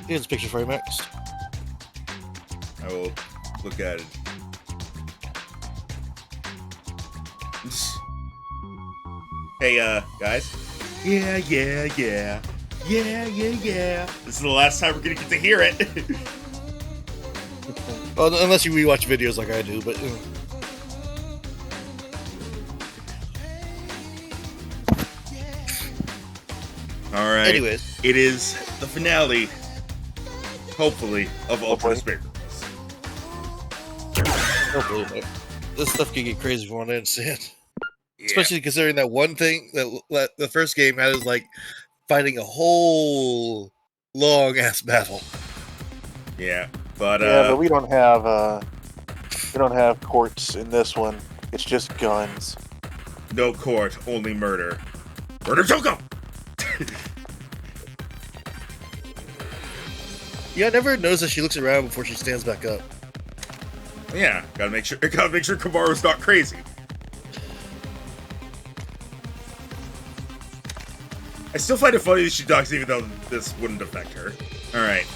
Here's a picture for you, Max. I will look at it. Hey, guys. Yeah. This is the last time we're gonna get to hear it. Well, unless you rewatch videos like I do, but. All right. Anyways, it is the finale, hopefully, of Ultra Despair. hopefully, this stuff can get crazy from what I understand. Yeah. Especially considering that one thing that the first game had is like fighting a whole long ass battle. Yeah, but but we don't have courts in this one. It's just guns. No court, only murder. Murder Toko! Yeah, I never noticed that she looks around before she stands back up. Yeah, gotta make sure Kamaru's not crazy. I still find it funny that she ducks even though this wouldn't affect her. Alright.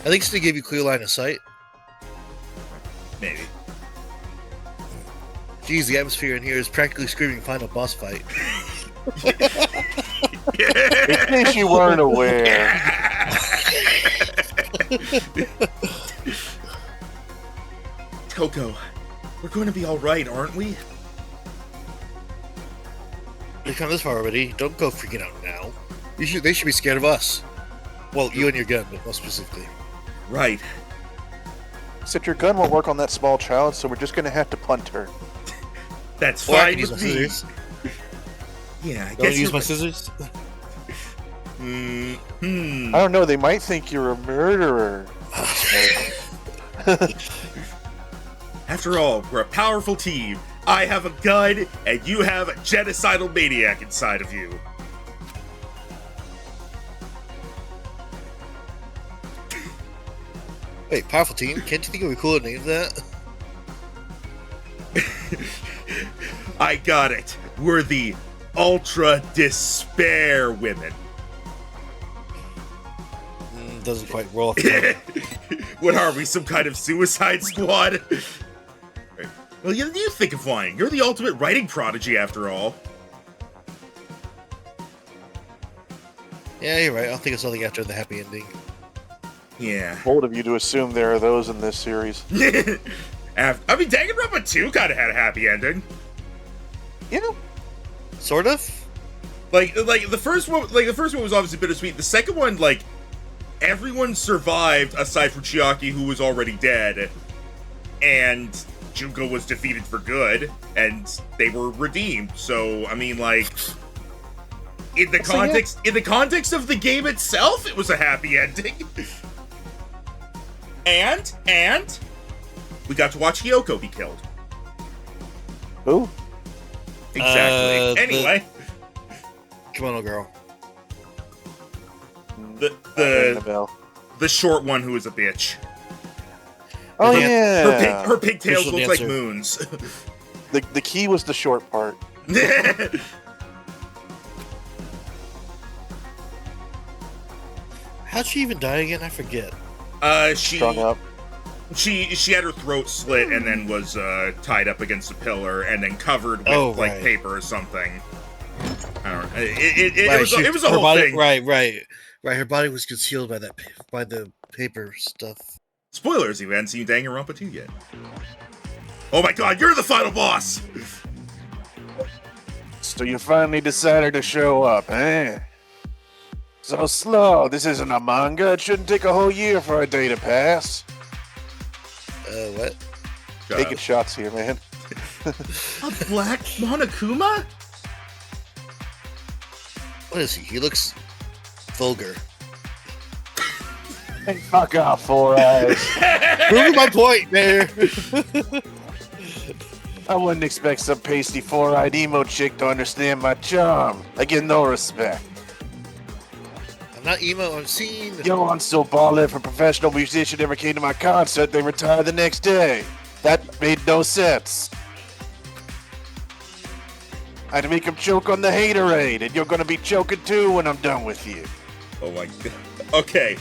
I think it's to give you clear line of sight. Maybe. Geez, the atmosphere in here is practically screaming final boss fight. In case you weren't aware. Toko, we're going to be alright, aren't we? We've come this far already. Don't go freaking out now. They should be scared of us. Well, you and your gun, but more specifically. Right. Except your gun won't work on that small child, so we're just gonna have to punt her. That's Or I fine can use my with me. scissors. Yeah, I Don't guess use my right. scissors. I don't know, they might think you're a murderer. After all, we're a powerful team. I have a gun, and you have a genocidal maniac inside of you. Wait, powerful team? Can't you think of a cooler name than that? I got it. We're the Ultra Despair Women. Doesn't quite roll off the What are we, some kind of suicide squad? Right. Well, you think of one. You're the ultimate writing prodigy, after all. Yeah, you're right. I'll think of something after the happy ending. Yeah. Bold of you to assume there are those in this series. I mean, Danganronpa 2 kind of had a happy ending. Yeah. Sort of? Like the first one was obviously bittersweet. The second one, like, everyone survived aside from Chiaki, who was already dead, and Junko was defeated for good, and they were redeemed. So, I mean, like, in the context of the game itself, it was a happy ending. And we got to watch Hyoko be killed. Who? Exactly. Anyway, Kimono Girl. the short one who was a bitch. Oh The yeah. Her pigtails Official look like dancer. moons. The key was the short part. How'd she even die again? I forget. Strung up. She had her throat slit and then was tied up against a pillar and then covered with like right. paper or something. I don't know. It Right, was a her whole body, thing. Right. Her body was concealed by the paper stuff. Spoilers, you haven't seen Danganronpa 2 yet. Oh my god, you're the final boss! So you finally decided to show up, eh? So slow. This isn't a manga. It shouldn't take a whole year for a day to pass. What? Taking shots here, man. A black Monokuma? What is he? He looks vulgar. Hey, fuck off, Four Eyes. Proving my point, there. I wouldn't expect some pasty four-eyed emo chick to understand my charm. I get no respect. I'm not emo. I'm seen. Yo, I'm so ballin'. If a professional musician ever came to my concert, they retire the next day. That made no sense. I'd make him choke on the haterade, and you're gonna be choking too when I'm done with you. Oh my god. Okay.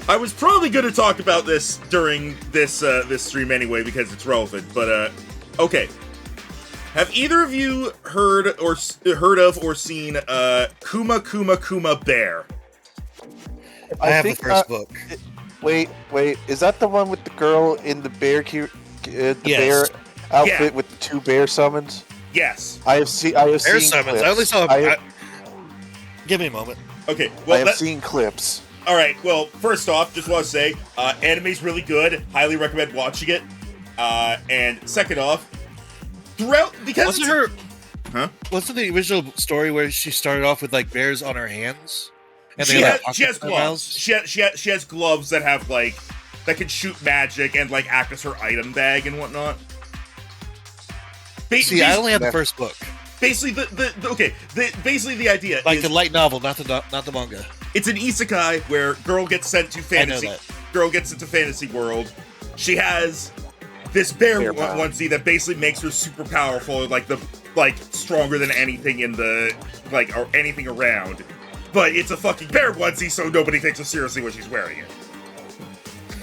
I was probably going to talk about this during this this stream anyway because it's relevant, but okay. Have either of you heard of or seen Kuma Kuma Kuma Bear? I have the first book. Wait, is that the one with the girl in the bear Yes. bear outfit Yeah. with the 2 bear summons? Yes. I have seen Bear clips. summons. I only saw. Give me a moment. Okay. I Well, have seen clips. all right. Well, first off, just want to say, anime's really good. Highly recommend watching it. And second off, throughout because Wasn't her? Huh? Wasn't the original story where she started off with like bears on her hands? And she had has pockets in their gloves. mouths? She has gloves that have like that can shoot magic and like act as her item bag and whatnot. See, I only have the first book, basically basically the idea like is the light novel, not the manga. it's an isekai where girl gets sent to fantasy. that. Girl gets into fantasy world. She has this bear power. onesie that basically makes her super powerful, like stronger than anything in the like or anything around. But it's a fucking bear onesie, so nobody takes her seriously when she's wearing it.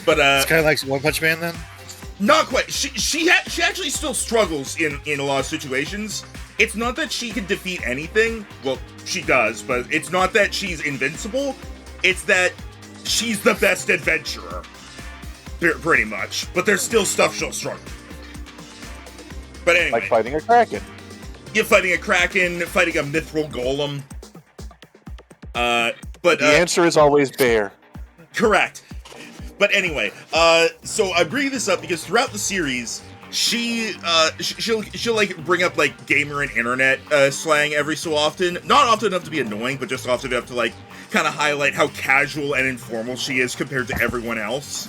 But It's kind of like One Punch Man, then. not quite. She actually still struggles in a lot of situations. It's not that she can defeat anything. Well, she does, but it's not that she's invincible. It's that she's the best adventurer, pretty much. But there's still stuff she'll struggle. But anyway, Like fighting a kraken. you're fighting a kraken, fighting a mithril golem. But The answer is always bear. correct. But anyway, so I bring this up because throughout the series, she'll like bring up like gamer and internet slang every so often. Not often enough to be annoying, but just often enough to like kind of highlight how casual and informal she is compared to everyone else.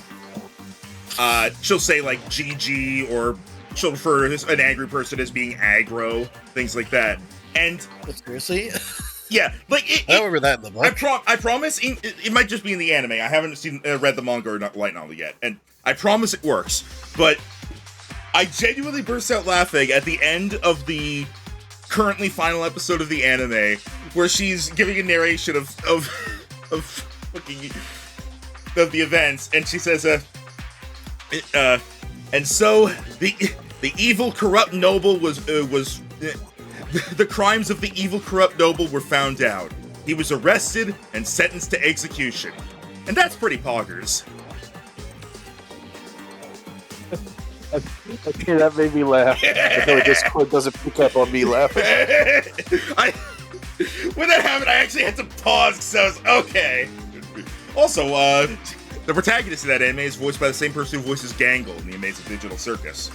She'll say like GG, or she'll refer to an angry person as being aggro, things like that. And Seriously, yeah, like I don't remember that in the book. I promise it might just be in the anime. I haven't read the manga or light novel yet, and I promise it works. But I genuinely burst out laughing at the end of the currently final episode of the anime, where she's giving a narration of fucking of the events, and she says, and so the evil corrupt noble was the crimes of the evil corrupt noble were found out. He was arrested and sentenced to execution. And that's pretty poggers. Okay, that made me laugh. I know Discord doesn't pick up on me laughing. When that happened, I actually had to pause because I was okay. Also, the protagonist of that anime is voiced by the same person who voices Gangle in the Amazing Digital Circus.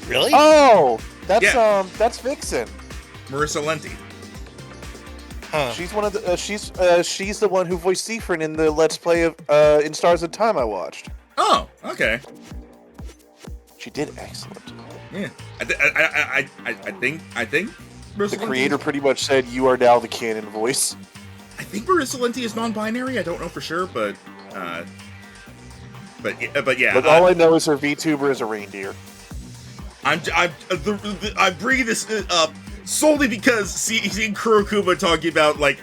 Really? Oh, that's Yeah. that's Vixen. Marissa Lenti. Huh. She's one of the she's the one who voiced Seafrin in the Let's Play of In Stars of Time I watched. Oh, okay. She did excellent. Yeah, I think Marissa The Lenti- creator pretty much said, "You are now the canon voice." I think Marissa Lenti is non-binary. I don't know for sure, but yeah. But all I know is her VTuber is a reindeer. I'm bringing this up solely because seeing Kurokuma talking about like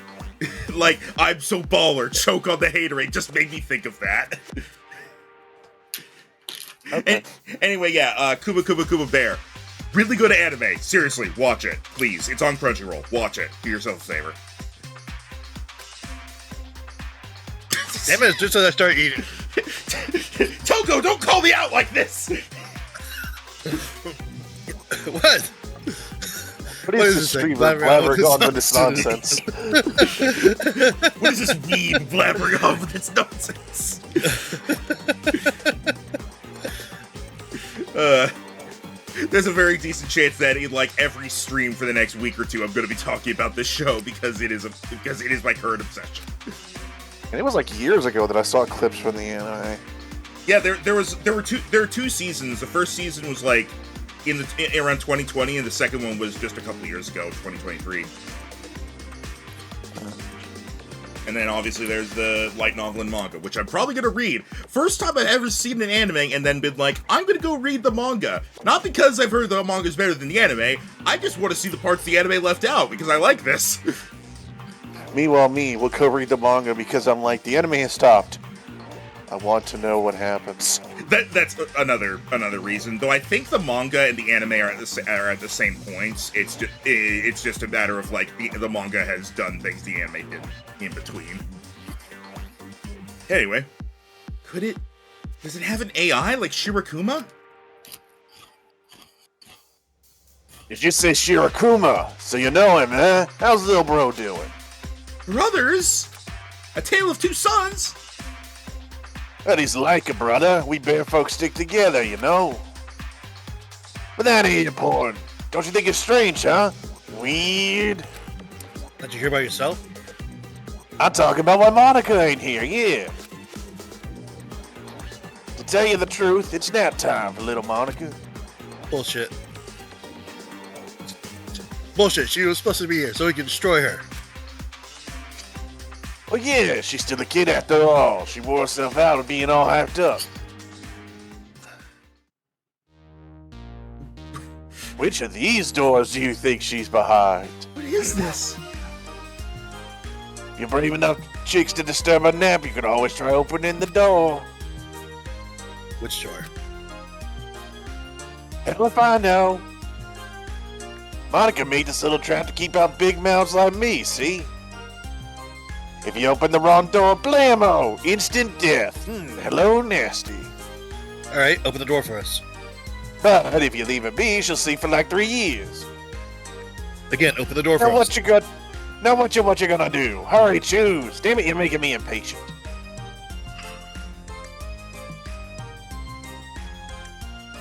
I'm so baller, choke on the haterade just made me think of that. Okay. Anyway, yeah, Kuma Kuma Kuma Bear. Really good anime. Seriously, watch it, please. It's on Crunchyroll. Watch it. Do yourself a favor. Damn it! Just as I start eating. Toko, don't call me out like this! What? What is this thing? streamer blabbering on with this nonsense? What is this weeb blabbering on with its nonsense? There's a very decent chance that in like every stream for the next week or two, I'm going to be talking about this show because it is my current obsession. And it was like years ago that I saw clips from the anime. Yeah, there were two seasons. The first season was like in around 2020, and the second one was just a couple of years ago, 2023. And then obviously there's the light novel and manga, which I'm probably gonna read. First time I've ever seen an anime and then been like, I'm gonna go read the manga. Not because I've heard the manga's better than the anime. I just want to see the parts the anime left out because I like this. Meanwhile, we'll go read the manga because I'm like, the anime has stopped. I want to know what happens. That's another reason. Though I think the manga and the anime are at the same points. It's just a matter of like the manga has done things the anime did in between. Anyway, does it have an AI like Shirakuma? Did you say Shirakuma? So you know him, huh? How's little bro doing? Brothers? A tale of two sons? But he's like a brother. We bear folks stick together, you know. But that ain't important. Don't you think it's strange, huh? Weird. Did you hear about yourself? I'm talking about why Monica ain't here, yeah. To tell you the truth, it's nap time for little Monica. Bullshit. Bullshit. She was supposed to be here so we could destroy her. Well, yeah, she's still a kid after all. She wore herself out of being all hyped up. Which of these doors do you think she's behind? What is this? If you're brave enough chicks to disturb a nap, you can always try opening the door. Which door? Hell if I know. Monica made this little trap to keep out big mouths like me, see? If you open the wrong door, blammo! Instant death. Hello, nasty. Alright, open the door for us. But if you leave it be, she'll sleep for like 3 years. Again, open the door for Now us. what you gonna do? Hurry, choose. Damn it, you're making me impatient.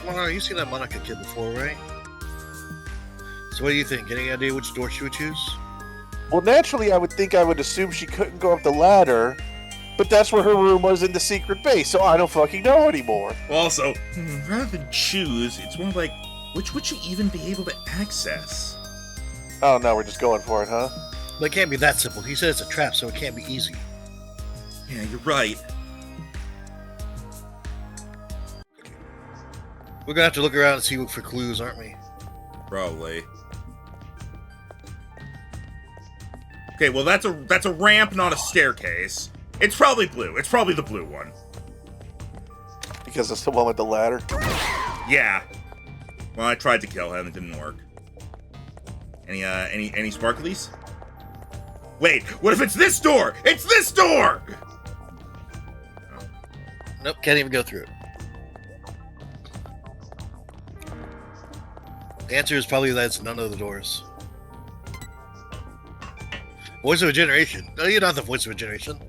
Well, you've seen that Monica kid before, right? So what do you think? Any idea which door she would choose? Well, naturally, I would assume she couldn't go up the ladder, but that's where her room was in the secret base, so I don't fucking know anymore. Also, rather than choose, it's more like, which would you even be able to access? Oh no, we're just going for it, huh? But it can't be that simple. He said it's a trap, so it can't be easy. Yeah, you're right. We're gonna have to look around and see for clues, aren't we? Probably. Okay, well that's a ramp, not a staircase. It's probably blue. It's probably the blue one. Because it's the one with the ladder. Yeah. Well, I tried to kill him. It didn't work. Any sparklies? Wait, what if it's this door? It's this door! Nope, can't even go through it. The answer is probably that it's none of the doors. Voice of a generation. No, you're not the voice of a generation.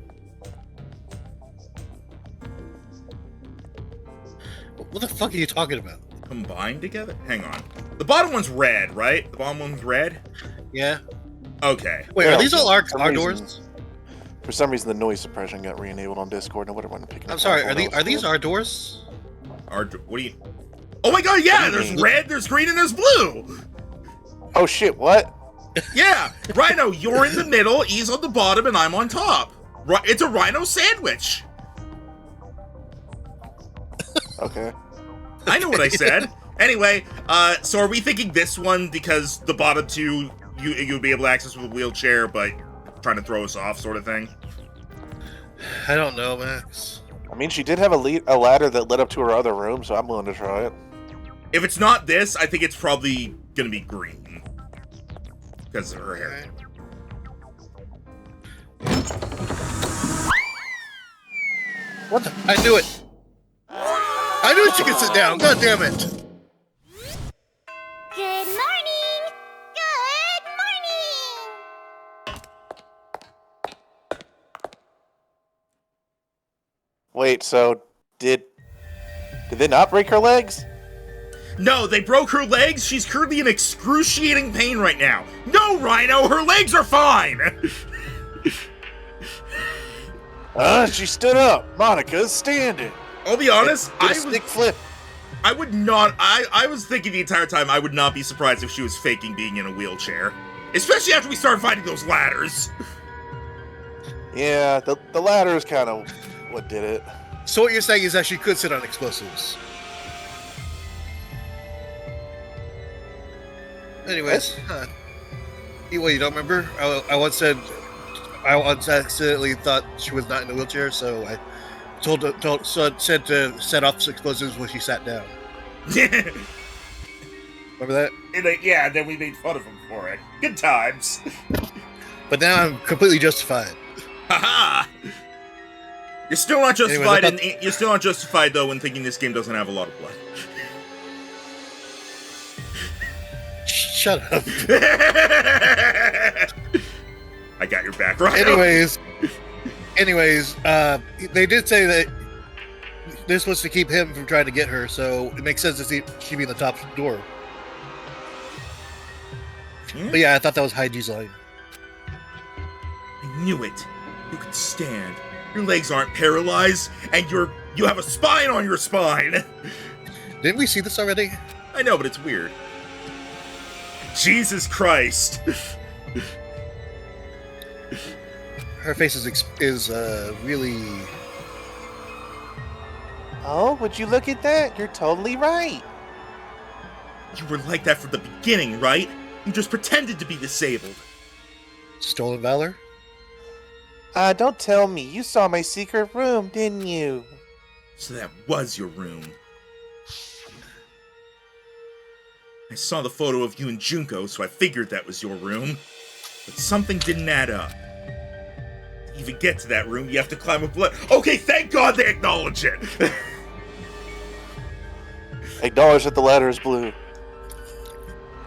What the fuck are you talking about? Combined together? Hang on. The bottom one's red, right? The bottom one's red? Yeah. Okay. Wait, Yeah, are these all our reason- doors? For some reason, the noise suppression got re-enabled on Discord, and I would have wanted to pick it up. I'm sorry, are these our doors? What do you... Oh my god, yeah! What do you There's mean? red, there's green, and there's blue! Oh shit, what? Yeah! Rhino, you're in the middle, he's on the bottom, and I'm on top. It's a Rhino sandwich! Okay. I know what I said. Anyway, so are we thinking this one because the bottom two you'd be able to access with a wheelchair, but trying to throw us off, sort of thing? I don't know, Max. I mean, she did have a ladder that led up to her other room, so I'm willing to try it. If it's not this, I think it's probably gonna be green because of her hair. What the? I knew it. I knew she could sit down. God damn it. Good morning! Good morning! Wait, so did they not break her legs? No, they broke her legs. She's currently in excruciating pain right now. No, Rhino, her legs are fine. She stood up. Monica's standing. I'll be honest, Did a stick flip. I would not. I was thinking the entire time I would not be surprised if she was faking being in a wheelchair, especially after we started fighting those ladders. Yeah, the ladder is kind of what did it. So what you're saying is that she could sit on explosives. Anyways, what, you don't remember? I once said I accidentally thought she was not in a wheelchair, so I said to set off explosives when she sat down. Remember that? Yeah, then we made fun of him for it. Good times. But now I'm completely justified. Haha! You're still not justified. Anyways, You're still not justified though in thinking this game doesn't have a lot of blood. Shut up. I got your back, right? Anyways, they did say that this was to keep him from trying to get her, so it makes sense to see she be in the top door. Yeah. But yeah, I thought that was Haiji's line. I knew it. You can stand. Your legs aren't paralyzed, and you have a spine on your spine. Didn't we see this already? I know, but it's weird. Jesus Christ. Her face is really. Oh, would you look at that? You're totally right. You were like that from the beginning, right? You just pretended to be disabled. Stolen valor? Don't tell me. You saw my secret room, didn't you? So that was your room. I saw the photo of you and Junko, so I figured that was your room. But something didn't add up. To even get to that room, you have to climb a blood. Okay, thank God they acknowledge it! Acknowledge that the ladder is blue.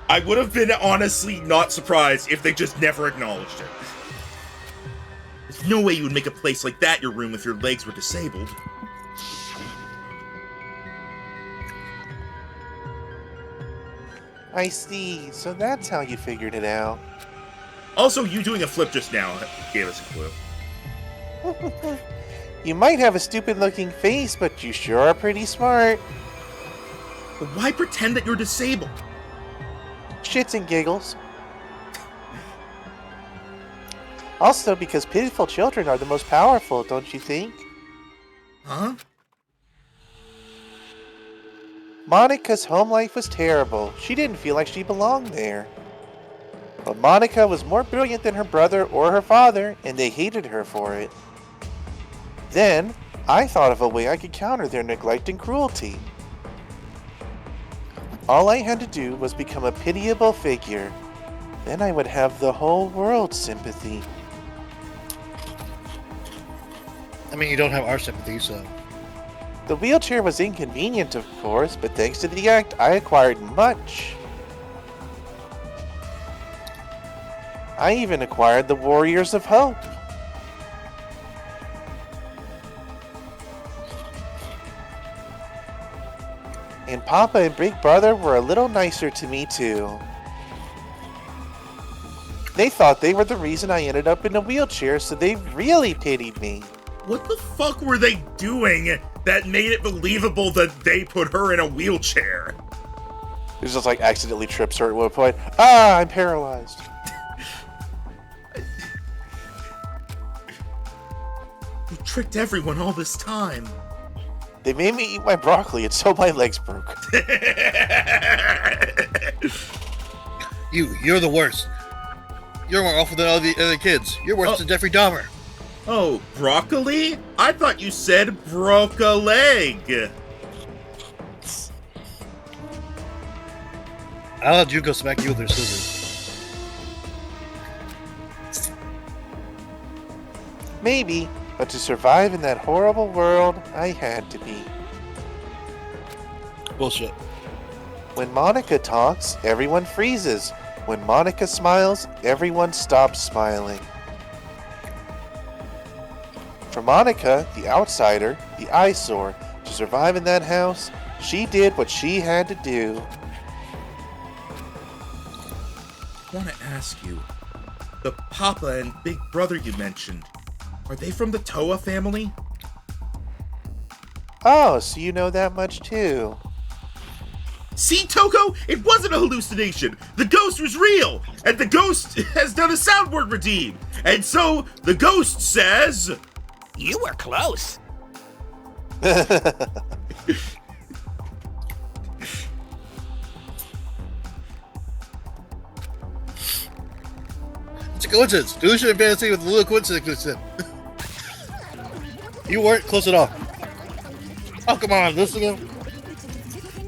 I would have been honestly not surprised if they just never acknowledged it. There's no way you would make a place like that your room if your legs were disabled. I see. So that's how you figured it out. Also, you doing a flip just now gave us a clue. You might have a stupid-looking face, but you sure are pretty smart. But why pretend that you're disabled? Shits and giggles. Also, because pitiful children are the most powerful, don't you think? Huh? Monica's home life was terrible. She didn't feel like she belonged there. But Monica was more brilliant than her brother or her father, and they hated her for it. Then, I thought of a way I could counter their neglect and cruelty. All I had to do was become a pitiable figure. Then I would have the whole world's sympathy. I mean, you don't have our sympathy, so. The wheelchair was inconvenient, of course, but thanks to the act, I acquired much. I even acquired the Warriors of Hope. And Papa and Big Brother were a little nicer to me, too. They thought they were the reason I ended up in a wheelchair, so they really pitied me. What the fuck were they doing that made it believable that they put her in a wheelchair? It just like accidentally trips her at one point. Ah, I'm paralyzed. You tricked everyone all this time. They made me eat my broccoli, and so my legs broke. You're the worst. You're more awful than all the other kids. You're worse than Jeffrey Dahmer. Oh, broccoli? I thought you said broke a leg. I'll let you go smack you with her scissors. Maybe, but to survive in that horrible world, I had to be. Bullshit. When Monica talks, everyone freezes. When Monica smiles, everyone stops smiling. For Monica, the outsider, the eyesore, to survive in that house, she did what she had to do. I want to ask you, the Papa and Big Brother you mentioned, are they from the Toa family? Oh, so you know that much too. See, Toko? It wasn't a hallucination. The ghost was real, and the ghost has done a sound word redeem. And so, the ghost says... You were close. It's a coincidence. Delusion and fantasy with a little coincidence. You weren't close at all. Oh, come on, listen to him.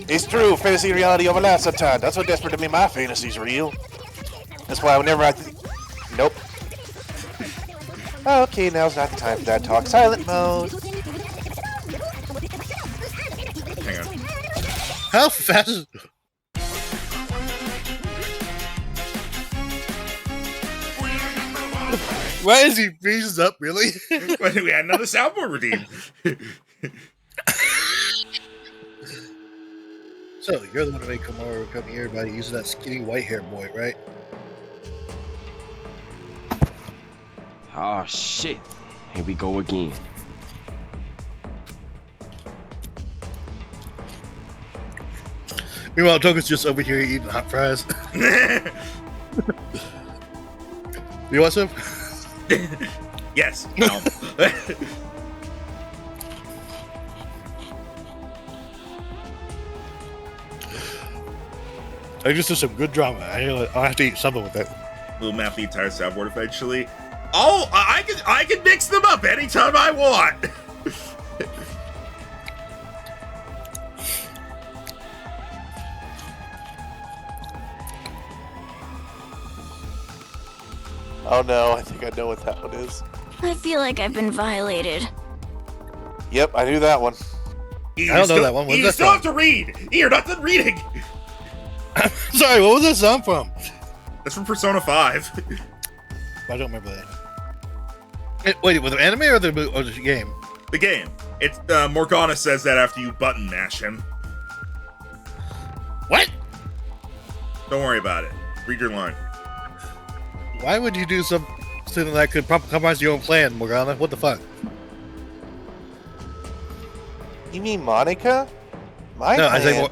It's true, fantasy and reality overlap sometimes. That's what desperate to me my fantasy's real. That's why whenever Nope. Okay, now's not the time for that talk. Silent mode. Hang on. How fast? Why is he freezes up, really? We had another soundboard redeemed. So, you're the one who made Komaru come here by using that skinny white hair boy, right? Oh shit. Here we go again. Meanwhile, Toga's just over here eating hot fries. You want some? Yes. No. I just did some good drama. I'll have to eat something with it. We'll map the entire soundboard eventually. Oh, I can mix them up anytime I want. Oh no, I think I know what that one is. I feel like I've been violated. Yep, I knew that one. You I don't know still- that one. What's You that still from? have to read. You're not done reading. Sorry, what was that song from? That's from Persona 5. I don't remember that. Wait, was it anime or the game? The game. It's Morgana says that after you button mash him. What? Don't worry about it. Read your line. Why would you do something that could compromise your own plan, Morgana? What the fuck? You mean Monica? My No, I plan? say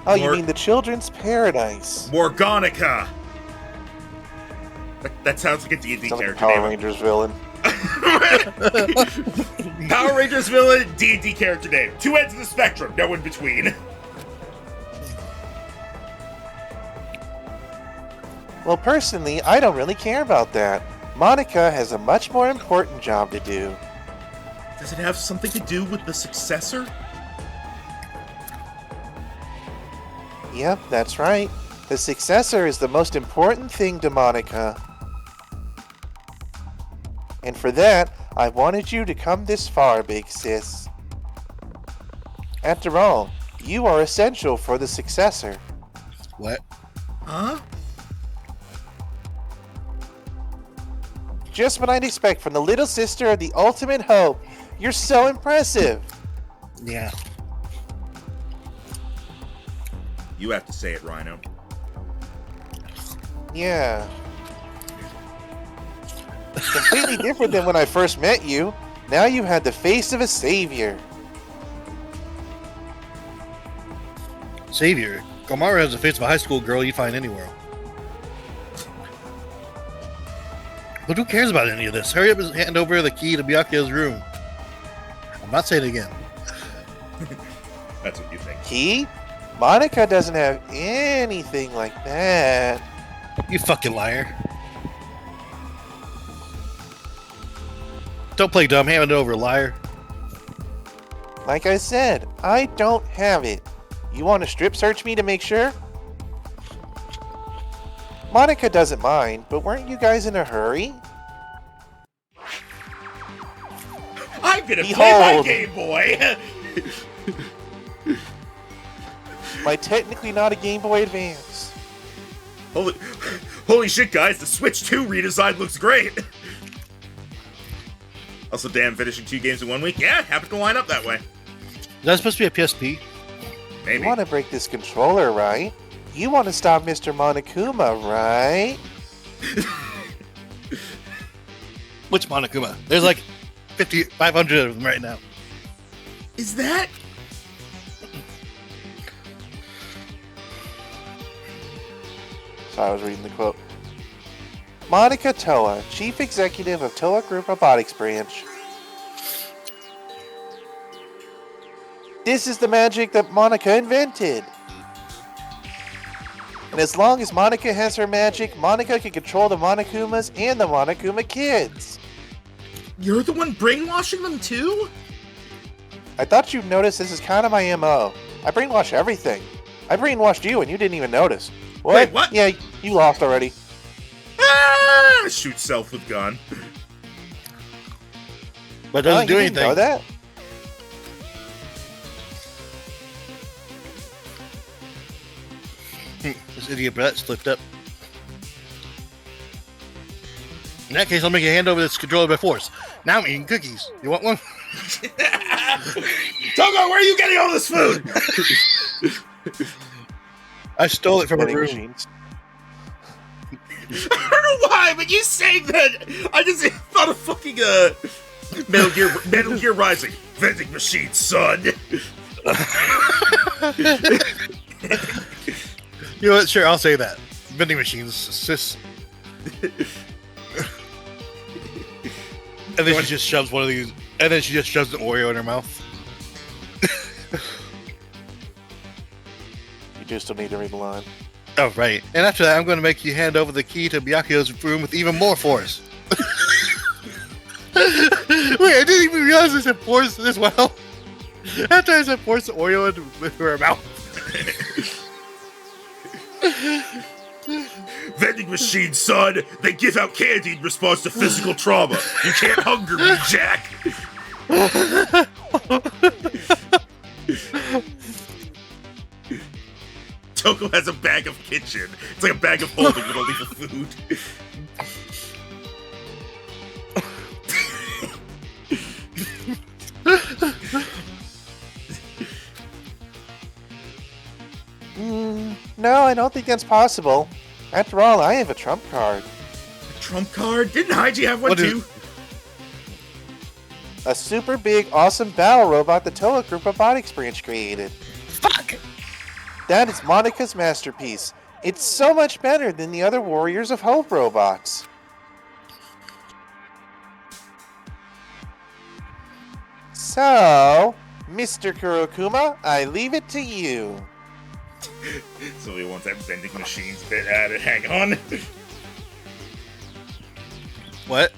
Oh, you Mor- mean the Children's Paradise? Morganica. That sounds like a D&D Sounds like a character Power name. Rangers villain. Power Rangers villain, D&D character name. Two ends of the spectrum, no in between. Well, personally, I don't really care about that. Monica has a much more important job to do. Does it have something to do with the successor? Yep, that's right. The successor is the most important thing to Monica. And for that, I wanted you to come this far, big sis. After all, you are essential for the successor. what? Huh? Just what I'd expect from the little sister of the ultimate hope. You're so impressive. Yeah. You have to say it, Rhino. Yeah. Completely different than when I first met you. Now you had the face of a savior. Savior. Komaru has the face of a high school girl you'd find anywhere. But who cares about any of this? Hurry up and hand over the key to Byakuya's room. I'm not saying it again. That's what you think. Key? Monica doesn't have anything like that. You fucking liar. Don't play dumb. Hand it over, liar. Like I said, I don't have it. You want to strip search me to make sure? Monica doesn't mind, but weren't you guys in a hurry? I'm gonna play my Behold. Game Boy! My technically not a Game Boy Advance. Holy shit, guys, the Switch 2 redesign looks great! Also, damn, finishing 2 games in 1 week? Yeah, happened to line up that way. Is that supposed to be a PSP? Maybe. You want to break this controller, right? You want to stop Mr. Monokuma, right? Which Monokuma? There's like 500 of them right now. Is that... So I was reading the quote. Monica Toa, Chief Executive of Toa Group Robotics Branch. This is the magic that Monica invented. And as long as Monica has her magic, Monica can control the Monokumas and the Monokuma kids. You're the one brainwashing them too? I thought you'd notice this is kind of my MO. I brainwash everything. I brainwashed you and you didn't even notice. What? Wait, what? Yeah, you lost already. Ah! Shoot self with gun. But it doesn't do you anything. Didn't know that? This idiot Brett slipped up. In that case, I'll make you hand over this controller by force. Now I'm eating cookies. You want one? Togo, where are you getting all this food? I stole it from a Vending room. machines. I don't know why, but you saying that, I just thought of fucking Metal Gear Rising. Vending machine, son. You know what? Sure, I'll say that. Vending machines, sis. And then she just shoves one of these, and then she just shoves an Oreo in her mouth. You just don't need to read the line. Oh, right. And after that, I'm going to make you hand over the key to Byakuyo's room with even more force. Wait, I didn't even realize I said force as well. After I said force the Oreo into her mouth. Vending machine, son. They give out candy in response to physical trauma. You can't hunger me, Jack. Toko has a bag of kitchen. It's like a bag of holding, but only for food. No, I don't think that's possible. After all, I have a trump card. Trump card? Didn't Haiji have one What is- too? A super big, awesome battle robot the Toa Group Robotics Branch created. Fuck! That is Monica's masterpiece. It's so much better than the other Warriors of Hope robots. So, Mr. Kurokuma, I leave it to you. So we want that vending machines bit added. Hang on. What?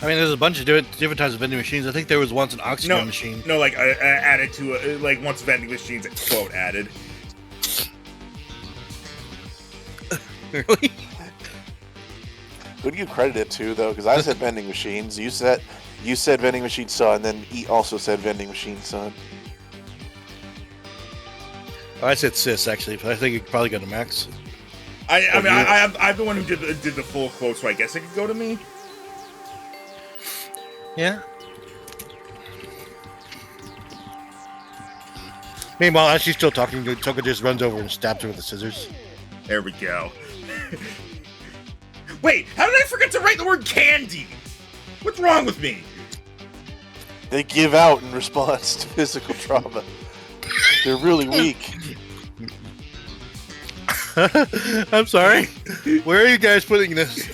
I mean, there's a bunch of different types of vending machines. I think there was once an oxygen machine. No, like added to like once vending machines quote added. Really? Who do you credit it to, though? Because I said vending machines. You said vending machine son, and then he also said vending machine son. Oh, I said sis, actually, but I think it could probably go to Max. I'm the one who did the full quote, so I guess it could go to me. Yeah. Meanwhile, as she's still talking, Toka just runs over and stabs her with the scissors. There we go. Wait, how did I forget to write the word candy? What's wrong with me? They give out in response to physical trauma. They're really weak. I'm sorry. Where are you guys putting this?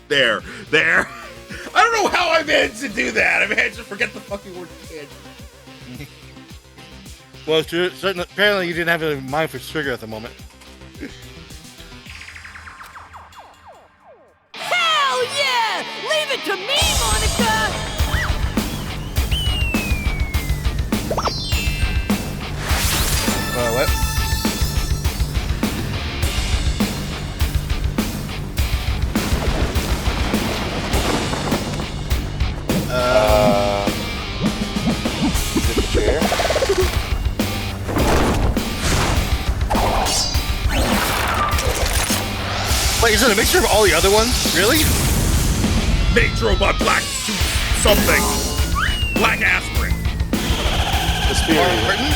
There. I don't know how I managed to do that. I managed to forget the fucking word candy. Well, apparently you didn't have it in mind for sugar at the moment. Hell yeah! Leave it to me, Monica! What? Is it the chair? Wait, is it a mixture of all the other ones? Really? Mage robot black something. Black aspirin. The spirit. Martin?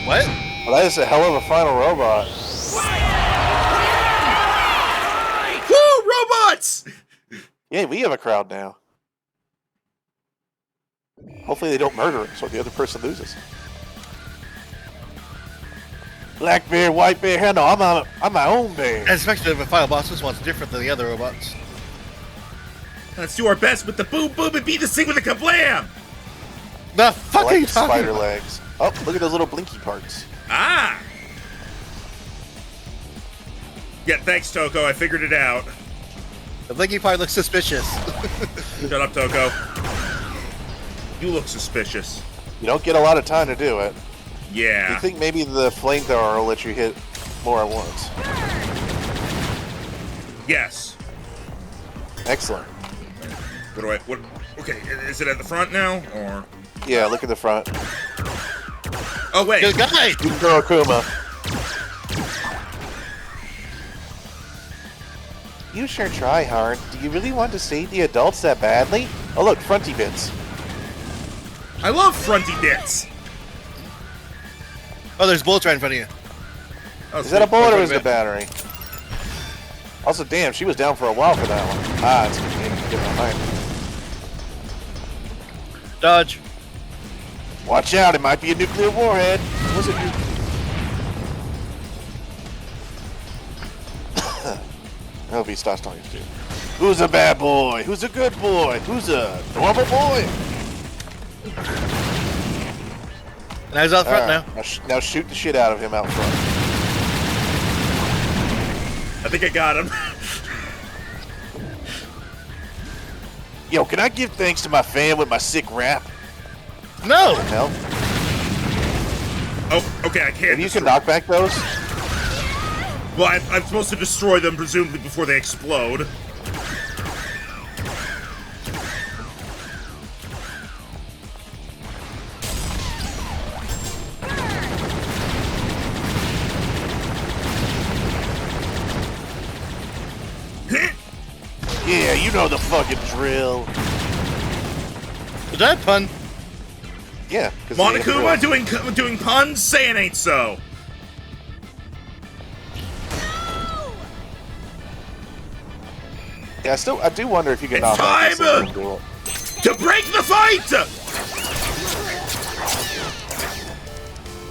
What? Well, that is a hell of a final robot. Woo, robots! Yeah, we have a crowd now. Hopefully they don't murder us so the other person loses. Black bear, white bear. Hell no, I'm my own bear. And especially if a final boss, this one's different than the other robots. Let's do our best with the boom boom and beat this thing with a kablam! The fuck I are like you the talking spider about? legs. Oh, look at those little blinky parts. Ah! Yeah, thanks, Toko. I figured it out. The blinky part looks suspicious. Shut up, Toko. You look suspicious. You don't get a lot of time to do it. Yeah. You think maybe the flamethrower will let you hit more at once? Yes. Excellent. What do I... What... Okay, is it at the front now, or... Yeah, look at the front. Oh, wait. Good guy! You can throw Akuma. You sure try hard. Do you really want to save the adults that badly? Oh look, fronty bits. I love fronty bits. Oh, there's bullets right in front of you. Oh, Is that a bullet or is it a Wait. battery? Also, damn, she was down for a while for that one. Ah, it's getting behind. Dodge. Watch out, it might be a nuclear warhead. Was it? I hope he stops talking to you. Who's a bad boy? Who's a good boy? Who's a normal boy? Now he's out front now. Now shoot the shit out of him out front. I think I got him. Yo, can I give thanks to my fan with my sick rap? No! Hell, Oh, okay, I can't. if you can knock back those. Well, I'm supposed to destroy them, presumably, before they explode. Yeah, you know the fucking drill. Is that fun? Yeah. 'cause Monokuma doing puns? Saying ain't so. Yeah, I do wonder if you can It's knock back time! this duel. To break the fight!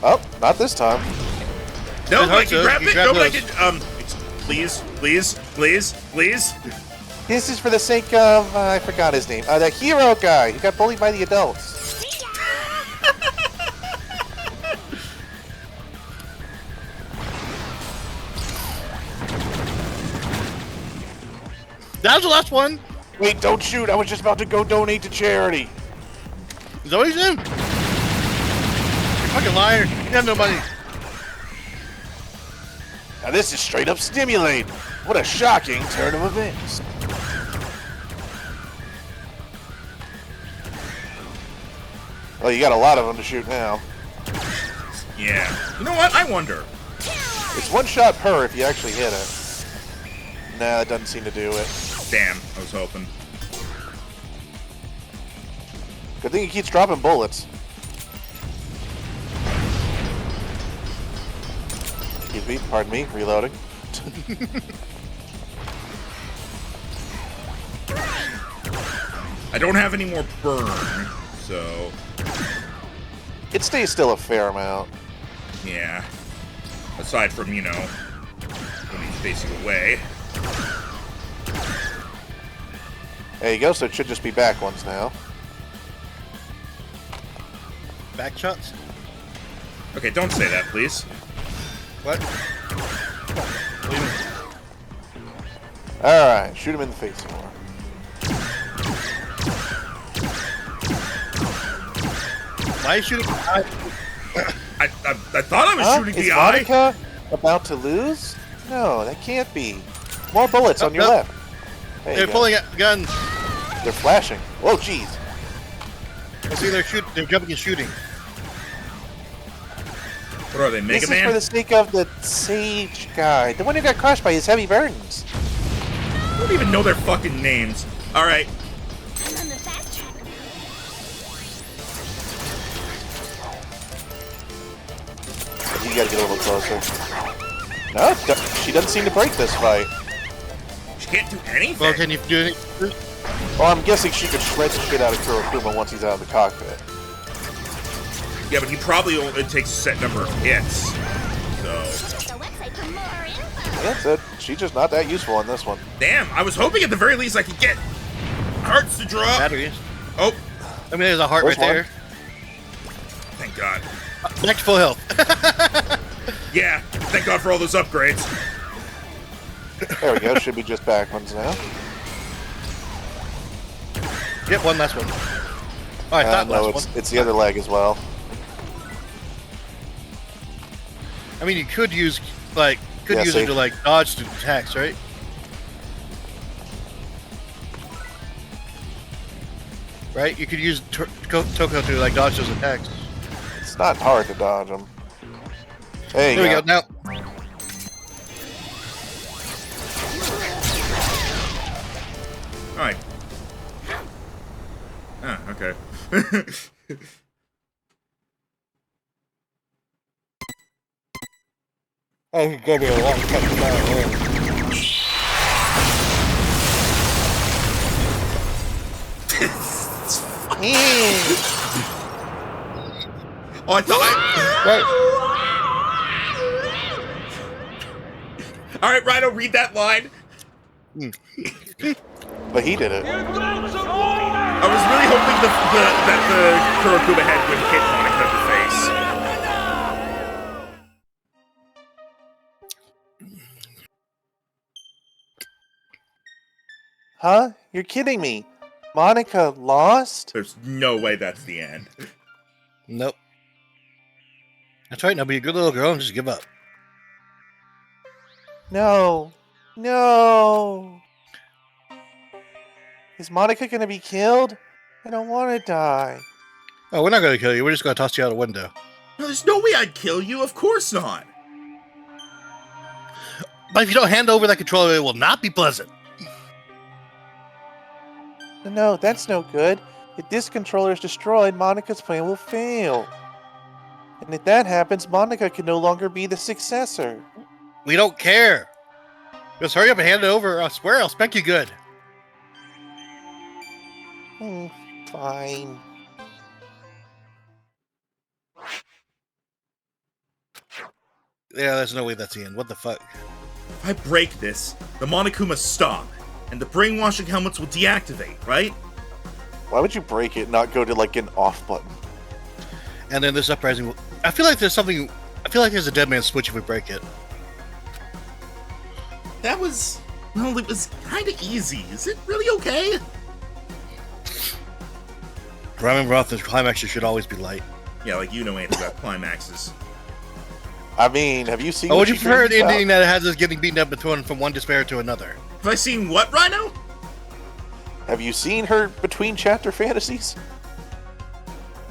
Oh, not this time. No, It I hurts can us. grab You it. grab No, I those. can. Please, please, please, please. This is for the sake of, I forgot his name. That hero guy who got bullied by the adults. That was the last one. Wait, don't shoot. I was just about to go donate to charity. Is that what he's doing? You fucking liar. You have no money. Now this is straight up stimulating. What a shocking turn of events. Well, you got a lot of them to shoot now. Yeah. You know what? I wonder. It's one shot per if you actually hit it. Nah, that doesn't seem to do it. Damn, I was hoping. Good thing he keeps dropping bullets. Excuse me, pardon me, reloading. I don't have any more burn, so It stays still a fair amount. yeah. Aside from, you know, when he's facing away. There you go, so it should just be back ones now. Back shots? Okay, don't say that, please. What? Alright, shoot him in the face more. Why are you shooting? I thought I was shooting Is the eye. Monica about to lose? No, that can't be. More bullets on your Nope. left. There you They're go. pulling out guns. They're flashing. Whoa, jeez. I see they're jumping and shooting. What are they, Mega This Man? is for the sake of the sage guy, the one who got crushed by his heavy burdens. I don't even know their fucking names. Alright. I'm on the fast track. You gotta get a little closer. No, she doesn't seem to break this fight. She can't do anything. Well, can you do anything? Well, I'm guessing she could shred the shit out of Kurokuma once he's out of the cockpit. Yeah, but he probably only takes a set number of hits. So. That's it. She's just not that useful in this one. Damn, I was hoping at the very least I could get hearts to drop. Batteries. Oh, I mean, there's a heart There's right there. thank God. Back to full health. Yeah, thank God for all those upgrades. There we go. Should be just back ones now. Yep, one last one. Oh, I thought No, last one. it's the other leg as well. I mean, you could use it see. to like dodge to attacks, right? Right? You could use Toko to like dodge those attacks. It's not hard to dodge them. There you There we go. Now, Alright. Ah, okay. oh, he gave me a long Oh, I thought Alright, Rhino, read that line. But he did it. I was really hoping that the Kurokuma head would hit Monica in the face. Huh? You're kidding me. Monica lost? There's no way that's the end. Nope. That's right. Now be a good little girl and just give up. No. No. Is Monica gonna be killed? I don't want to die. Oh, we're not going to kill you. We're just going to toss you out a window. No, there's no way I'd kill you. Of course not. But if you don't hand over that controller, it will not be pleasant. No, that's no good. If this controller is destroyed, Monica's plan will fail. And if that happens, Monica can no longer be the successor. We don't care. Just hurry up and hand it over. I swear I'll spank you good. Fine. Yeah, there's no way that's the end. What the fuck? If I break this, the Monokuma stop, and the brainwashing helmets will deactivate, right? Why would you break it and not go to like an off button? And then this uprising will... I feel like there's something... I feel like there's a dead man switch if we break it. That was... Well, it was kind of easy. Is it really okay? Ramen broth and climaxes should always be light. Yeah, like you know anything about climaxes. I mean, have you seen? Oh, what would you she prefer an dreams about? ending that has us getting beaten up between from one despair to another? Have I seen what, Rhino? Have you seen her between chapter fantasies?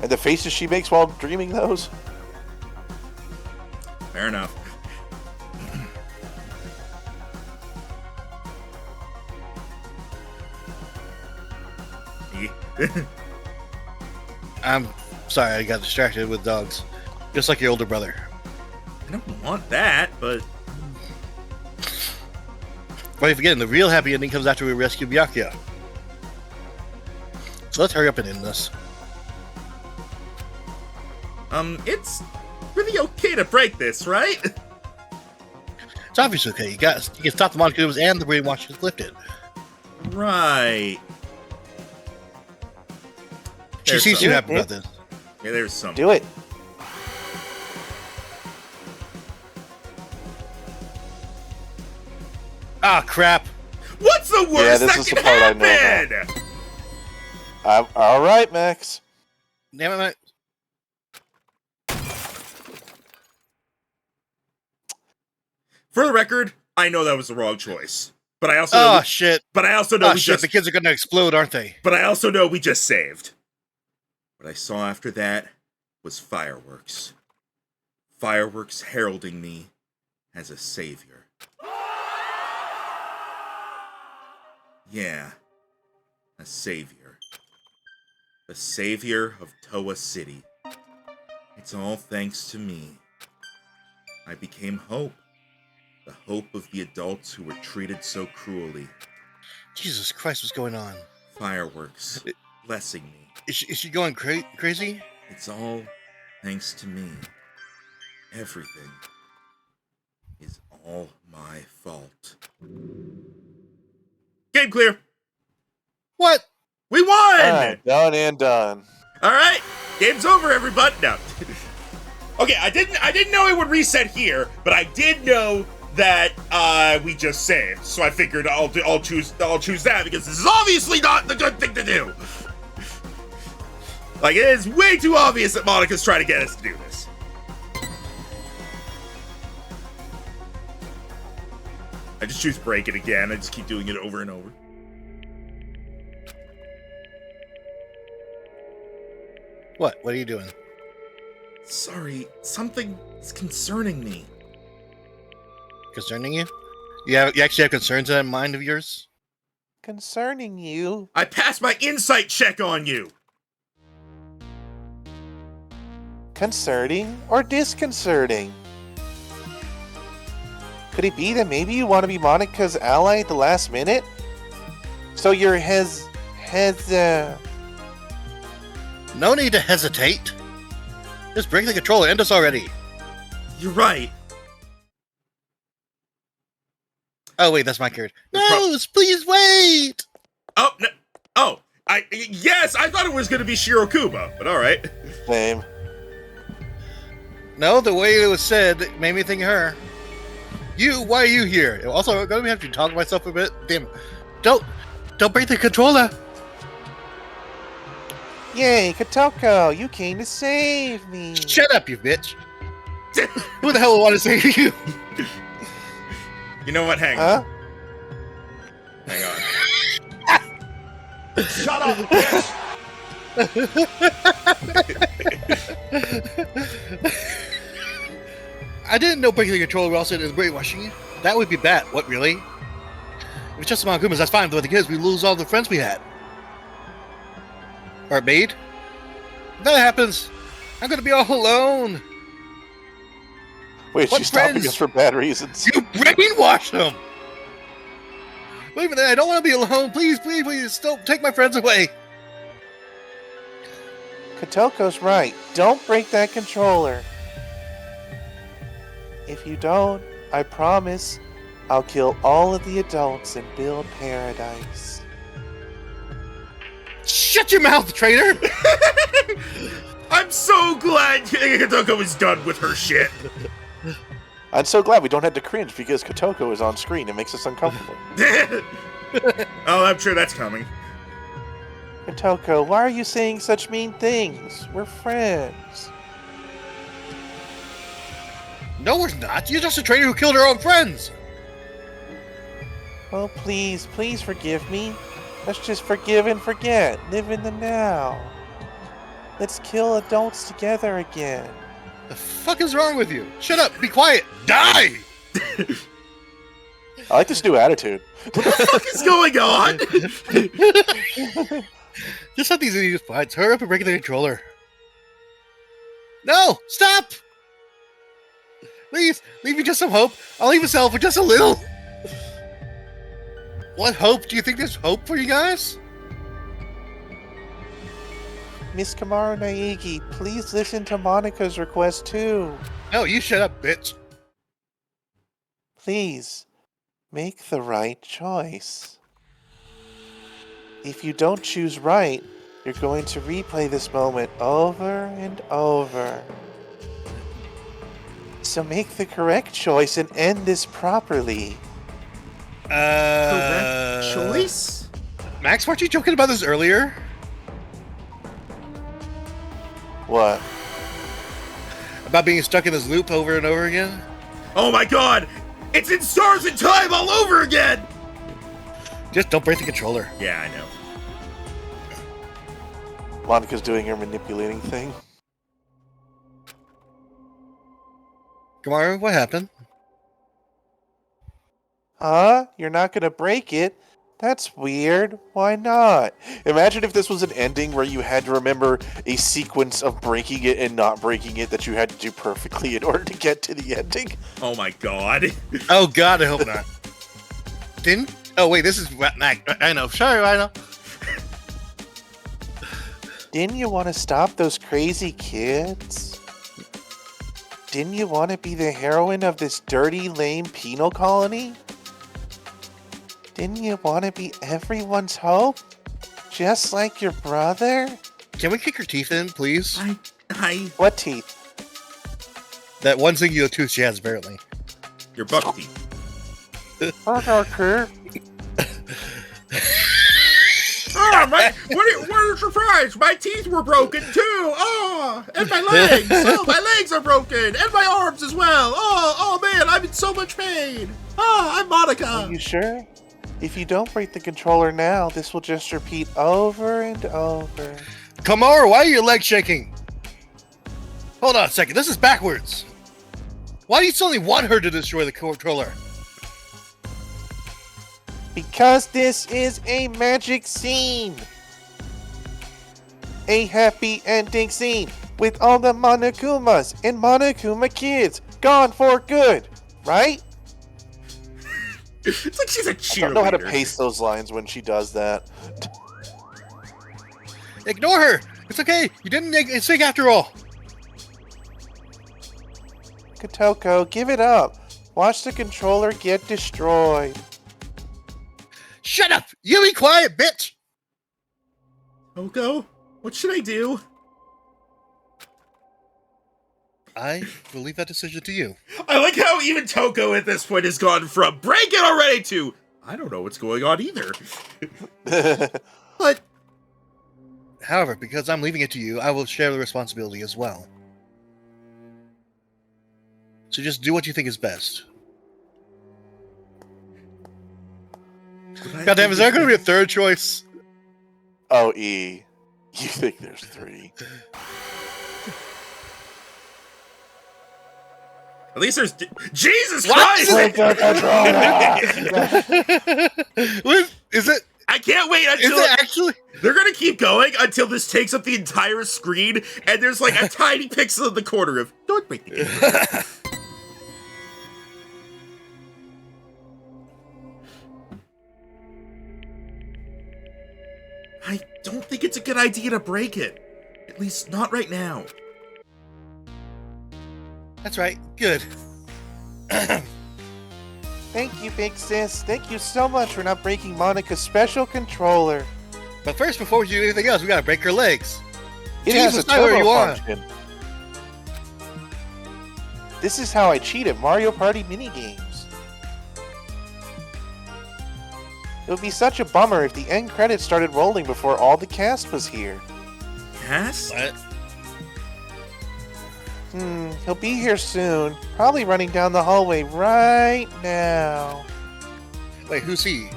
And the faces she makes while dreaming those? Fair enough. I'm sorry, I got distracted with dogs. Just like your older brother. I don't want that, but... But again, the real happy ending comes after we rescue Byakuya. So let's hurry up and end this. It's really okay to break this, right? It's obviously okay. You can stop the Monokumas and the brainwash is lifted. Right. She There's seems some- too happy about this. Yeah, there's some. Do it. Ah, crap. What's the worst this that is the can part I know happen? All right, Max. Damn it, Matt. For the record, I know that was the wrong choice. But I also know Oh, shit. but I also know Oh, we shit. just The kids are going to explode, aren't they? But I also know we just saved. What I saw after that was fireworks. Fireworks heralding me as a savior. Yeah, a savior. The savior of Toa City. It's all thanks to me. I became hope. The hope of the adults who were treated so cruelly. Jesus Christ, what's going on? Fireworks, blessing me. Is she going crazy? It's all thanks to me. Everything is all my fault. Game clear. What? We won! Alright, done and done. All right, game's over, everybody. No. Okay, I didn't know it would reset here, but I did know that we just saved. So I figured I'll choose that because this is obviously not the good thing to do. Like, it is way too obvious that Monica's trying to get us to do this. I just choose break it again. I just keep doing it over and over. What? What are you doing? Sorry, something is concerning me. Concerning you? You actually have concerns in that mind of yours? Concerning you. I passed my insight check on you. Concerning or disconcerting? Could it be that maybe you want to be Monica's ally at the last minute? So your No need to hesitate. Just break the controller. End us already. You're right. Oh, wait, that's my character. No, please wait! Oh, no. Oh, yes, I thought it was going to be Shirokuba, but all right. Same. No, the way it was said made me think of her. Why are you here? Also, I'm going to have to talk to myself a bit. Damn. Don't break the controller. Yay, Kotoko, you came to save me. Shut up, you bitch. Who the hell would want to save you? You know what? Hang Huh? on. Hang on. Shut up, bitch! I didn't know breaking the controller also is brainwashing you. That would be bad. What, really? If it's just among humans, that's fine. But the kids, we lose all the friends we had. Or made. If that happens, I'm going to be all alone. Wait, What she's stopping friends? us for bad reasons. You brainwash them! But even then, I don't want to be alone. Please, please, please, don't take my friends away. Kotoko's right. Don't break that controller. If you don't, I promise I'll kill all of the adults and build paradise. Shut your mouth, traitor! I'm so glad Kotoko is done with her shit. I'm so glad we don't have to cringe because Kotoko is on screen. It makes us uncomfortable. Oh, I'm sure that's coming. Kotoko, why are you saying such mean things? We're friends. No, we're not. You're just a traitor who killed her own friends. Oh, please, please forgive me. Let's just forgive and forget. Live in the now. Let's kill adults together again. The fuck is wrong with you? Shut up. Be quiet. Die! I like this new attitude. What the fuck is going on? Just let these idiots fight. Hurry up and break the controller. No! Stop! Please, leave me just some hope. I'll even sell for just a little. What hope? Do you think there's hope for you guys? Miss Kamaru Naegi, please listen to Monika's request too. No, you shut up, bitch. Please, make the right choice. If you don't choose right, you're going to replay this moment over and over. So make the correct choice and end this properly. Correct choice? Max, weren't you joking about this earlier? What? About being stuck in this loop over and over again? Oh my god! It's in Stars in Time all over again! Just don't break the controller. Yeah, I know. Monika's doing her manipulating thing. Kamaru, what happened? Huh? You're not gonna break it? That's weird. Why not? Imagine if this was an ending where you had to remember a sequence of breaking it and not breaking it that you had to do perfectly in order to get to the ending. Oh my god. Oh god, I hope not. Didn't? Oh wait, this is Mac. I know. Sorry, I know. Didn't you want to stop those crazy kids? Didn't you want to be the heroine of this dirty, lame penal colony? Didn't you want to be everyone's hope? Just like your brother? Can we kick her teeth in, please? I What teeth? That one singular tooth she has, apparently. your buck teeth. Okay. Oh, what a surprise! My teeth were broken too! Oh, and my legs! Oh, my legs are broken! And my arms as well! Oh man, I'm in so much pain! Oh, I'm Monica! Are you sure? If you don't break the controller now, this will just repeat over and over. Kamara, why are your legs shaking? Hold on a second, this is backwards. Why do you suddenly want her to destroy the controller? Because this is a magic scene. A happy ending scene with all the Monokumas and Monokuma kids gone for good, right? It's like she's a cheerleader. I don't know how to pace those lines when she does that. Ignore her! It's okay, you didn't make it sick after all. Kotoko, give it up. Watch the controller get destroyed. Shut up! You be quiet, bitch! Oko, what should I do? I will leave that decision to you. I like how even Toko at this point has gone from break it already to I don't know what's going on either. But However, because I'm leaving it to you, I will share the responsibility as well. So just do what you think is best. Goddamn, is there going to be a third choice? Oh, E. You think there's 3. at least there's Jesus What? Christ! Break the controller! What? Is it? I can't wait Is until it actually? they're gonna keep going until this takes up the entire screen and there's like a tiny pixel in the corner of don't break the game. I don't think it's a good idea to break it. At least not right now. That's right. Good. Thank you, Big Sis. Thank you so much for not breaking Monica's special controller. But first, before we do anything else, we gotta break her legs. It has a Jesus, Tyler, turbo you are. function. This is how I cheat at Mario Party minigames. It would be such a bummer if the end credits started rolling before all the cast was here. Yes? What? He'll be here soon. Probably running down the hallway right now. Wait, who's he?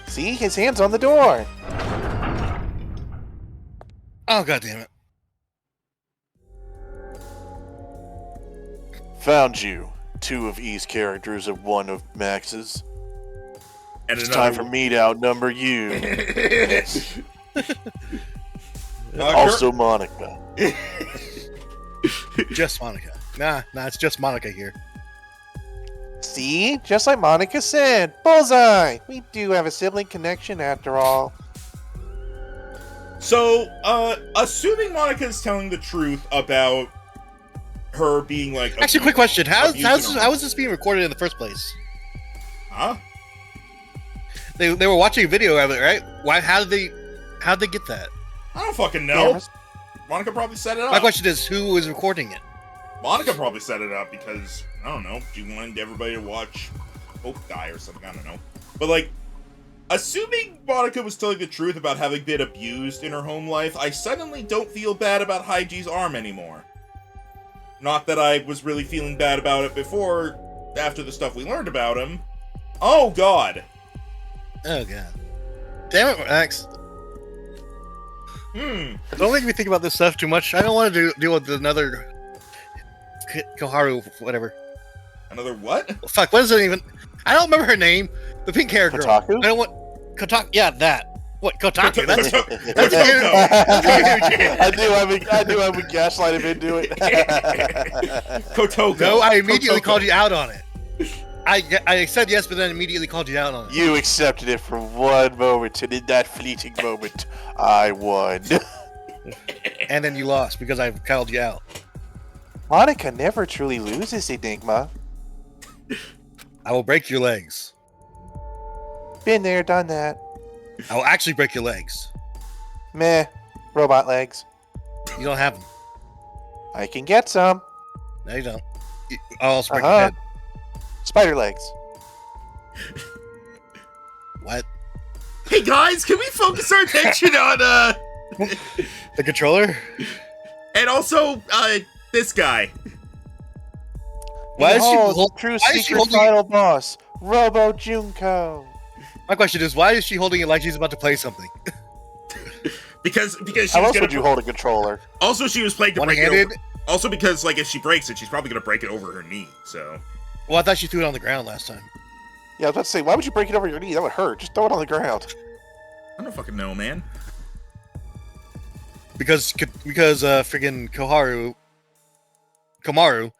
See? His hand's on the door. Oh, god damn it. Found you. 2 of E's characters and 1 of Max's. And It's time for me to outnumber you. Also Monica. Just Monica. Nah, it's just Monica here. See? Just like Monica said. Bullseye! We do have a sibling connection after all. So, assuming Monica's telling the truth about her being like Actually, quick question. How abusing her- is this being recorded in the first place? Huh? They were watching a video of it, right? Why? How'd they get that? I don't fucking know. Cameras. Monica probably set it up. My question is, who was recording it? Monica probably set it up because, I don't know, she wanted everybody to watch Hope die or something, I don't know. But, like, assuming Monica was telling the truth about having been abused in her home life, I suddenly don't feel bad about Haiji's arm anymore. Not that I was really feeling bad about it before, after the stuff we learned about him. Oh, God. Oh god. Damn it, Max. Don't make me think about this stuff too much. I don't want to deal with another Koharu, whatever. Another what? Fuck, what is it even? I don't remember her name. The pink hair girl. Kotaku? I don't want Kotaku. Yeah, that. What Kotaku? That's I knew I would gaslight him into it. Kotoko. No, I immediately Kotoko. called you out on it. I said yes, but then immediately called you out on it. You accepted it for one moment, and in that fleeting moment, I won. And then you lost because I called you out. Monica never truly loses, Enigma. I will break your legs. Been there, done that. I will actually break your legs. Meh. Robot legs. You don't have them. I can get some. No, you don't. I'll also break your head. Spider legs. What? Hey guys, can we focus our attention on The controller? and also this guy? Why is she Behold, the true secret final boss, Robo Junko. My question is, why is she holding it like she's about to play something? Because she How was else gonna would you hold a controller? Also, she was playing to break it One-handed? over. Also, because like if she breaks it, she's probably gonna break it over her knee. So Well, I thought she threw it on the ground last time. Yeah, I was about to say, why would you break it over your knee? That would hurt. Just throw it on the ground. I don't fucking know, man. Because friggin' Komaru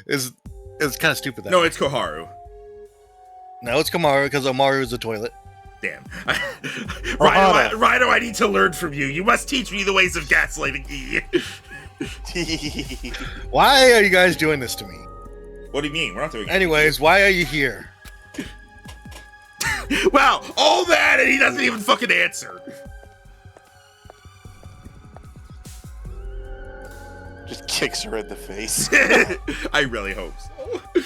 is kind of stupid. No, it's Koharu. No, it's Komaru because Omaru is a toilet. Damn. Rhino, I need to learn from you. You must teach me the ways of gaslighting. Why are you guys doing this to me? What do you mean? We're not doing Anyways, why are you here? Wow, all that and he doesn't even fucking answer. Just kicks her in the face. I really hope so.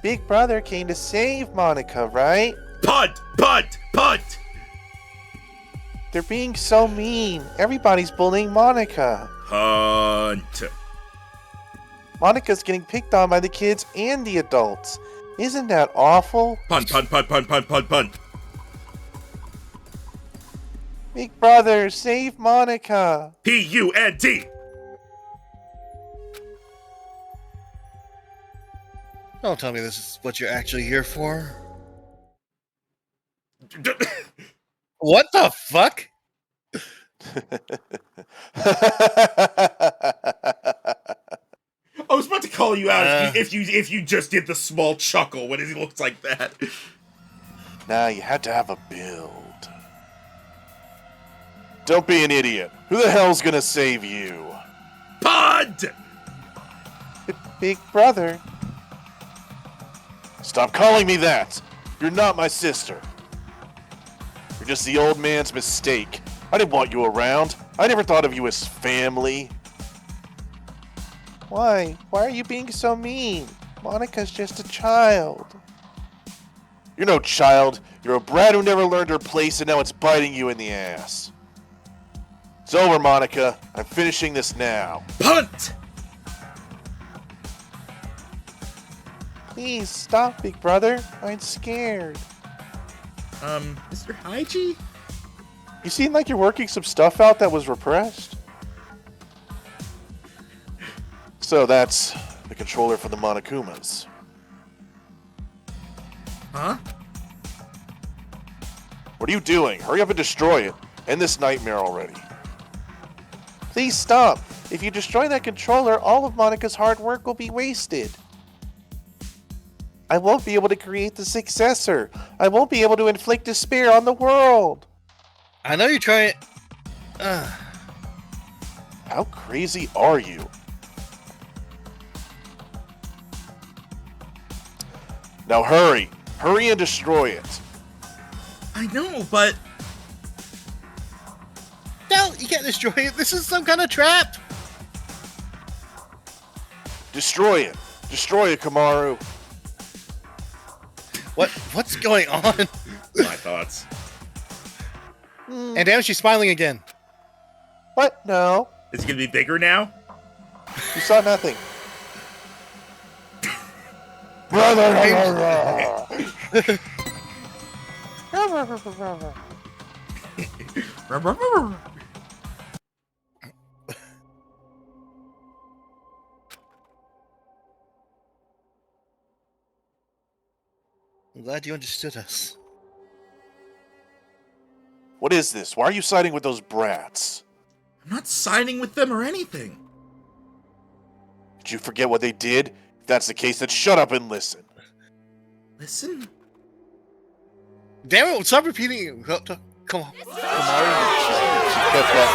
Big Brother came to save Monica, right? Punt! Punt! Punt! They're being so mean. Everybody's bullying Monica. Punt. Monica's getting picked on by the kids and the adults. Isn't that awful? Punt, punt, punt, punt, punt, punt, punt. Big Brother, save Monica. P-U-N-T. Don't tell me this is what you're actually here for. What the fuck? I was about to call you out if you just did the small chuckle when it looks like that. Nah, you had to have a build. Don't be an idiot. Who the hell's gonna save you? Punt! Big Brother. Stop calling me that. You're not my sister. You're just the old man's mistake. I didn't want you around. I never thought of you as family. Why? Why are you being so mean? Monica's just a child. You're no child. You're a brat who never learned her place and now it's biting you in the ass. It's over, Monica. I'm finishing this now. Punt! Please stop, Big Brother. I'm scared. Mr. Haiji? You seem like you're working some stuff out that was repressed. So that's the controller for the Monokumas. Huh? What are you doing? Hurry up and destroy it. End this nightmare already. Please stop. If you destroy that controller, all of Monica's hard work will be wasted. I won't be able to create the successor. I won't be able to inflict despair on the world. I know you're trying. How crazy are you? Now hurry. Hurry and destroy it. I know, but... No, you can't destroy it. This is some kind of trap. Destroy it. Destroy it, Komaru. What's going on? My thoughts. And damn, she's smiling again. What? No. Is it gonna be bigger now? You saw nothing. Brother! I'm glad you understood us. What is this? Why are you siding with those brats? I'm not siding with them or anything. Did you forget what they did? If that's the case, then shut up and listen. Listen? Damn it! Stop repeating it. Come on. Kept that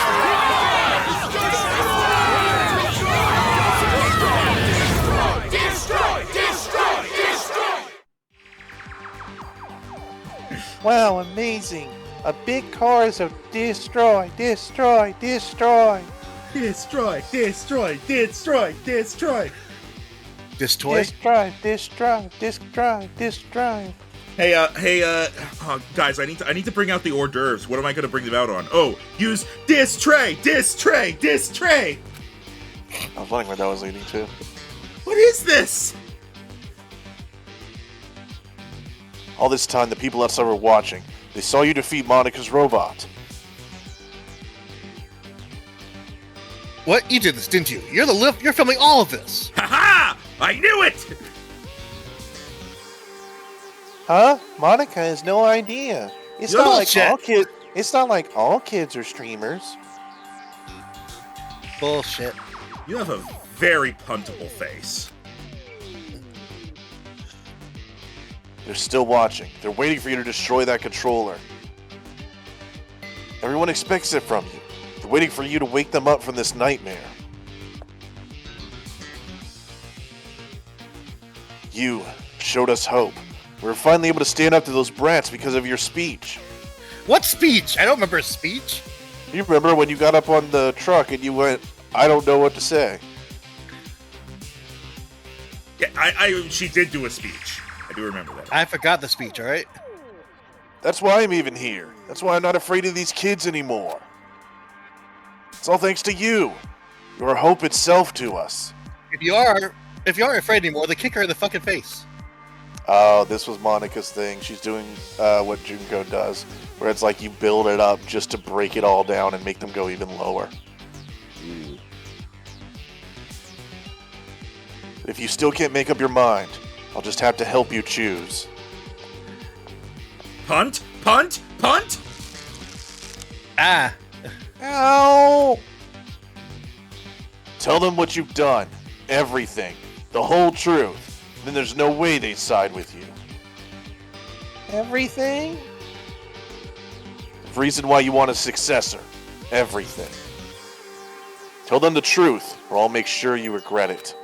Wow, amazing. A big chorus of destroy, destroy, destroy. Destroy, destroy, destroy, destroy. This toy? Destroy, destroy, destroy, destroy. Guys, I need to bring out the hors d'oeuvres. What am I gonna bring them out on? Oh, use this tray, this tray, this tray. I was wondering where that was leading to. What is this? All this time, the people outside were watching. They saw you defeat Monica's robot. What? You did this, didn't you? You're filming all of this. Haha! I knew it! Huh? Monica has no idea. It's You're not like bullshit. all kids. It's not like all kids are streamers. Bullshit. You have a very puntable face. They're still watching. They're waiting for you to destroy that controller. Everyone expects it from you. They're waiting for you to wake them up from this nightmare. You showed us hope. We were finally able to stand up to those brats because of your speech. What speech? I don't remember a speech. You remember when you got up on the truck and you went, I don't know what to say. Yeah, she did do a speech. I do remember that. I forgot the speech, alright? That's why I'm even here. That's why I'm not afraid of these kids anymore. It's all thanks to you. You're hope itself to us. If you aren't afraid anymore, then kick her in the fucking face. Oh, this was Monica's thing. She's doing what Junko does, where it's like you build it up just to break it all down and make them go even lower. If you still can't make up your mind, I'll just have to help you choose. Punt, punt, punt! Ah. Ow! Tell them what you've done. Everything. The whole truth. Then there's no way they'd side with you. Everything? The reason why you want a successor. Everything. Tell them the truth, or I'll make sure you regret it.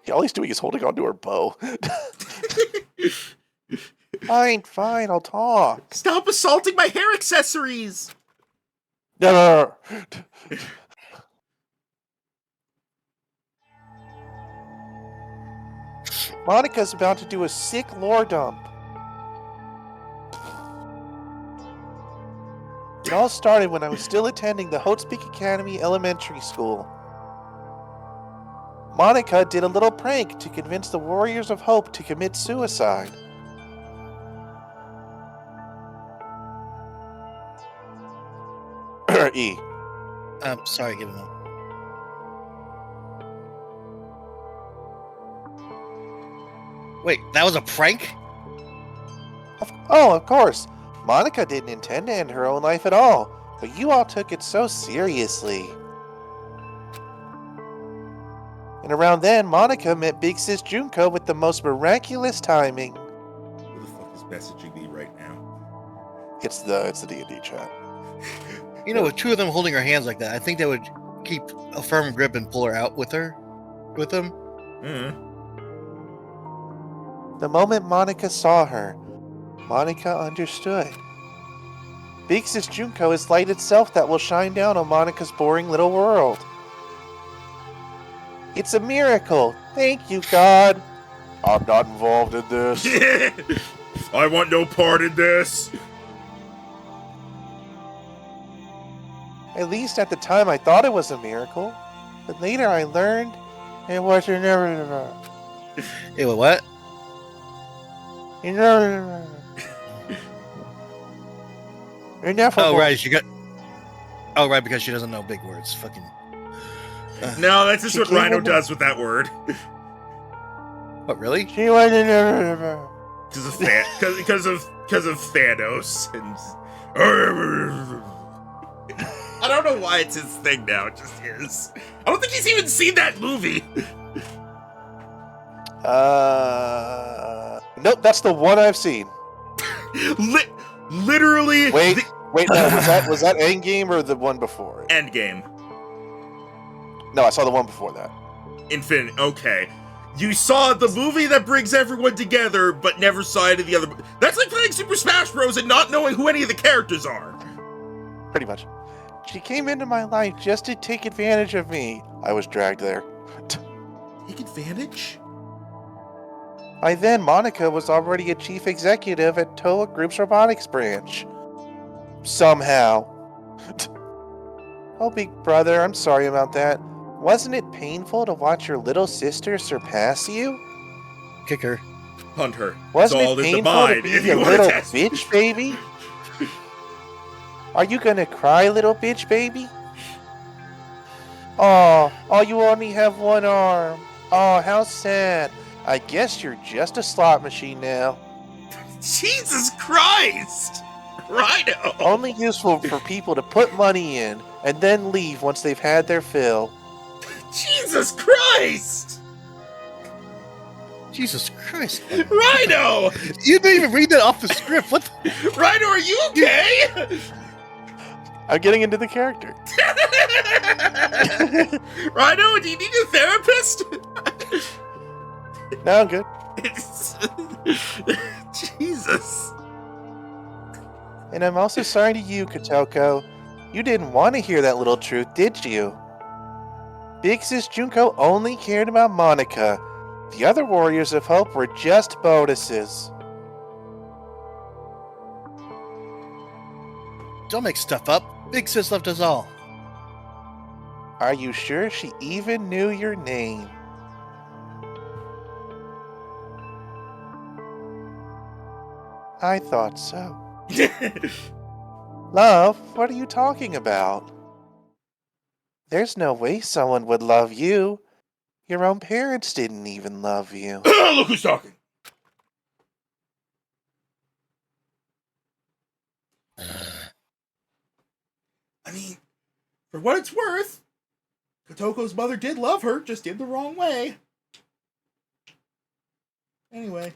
Yeah, all he's doing is holding onto her bow. Fine, I'll talk. Stop assaulting my hair accessories! No. Monica's about to do a sick lore dump. It all started when I was still attending the Hotespeak Academy Elementary School. Monica did a little prank to convince the Warriors of Hope to commit suicide. E. Sorry, give him up. Wait, that was a prank? Of course. Monica didn't intend to end her own life at all, but you all took it so seriously. And around then, Monica met Big Sis Junko with the most miraculous timing. Who the fuck is messaging me right now? It's the D&D chat. You know, with two of them holding her hands like that, I think they would keep a firm grip and pull her out with them. Mm-hmm. The moment Monica saw her, Monica understood. Big Sis Junko is light itself that will shine down on Monica's boring little world. It's a miracle. Thank you, God. I'm not involved in this. I want no part in this. At least at the time I thought it was a miracle. But later I learned it was never. Hey, what? Ineffable. Oh, right, Oh, right, because she doesn't know big words. Fucking... No, that's just what Rhino does with that word. What, really? She was never. Because of Thanos and... I don't know why it's his thing now. It just is. I don't think he's even seen that movie. Nope, that's the one I've seen. Literally. Wait, no, was that Endgame or the one before it? Endgame. No, I saw the one before that. Infinite. Okay. You saw the movie that brings everyone together, but never saw any of the other. That's like playing Super Smash Bros. And not knowing who any of the characters are. Pretty much. She came into my life just to take advantage of me. I was dragged there. Take advantage? By then, Monica was already a chief executive at Toa Group's robotics branch. Somehow. Oh, big brother, I'm sorry about that. Wasn't it painful to watch your little sister surpass you? Kick her. Hunt her. Wasn't it's all it in the painful to mind. be If a you want little to test bitch baby? Are you gonna cry, little bitch baby? Oh, you only have one arm. Oh, how sad. I guess you're just a slot machine now. Jesus Christ! Rhino! Only useful for people to put money in and then leave once they've had their fill. Jesus Christ! Jesus Christ. Rhino! You didn't even read that off the script. What the? Rhino, are you okay? I'm getting into the character. Rhino, do you need a therapist? No, I'm good. Jesus. And I'm also sorry to you, Kotoko. You didn't want to hear that little truth, did you? Big Sis Junko only cared about Monica. The other Warriors of Hope were just bonuses. Don't make stuff up. Big Sis left us all. Are you sure she even knew your name? I thought so. Love, what are you talking about? There's no way someone would love you. Your own parents didn't even love you. Look who's talking. I mean, for what it's worth, Kotoko's mother did love her, just in the wrong way. Anyway.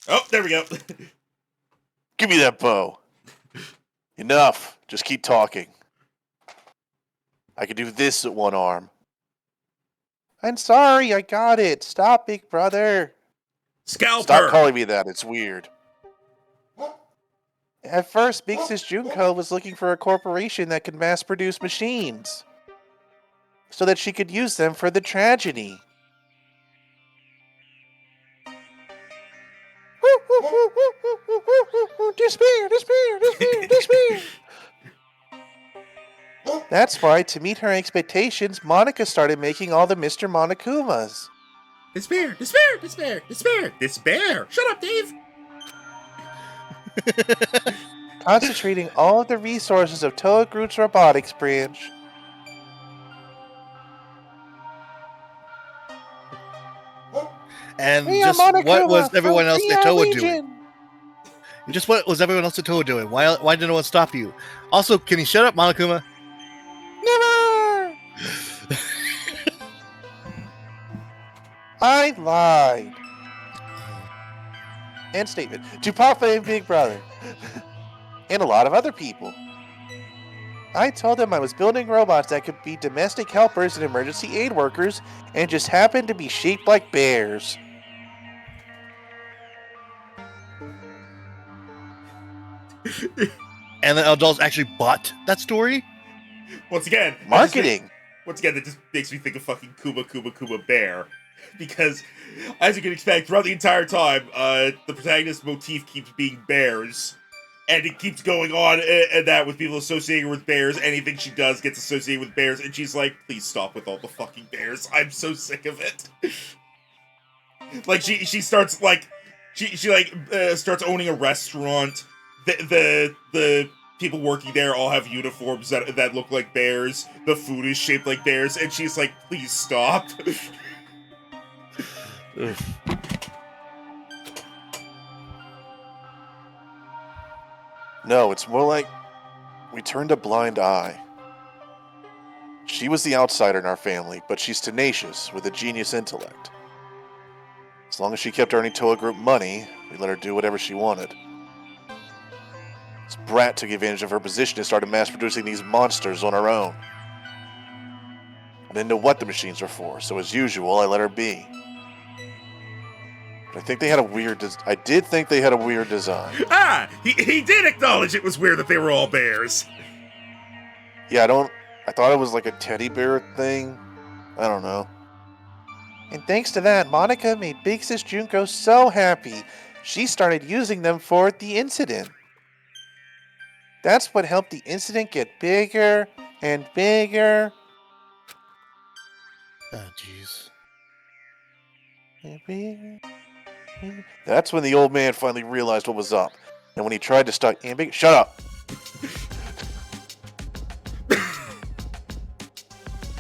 Oh, there we go. Give me that bow. Enough. Just keep talking. I could do this at one arm. I'm sorry, I got it. Stop, big brother. Scalp Stop her. calling me that. It's weird. At first, Big Sis Junko was looking for a corporation that could mass-produce machines so that she could use them for the tragedy. Despair, despair, despair, despair. That's why, to meet her expectations, Monica started making all the Mr. Monokumas. Despair, despair, despair, despair, despair. Shut up, Dave. Concentrating all of the resources of Toa Group's robotics branch. And We are just what Monokuma was everyone from else at Ria Toa Region. doing? Just what was everyone else at Toa doing? Why did no one stop you? Also, can you shut up, Monokuma? Never! I lied. And statement to Papa and Big Brother. And a lot of other people. I told them I was building robots that could be domestic helpers and emergency aid workers and just happened to be shaped like bears. And the adults actually bought that story? Once again, Marketing. that just makes me think of fucking Kuma Kuma Kuma Bear. Because, as you can expect, throughout the entire time, the protagonist's motif keeps being bears. And it keeps going on and that with people associating her with bears. Anything she does gets associated with bears. And she's like, please stop with all the fucking bears. I'm so sick of it. Like, she starts, like, she starts owning a restaurant. The people working there all have uniforms that look like bears. The food is shaped like bears. And she's like, please stop. No, it's more like we turned a blind eye. She was the outsider in our family, but she's tenacious with a genius intellect. As long as she kept earning Toa Group money, we let her do whatever she wanted. This brat took advantage of her position and started mass-producing these monsters on her own. I didn't know what the machines were for, so as usual, I let her be. But I think they had a weird. I did think they had a weird design. Ah, he did acknowledge it was weird that they were all bears. Yeah, I thought it was like a teddy bear thing. I don't know. And thanks to that, Monica made Big Sis Junko so happy, she started using them for the incident. That's what helped the incident get bigger and bigger. Oh, jeez. That's when the old man finally realized what was up. And when he tried to start ambing, shut up!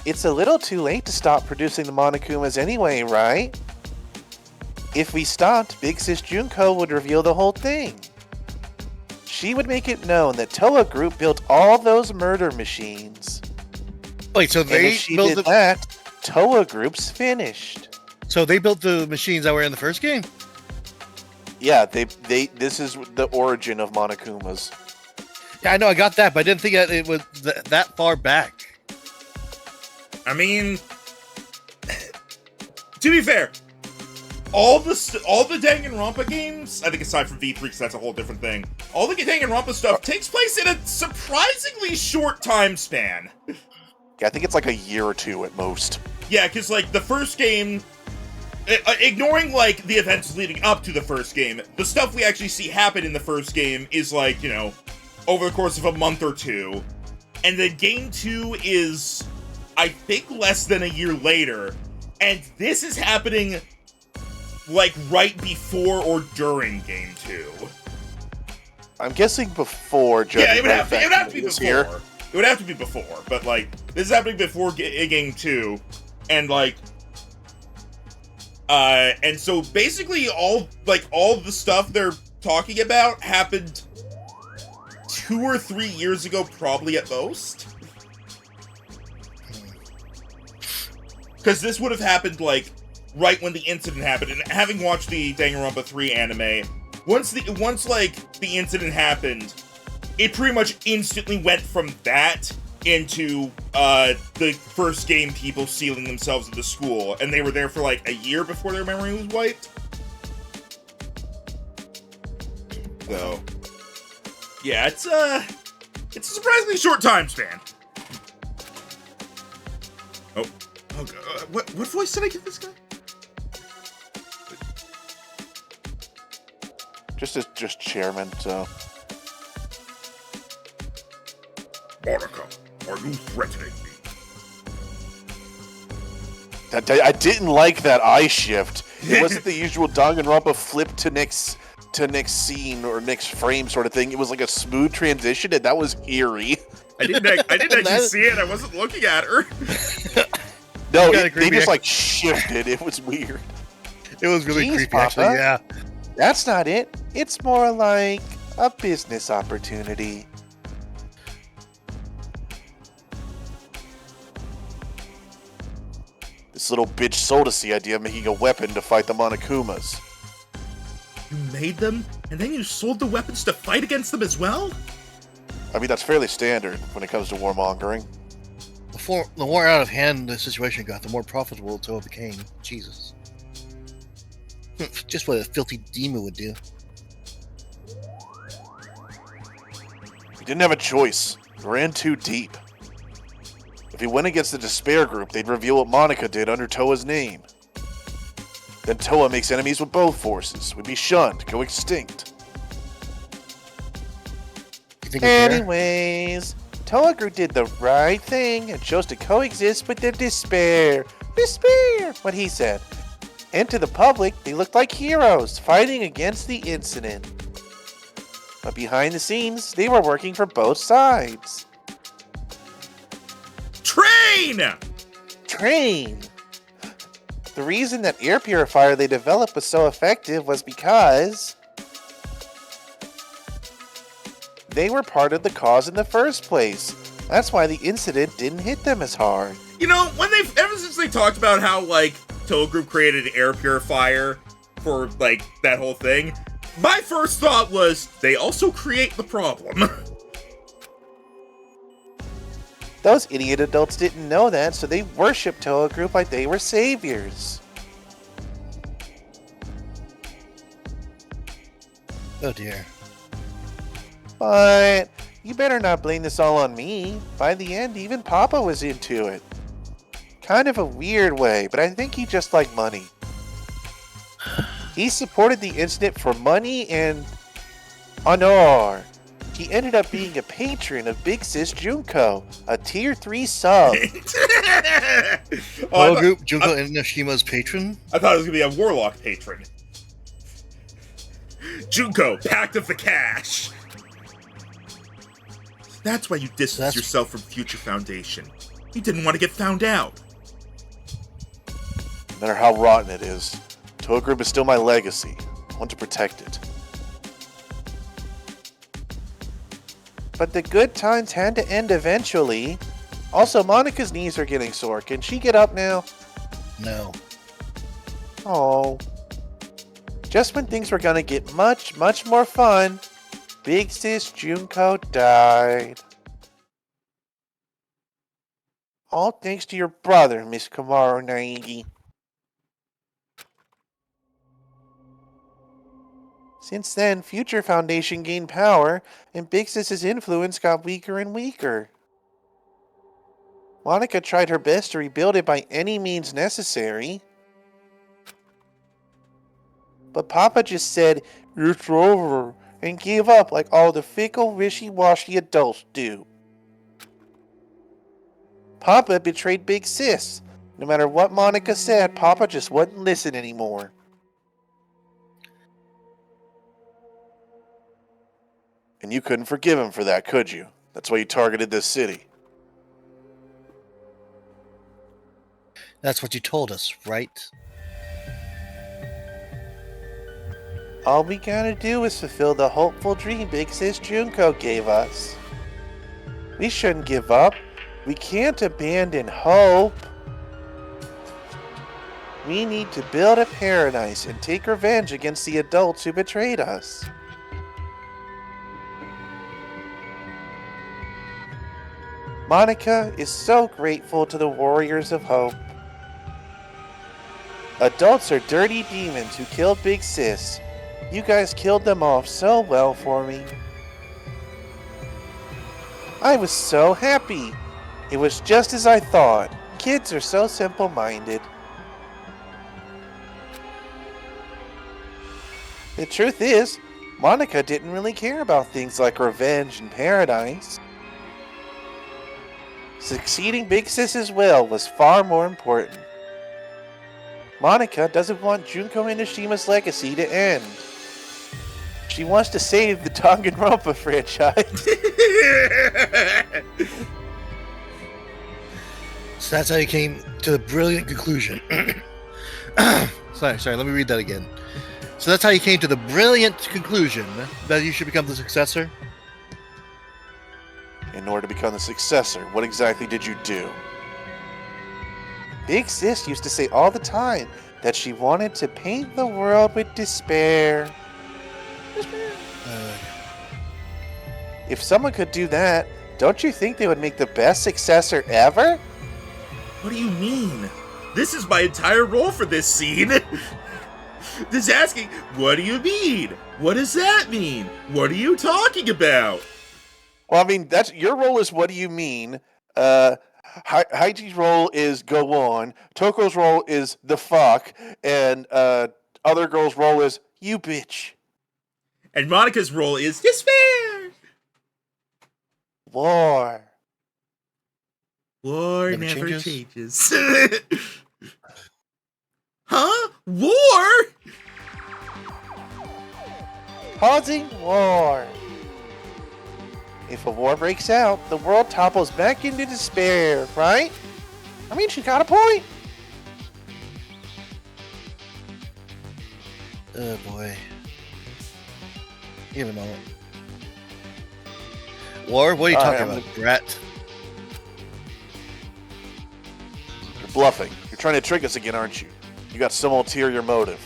It's a little too late to stop producing the Monokumas anyway, right? If we stopped, Big Sis Junko would reveal the whole thing. She would make it known that Toa Group built all those murder machines. Wait, so And they if she built did that, Toa Group's finished. So they built the machines that were in the first game? Yeah, this is the origin of Monokumas. Yeah, I know, I got that, but I didn't think that it was that far back. I mean, to be fair, all the Danganronpa games, I think aside from V3, because that's a whole different thing, all the Danganronpa stuff takes place in a surprisingly short time span. Yeah, I think it's like a year or two at most. Yeah, because, like, the first game, ignoring, like, the events leading up to the first game, the stuff we actually see happen in the first game is, like, you know, over the course of a month or two. And then Game 2 is, I think, less than a year later. And this is happening, like, right before or during Game 2. I'm guessing before. Yeah, it would have to be this before. year. It would have to be before, but, like, this is happening before Game 2, and, like, and so basically all the stuff they're talking about happened 2 or 3 years ago, probably at most. Because this would have happened, like, right when the incident happened, and having watched the Danganronpa 3 anime, once the incident happened, it pretty much instantly went from that into the first game people sealing themselves at the school, and they were there for like a year before their memory was wiped. So, yeah, it's a surprisingly short time span. Oh God, what voice did I give this guy? Just chairman, so. Monica, are you threatening me? I didn't like that eye shift. It wasn't the usual Danganronpa flip to next scene or next frame sort of thing. It was like a smooth transition, and that was eerie. I didn't actually see it. I wasn't looking at her. No, they just like shifted. It was weird. It was really Jeez, creepy, Papa. actually, yeah. That's not it. It's more like a business opportunity. This little bitch sold us the idea of making a weapon to fight the Monokumas. You made them, and then you sold the weapons to fight against them as well? I mean, that's fairly standard when it comes to warmongering. The more out of hand the situation got, the more profitable Toa became. Jesus. Just what a filthy demon would do. We didn't have a choice. We ran too deep. If we went against the Despair group, they'd reveal what Monica did under Toa's name. Then Toa makes enemies with both forces. We'd be shunned, go extinct. You think we care? Anyways, Toa group did the right thing and chose to coexist with the Despair. Despair! What he said. And to the public, they looked like heroes, fighting against the incident. But behind the scenes, they were working for both sides. Train! The reason that air purifier they developed was so effective was because they were part of the cause in the first place. That's why the incident didn't hit them as hard. You know, ever since they talked about how, like, Toa Group created an air purifier for, like, that whole thing, my first thought was, they also create the problem. Those idiot adults didn't know that, so they worshipped Toa Group like they were saviors. Oh dear. But you better not blame this all on me. By the end, even Papa was into it. Kind of a weird way, but I think he just liked money. He supported the incident for money and honor. He ended up being a patron of Big Sis Junko, a tier 3 sub. Toa Group, Junko Inoshima's patron? I thought it was going to be a warlock patron. Junko, Pact of the Cash. That's why you distanced yourself from Future Foundation. You didn't want to get found out. No matter how rotten it is, Toa Group is still my legacy. I want to protect it. But the good times had to end eventually. Also, Monika's knees are getting sore. Can she get up now? No. Oh. Just when things were gonna get much, much more fun, Big Sis Junko died. All thanks to your brother, Miss Kamaru Naegi. Since then, Future Foundation gained power, and Big Sis's influence got weaker and weaker. Monica tried her best to rebuild it by any means necessary. But Papa just said, "It's over," and gave up like all the fickle, wishy-washy adults do. Papa betrayed Big Sis. No matter what Monica said, Papa just wouldn't listen anymore. And you couldn't forgive him for that, could you? That's why you targeted this city. That's what you told us, right? All we gotta do is fulfill the hopeful dream Big Sis Junko gave us. We shouldn't give up. We can't abandon hope. We need to build a paradise and take revenge against the adults who betrayed us. Monica is so grateful to the Warriors of Hope. Adults are dirty demons who killed Big Sis. You guys killed them off so well for me. I was so happy. It was just as I thought. Kids are so simple-minded. The truth is, Monica didn't really care about things like revenge and paradise. Succeeding Big Sis's will was far more important. Monica doesn't want Junko Inoshima's legacy to end. She wants to save the Danganronpa franchise. So that's how you came to the brilliant conclusion. Sorry, let me read that again. So that's how you came to the brilliant conclusion that you should become the successor? In order to become the successor, what exactly did you do? Big Sis used to say all the time that she wanted to paint the world with despair. If someone could do that, don't you think they would make the best successor ever? What do you mean? This is my entire role for this scene. Just asking, what do you mean? What does that mean? What are you talking about? Well, I mean, that's your role is what do you mean? Haichi's role is go on. Toko's role is the fuck. And other girl's role is you bitch. And Monica's role is despair. War. War Never never changes. changes. Huh? War? Causing war. If a war breaks out, the world topples back into despair, right? I mean, she got a point. Oh boy. Give a moment. War? What are you talking about, brat? You're bluffing. You're trying to trick us again, aren't you? You got some ulterior motive.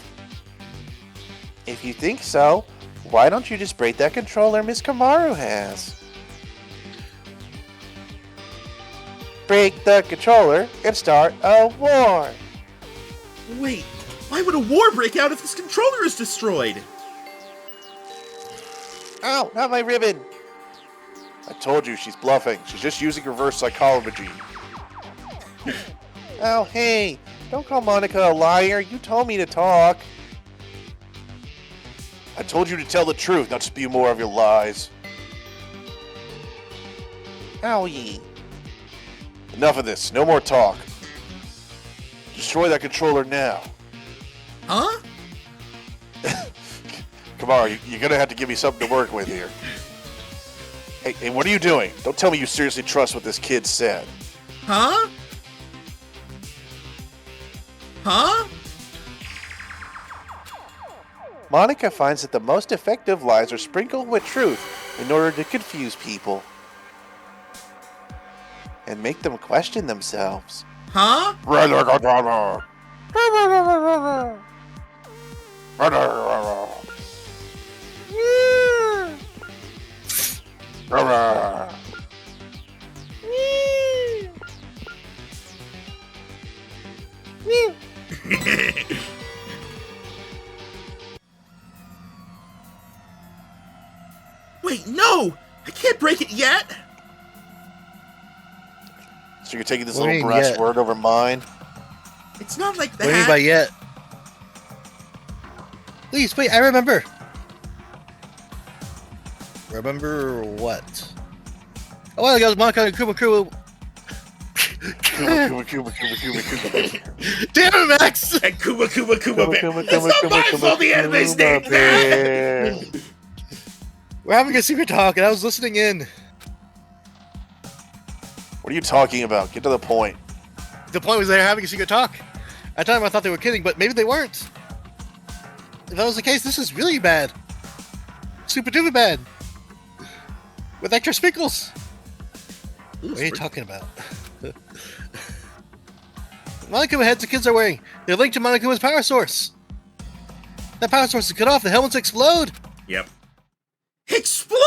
If you think so, why don't you just break that controller Miss Kamaru has? break the controller and start a war. Wait, why would a war break out if this controller is destroyed? Ow, not my ribbon. I told you she's bluffing. She's just using reverse psychology. Oh, hey, don't call Monica a liar. You told me to talk. I told you to tell the truth, not spew more of your lies. Owie. Enough of this. No more talk. Destroy that controller now. Huh? Come on, you're gonna have to give me something to work with here. Hey, what are you doing? Don't tell me you seriously trust what this kid said. Huh? Huh? Monica finds that the most effective lies are sprinkled with truth in order to confuse people and make them question themselves. Huh? Wait, no! I can't break it yet! So you're taking this What do little you mean, brass yet? word over mine? It's not like What do you mean that. by yet? Please, wait, I remember. Remember what? A while ago, Monica and Kuma. Kuma. Damn it, Max! And Kuma Bear. Kuma, That's not my fault the anime's named that! We're having a secret talk, and I was listening in. What are you talking about? Get to the point. The point was they were having a secret talk. At the time, I thought they were kidding, but maybe they weren't. If that was the case, this is really bad. Super duper bad. With extra sprinkles. What are you talking about? Monokuma heads the kids are wearing. They're linked to Monokuma's power source. That power source is cut off. The helmets explode. Yep. Explode!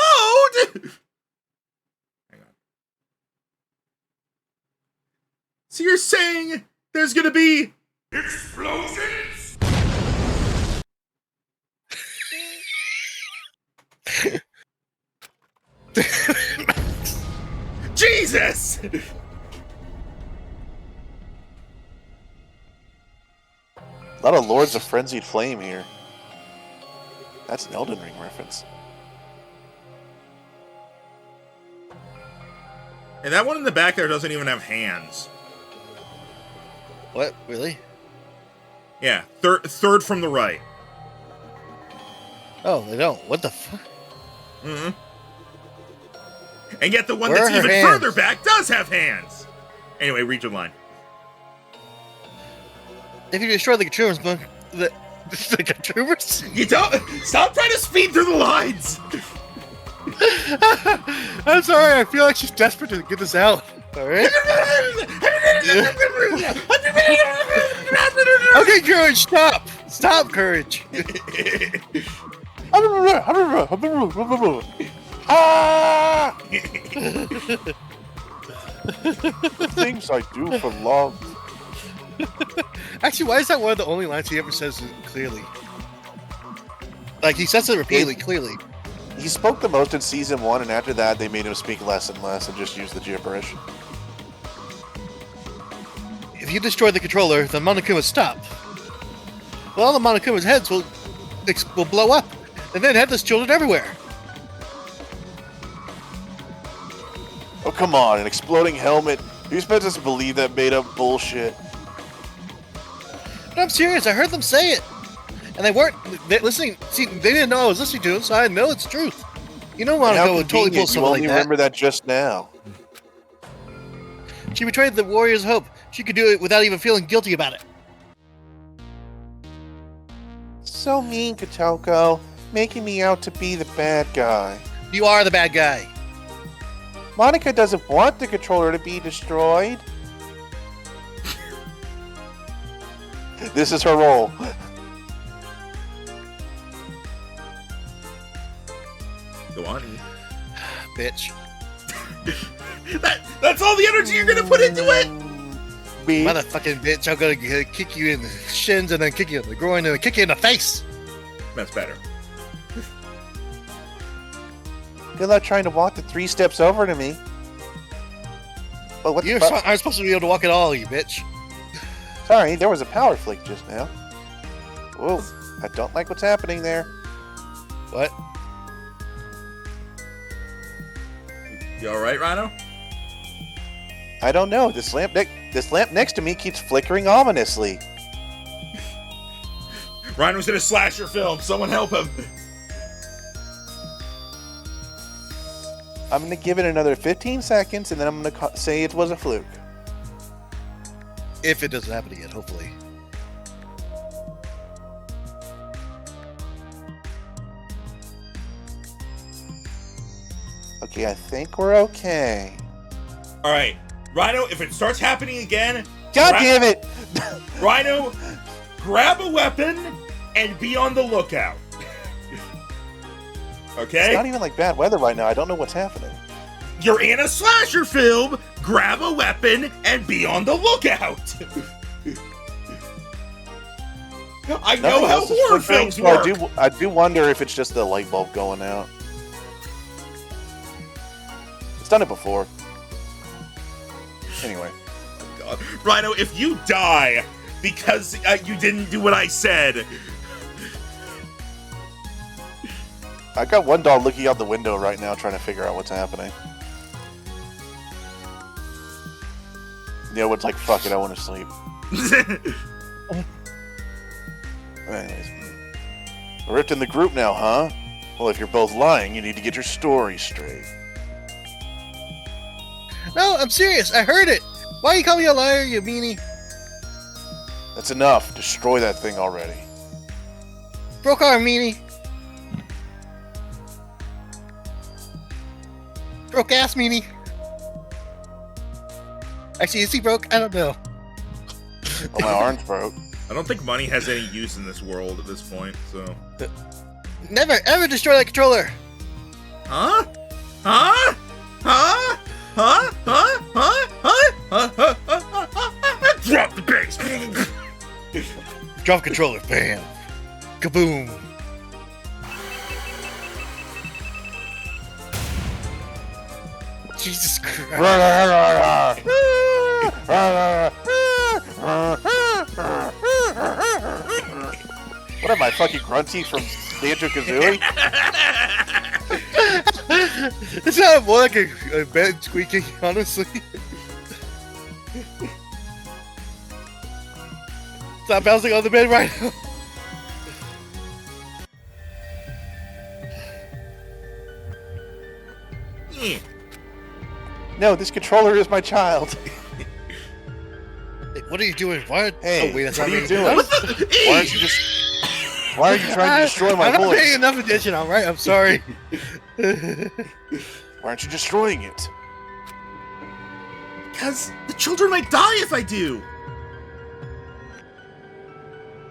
Hang on. So you're saying there's gonna be explosions? Jesus! A lot of Lords of Frenzied Flame here. That's an Elden Ring reference. And that one in the back there doesn't even have hands. What? Really? Yeah, third from the right. Oh, they don't. What the fuck? Mm-hmm. And yet the one Where that's are her even hands? further back does have hands. Anyway, read your line. If you destroy the Troopers, the Troopers? You don't stop trying to speed through the lines. I'm sorry. I feel like she's desperate to get this out. All right. Okay, Courage, stop. Stop, Courage. Ah! The things I do for love. Actually, why is that one of the only lines he ever says clearly? Like, he says it repeatedly, clearly. He spoke the most in season 1, and after that, they made him speak less and less and just use the gibberish. If you destroy the controller, the Monokumas stop. Well, all the Monokuma's heads will blow up, and then headless children everywhere. Oh, come on, an exploding helmet. You expect us to believe that made-up bullshit? But I'm serious, I heard them say it. And they weren't listening. See, they didn't know I was listening to them, so I know it's truth. You know And how Monica would totally pull convenient, you something only like that. remember that just now. She betrayed the warrior's hope. She could do it without even feeling guilty about it. So mean, Kotoko. Making me out to be the bad guy. You are the bad guy. Monica doesn't want the controller to be destroyed. This is her role. Go on. Bitch. That's all the energy you're gonna put into it? Bitch. Motherfucking bitch, I'm gonna kick you in the shins and then kick you in the groin and then kick you in the face. That's better. Good luck trying to walk the 3 steps over to me. Well, what the You fuck? aren't supposed to be able to walk at all, you bitch. Sorry, there was a power flick just now. Whoa, I don't like what's happening there. What? You alright, Rhino? I don't know. This lamp next to me keeps flickering ominously. Rhino's in a slasher film. Someone help him. I'm gonna give it another 15 seconds, and then I'm gonna say it was a fluke. If it doesn't happen again, hopefully. Okay, I think we're okay. Alright. Rhino, if it starts happening again, God damn it! Rhino, grab a weapon and be on the lookout. Okay? It's not even like bad weather right now. I don't know what's happening. You're in a slasher film. Grab a weapon and be on the lookout. I know Nothing how else is horror flickering, films so work. I do wonder if it's just the light bulb going out. It's done it before. Anyway. God. Rhino, if you die because you didn't do what I said, I got one dog looking out the window right now trying to figure out what's happening. The other one's like, fuck it, I want to sleep. Anyways. We're ripped in the group now, huh? Well, if you're both lying, you need to get your story straight. No, I'm serious. I heard it. Why you call me a liar, you meanie? That's enough. Destroy that thing already. Broke arm, meanie. Broke ass, meanie. Actually, is he broke? I don't know. Oh, my arm's broke. I don't think money has any use in this world at this point, so. Never, ever destroy that controller. Huh? Huh? Huh? Huh? Huh? Huh? Huh? Huh? Huh? Drop the bass. Drop controller. Bam. Kaboom. Jesus Christ. What am I, fucking grunty from Banjo-Kazooie? It sounded more like a bed squeaking, honestly. Stop bouncing on the bed right now. No, this controller is my child. Hey, what are you doing? Why? Hey, oh, wait, that's what not are you me. doing? Why aren't you just... Why are you trying to destroy my I'm not voice? paying enough attention, alright? I'm sorry. Why aren't you destroying it? Because the children might die if I do.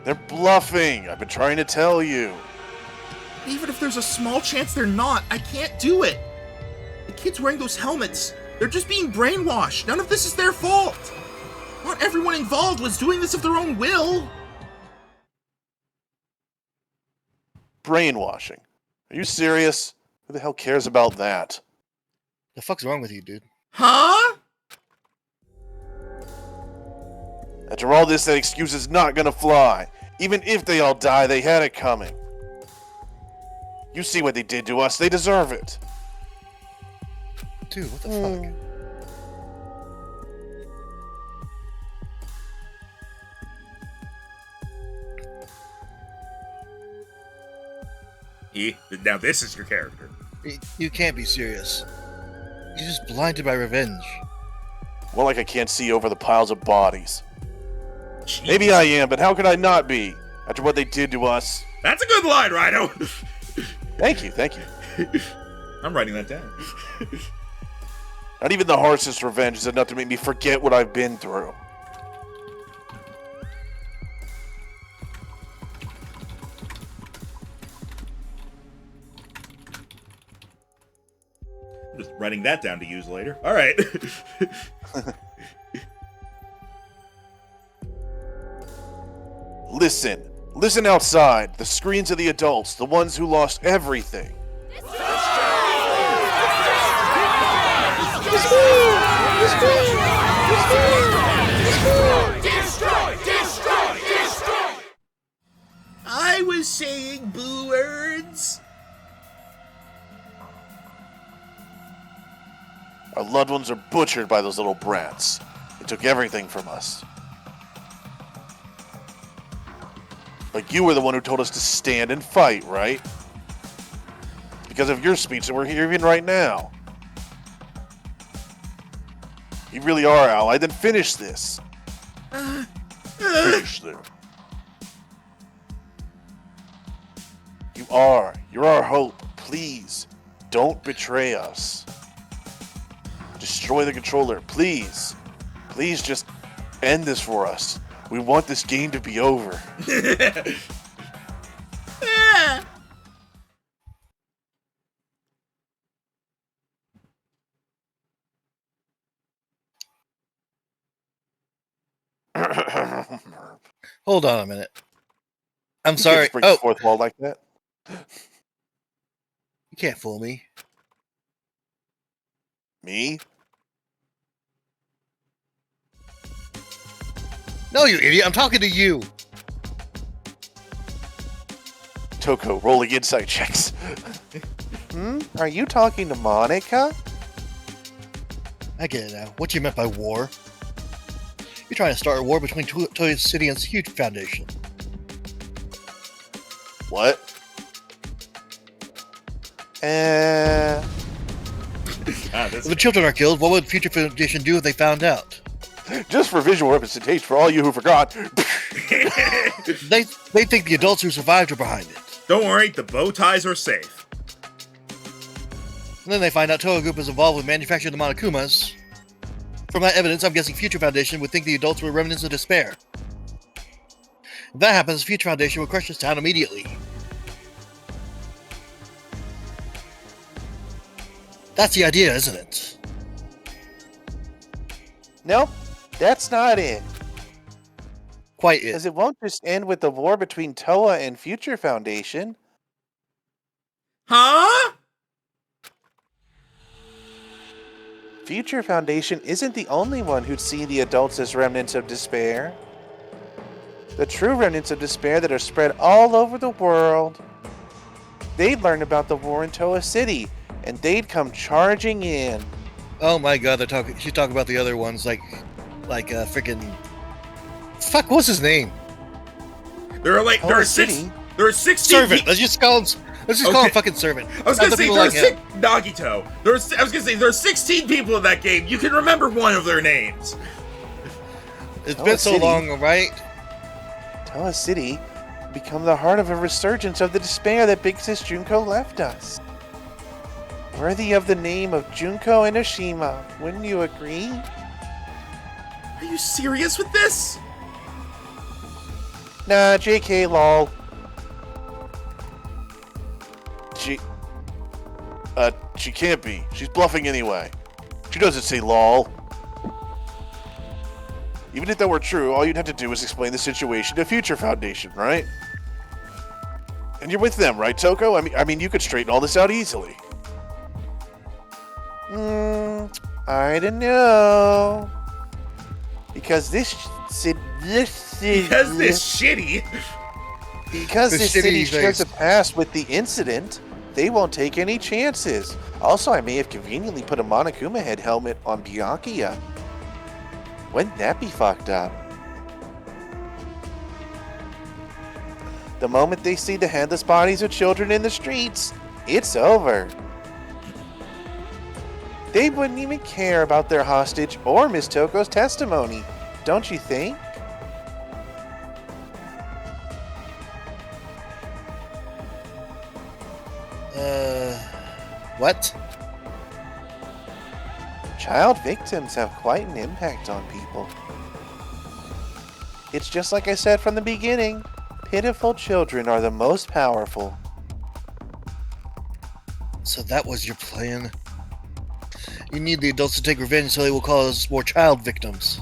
They're bluffing. I've been trying to tell you. Even if there's a small chance they're not, I can't do it. The kids wearing those helmets, they're just being brainwashed. None of this is their fault. Not everyone involved was doing this of their own will. Brainwashing. Are you serious? Who the hell cares about that? The fuck's wrong with you, dude? Huh? After all this, that excuse is not gonna fly. Even if they all die, they had it coming. You see what they did to us. They deserve it. Dude, what the fuck? Now this is your character. You can't be serious. You're just blinded by revenge. More like I can't see over the piles of bodies. Maybe I am, but how could I not be? After what they did to us. That's a good line, Rhino. Thank you, thank you. I'm writing that down. Not even the harshest revenge is enough to make me forget what I've been through. Just writing that down to use later. All right. Listen outside. The screams of the adults, the ones who lost everything. I was saying boo words. Our loved ones are butchered by those little brats. They took everything from us. But you were the one who told us to stand and fight, right? It's because of your speech that we're here even right now. You really are, ally. Then finish this. Finish them. You're our hope. Please, don't betray us. Destroy the controller, please. Please just end this for us. We want this game to be over. Hold on a minute. I'm You sorry. can't break the fourth wall like that. You can't fool me. Me? No, you idiot. I'm talking to you. Toko, rolling insight checks. Are you talking to Monica? I get it now. What you meant by war? You're trying to start a war between Toy City and Huge Foundation. What? If the children are killed, what would Future Foundation do if they found out? Just for visual representation for all you who forgot. They think the adults who survived are behind it. Don't worry, the bow ties are safe. And then they find out Toho Group is involved with manufacturing the Monokumas. From that evidence, I'm guessing Future Foundation would think the adults were remnants of despair. If that happens, Future Foundation will crush this town immediately. That's the idea, isn't it? Nope, that's not it. Quite it. Because it won't just end with the war between Toa and Future Foundation. Huh? Future Foundation isn't the only one who'd see the adults as remnants of despair. The true remnants of despair that are spread all over the world. They'd learn about the war in Toa City, and they'd come charging in. Oh my god, she's talking about the other ones, like freaking... Fuck, what's his name? There are Toa 16 Servant! Let's just call him fucking Servant. I was gonna say Other people there are Nagito. I was gonna say there are 16 people in that game. You can remember one of their names. It's Toa been so City. long, right? Toa City become the heart of a resurgence of the despair that Big Sis Junko left us. Worthy of the name of Junko Enoshima, wouldn't you agree? Are you serious with this? Nah, JK lol. She can't be. She's bluffing anyway. She doesn't say lol. Even if that were true, all you'd have to do is explain the situation to Future Foundation, right? And you're with them, right, Toko? I mean, you could straighten all this out easily. I don't know. Because this city shares a past with the incident, they won't take any chances. Also, I may have conveniently put a Monokuma head helmet on Byakuya. Wouldn't that be fucked up? The moment they see the headless bodies of children in the streets, it's over. They wouldn't even care about their hostage or Miss Toko's testimony, don't you think? What? Child victims have quite an impact on people. It's just like I said from the beginning. Pitiful children are the most powerful. So that was your plan? You need the adults to take revenge so they will cause more child victims.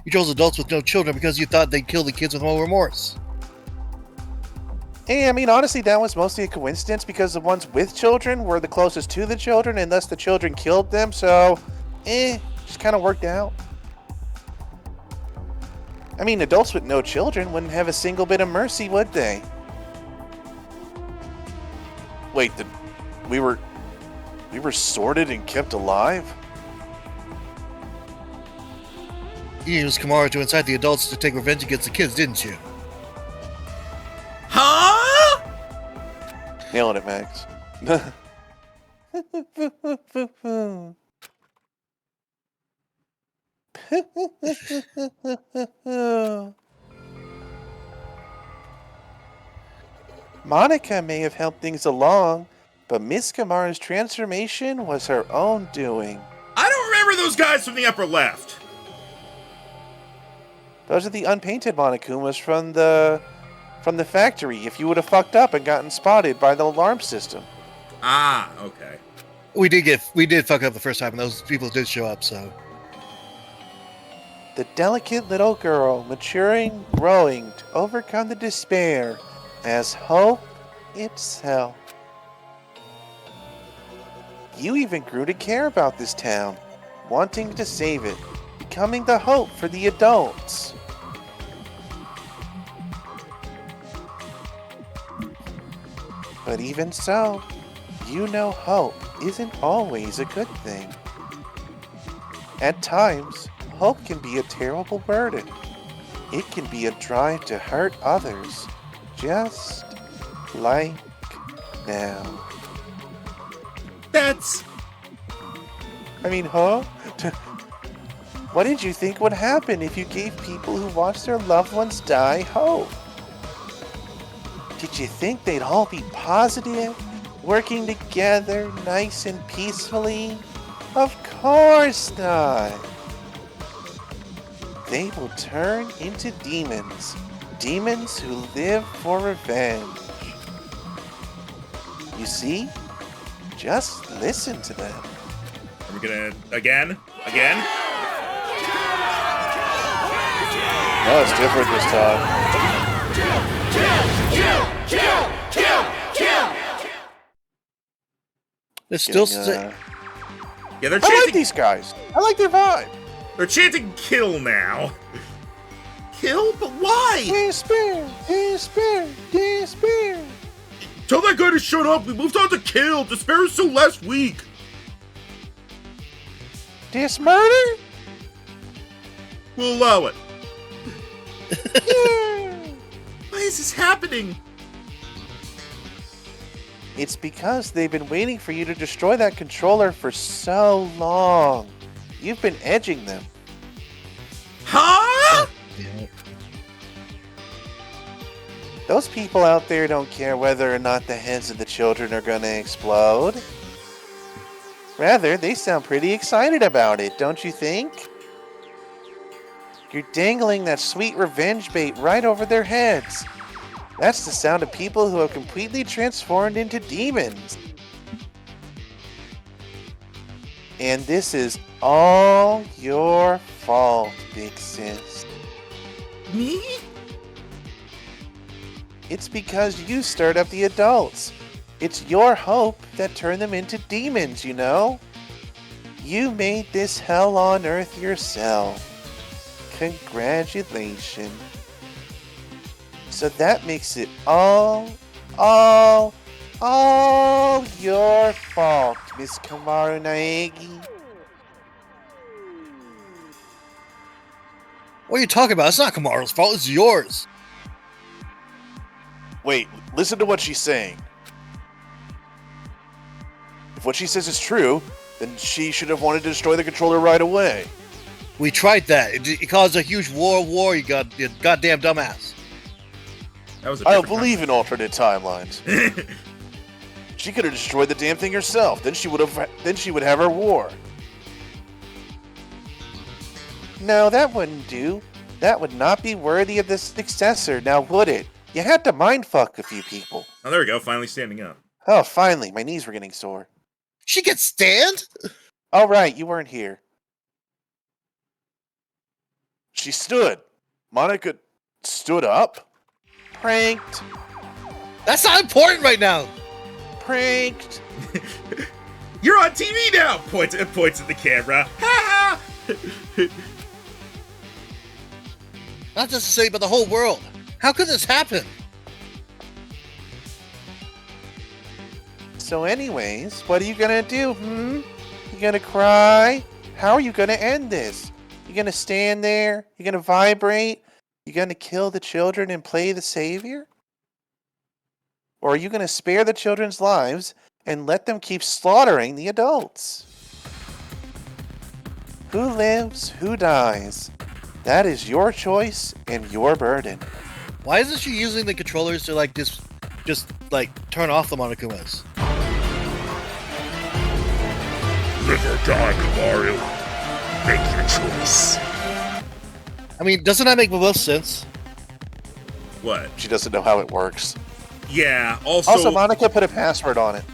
You chose adults with no children because you thought they'd kill the kids with no remorse. Hey, I mean, honestly, that was mostly a coincidence because the ones with children were the closest to the children, and thus the children killed them, so, just kind of worked out. I mean, adults with no children wouldn't have a single bit of mercy, would they? Wait, we were sorted and kept alive? You used Kamara to incite the adults to take revenge against the kids, didn't you? Huh? Nailing it, Max. Monica may have helped things along, but Miss Kamara's transformation was her own doing. I don't remember those guys from the upper left. Those are the unpainted Monokumas from the factory if you would have fucked up and gotten spotted by the alarm system. Ah, okay. We did fuck up the first time, and those people did show up, so. The delicate little girl maturing, growing to overcome the despair as hope itself. You even grew to care about this town, wanting to save it, becoming the hope for the adults. But even so, you know hope isn't always a good thing. At times, hope can be a terrible burden. It can be a drive to hurt others, just like now. Huh? What did you think would happen if you gave people who watched their loved ones die hope? Did you think they'd all be positive, working together nice and peacefully? Of course not. They will turn into demons. Demons who live for revenge. You see? Just listen to them. Are we gonna... Again? No, it's different this time. It's still. Yeah, they're I like chanting... these guys. I like their vibe. They're chanting kill now. Kill? But why? Despair. Tell that guy to shut up. We moved on to kill. Despair is so last week. This murder? We'll allow it. Why is this happening? It's because they've been waiting for you to destroy that controller for so long. You've been edging them. Huh? Yeah. Those people out there don't care whether or not the heads of the children are gonna explode. Rather, they sound pretty excited about it, don't you think? You're dangling that sweet revenge bait right over their heads. That's the sound of people who have completely transformed into demons. And this is all your fault, big sis. Me? It's because you stirred up the adults. It's your hope that turned them into demons, you know? You made this hell on earth yourself. Congratulations. So that makes it all your fault, Miss Kamaru Naegi. What are you talking about? It's not Kamaro's fault. It's yours. Wait, listen to what she's saying. If what she says is true, then she should have wanted to destroy the controller right away. We tried that. It caused a huge war, you goddamn dumbass. That was a I don't different believe in alternate timelines. She could have destroyed the damn thing herself. Then she would have her war. No, that wouldn't do. That would not be worthy of the successor, now would it? You had to mindfuck a few people. Oh, there we go. Finally standing up. Oh, finally. My knees were getting sore. She can stand? All right, you weren't here. She stood. Monica stood up. Pranked. That's not important right now. Pranked. You're on TV now! Points at the camera. Ha ha! Not just to say, but the whole world. How could this happen? So anyways, what are you gonna do, You gonna cry? How are you gonna end this? You gonna stand there? You gonna vibrate? You gonna kill the children and play the savior? Or are you gonna spare the children's lives and let them keep slaughtering the adults? Who lives, who dies? That is your choice and your burden. Why isn't she using the controllers to like just like turn off the Monokumas? Live or die, Kamaru. Make your choice. I mean, doesn't that make the most sense? What? She doesn't know how it works. Yeah, Also, Monica put a password on it.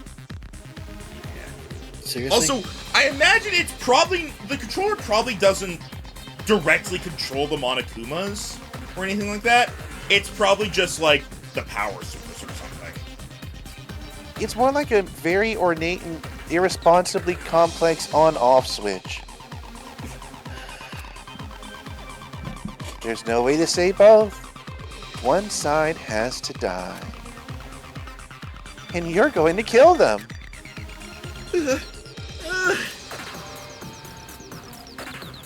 Seriously? Also, I imagine it's probably... The controller probably doesn't directly control the Monokumas or anything like that. It's probably just like the power source or something. It's more like a very ornate and irresponsibly complex on-off switch. There's no way to say both. One side has to die. And you're going to kill them.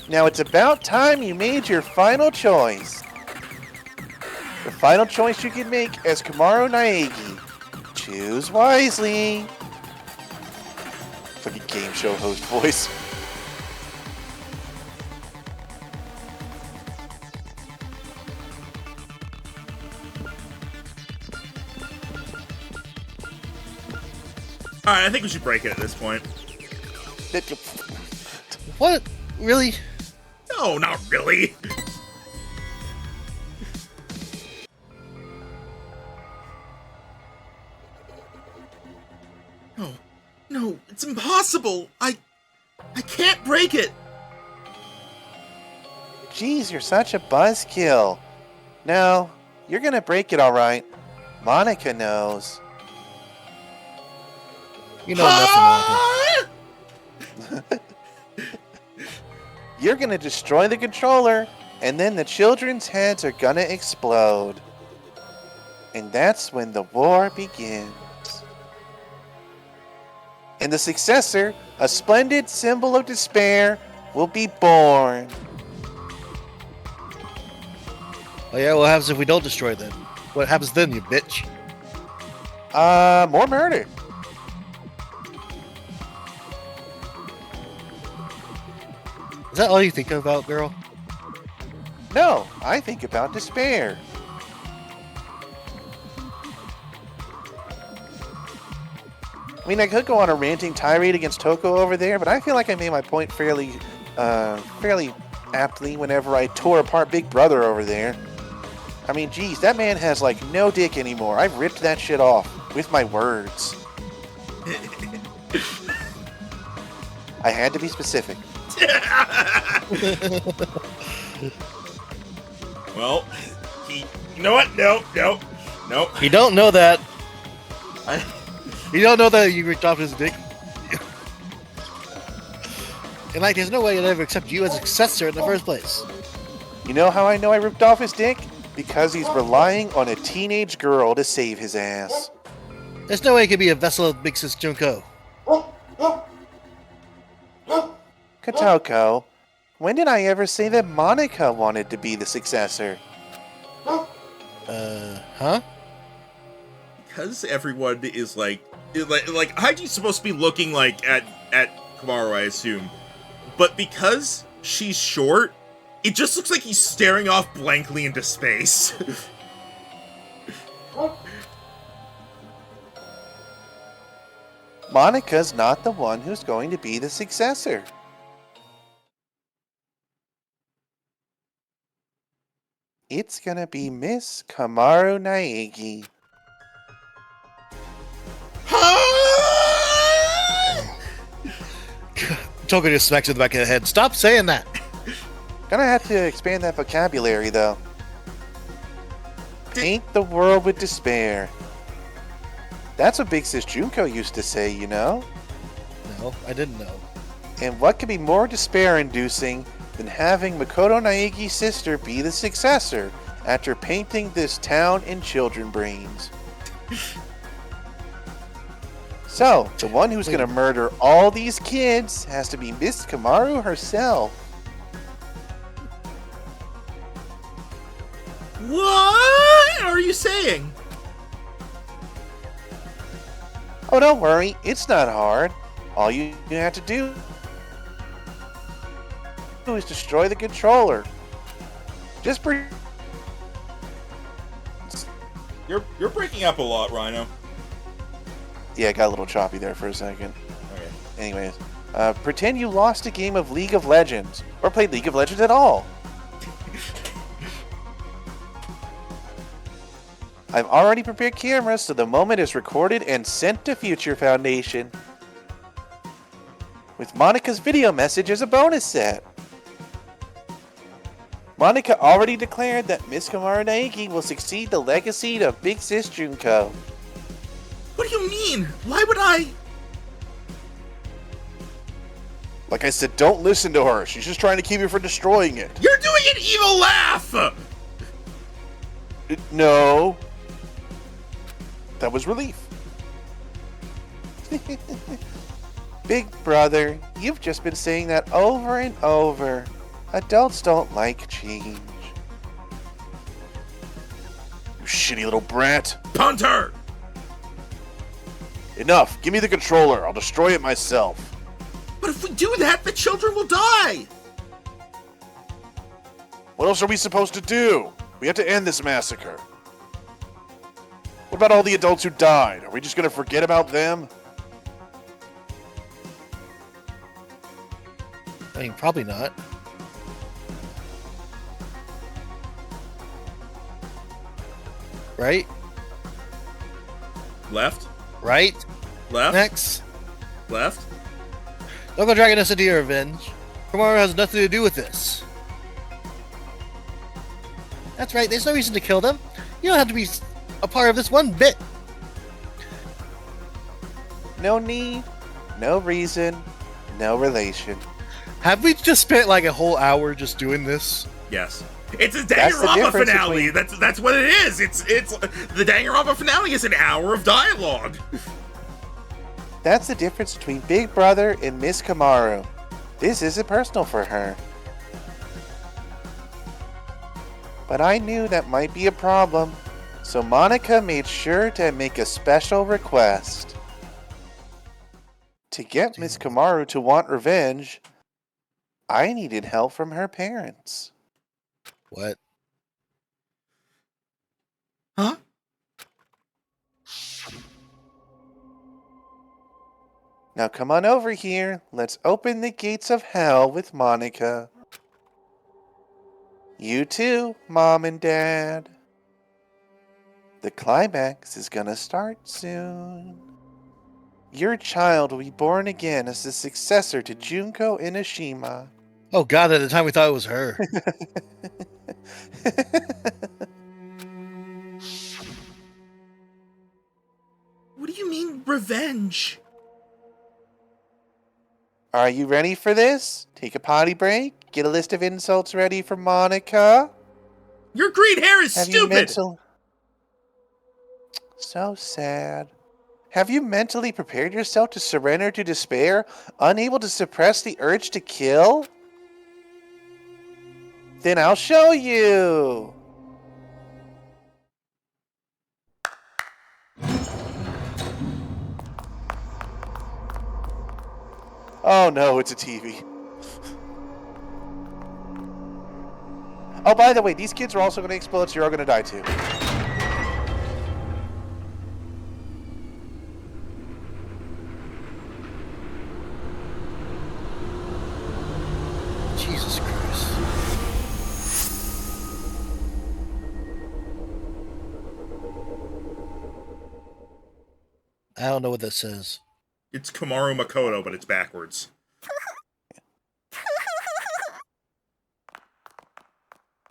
Now it's about time you made your final choice. The final choice you can make as Kamaru Naegi. Choose wisely. It's like a game show host voice. Alright, I think we should break it at this point. What? Really? No, not really. No, it's impossible. I can't break it. Jeez, you're such a buzzkill. No, you're gonna break it all right. Monica knows. You know nothing, Monica. You're gonna destroy the controller, and then the children's heads are gonna explode. And that's when the war begins. And the successor, a splendid symbol of despair, will be born. Oh yeah, what happens if we don't destroy them? What happens then, you bitch? More murder. Is that all you think about, girl? No, I think about despair. I mean, I could go on a ranting tirade against Toko over there, but I feel like I made my point fairly aptly whenever I tore apart Big Brother over there. I mean, geez, that man has, like, no dick anymore. I've ripped that shit off with my words. I had to be specific. Well, you know what? No. You don't know that. I- You don't know that you ripped off his dick. And like, there's no way I'd ever accept you as a successor in the first place. You know how I know I ripped off his dick? Because he's relying on a teenage girl to save his ass. There's no way it could be a vessel of Big Sis Junko. Kotoko, when did I ever say that Monica wanted to be the successor? Huh? Because everyone is like Haiji's supposed to be looking like at Kamaru, I assume, but because she's short, it just looks like he's staring off blankly into space. Monica's not the one who's going to be the successor. It's gonna be Miss Kamaru Naegi. Toga just smacks you in the back of the head. Stop saying that. Gonna have to expand that vocabulary, though. Paint the world with despair. That's what Big Sis Junko used to say, you know? No, I didn't know. And what could be more despair-inducing than having Makoto Naigi's sister be the successor after painting this town in children brains? So, the one who's gonna murder all these kids has to be Miss Kamaru herself. What are you saying? Oh, don't worry, it's not hard. All you have to do is destroy the controller. Just You're breaking up a lot, Rhino. Yeah, it got a little choppy there for a second. Okay. Anyways, pretend you lost a game of League of Legends, or played League of Legends at all. I've already prepared cameras so the moment is recorded and sent to Future Foundation. With Monica's video message as a bonus set. Monica already declared that Miss Kamaru Naegi will succeed the legacy of Big Sis Junko. What do you mean? Why would I? Like I said, don't listen to her. She's just trying to keep you from destroying it. You're doing an evil laugh! No. That was relief. Big brother, you've just been saying that over and over. Adults don't like change. You shitty little brat. Punter! Enough. Give me the controller. I'll destroy it myself. But if we do that, the children will die! What else are we supposed to do? We have to end this massacre. What about all the adults who died? Are we just going to forget about them? I mean, probably not. Right? Left? Right? Left? Next. Left? Don't go dragging us into your revenge. Kamaru has nothing to do with this. That's right, there's no reason to kill them. You don't have to be a part of this one bit. No need, no reason, no relation. Have we just spent like a whole hour just doing this? Yes. It's a That's the Danganronpa difference finale. between- That's what it is. It's the Danganronpa finale is an hour of dialogue. That's the difference between Big Brother and Miss Kamaru. This isn't personal for her. But I knew that might be a problem, so Monica made sure to make a special request. To get Miss Kamaru to want revenge, I needed help from her parents. What? Huh? Now come on over here. Let's open the gates of hell with Monica. You too, Mom and Dad. The climax is gonna start soon. Your child will be born again as the successor to Junko Inoshima. Oh god, at the time we thought it was her. What do you mean, revenge? Are you ready for this? Take a potty break. Get a list of insults ready for Monica. Your green hair is Have you stupid! So sad. Have you mentally prepared yourself to surrender to despair, unable to suppress the urge to kill? Then I'll show you. Oh no, it's a TV. Oh, by the way, these kids are also going to explode, so you're all going to die too. Jesus Christ. I don't know what that says. It's Kamaru Makoto, but it's backwards.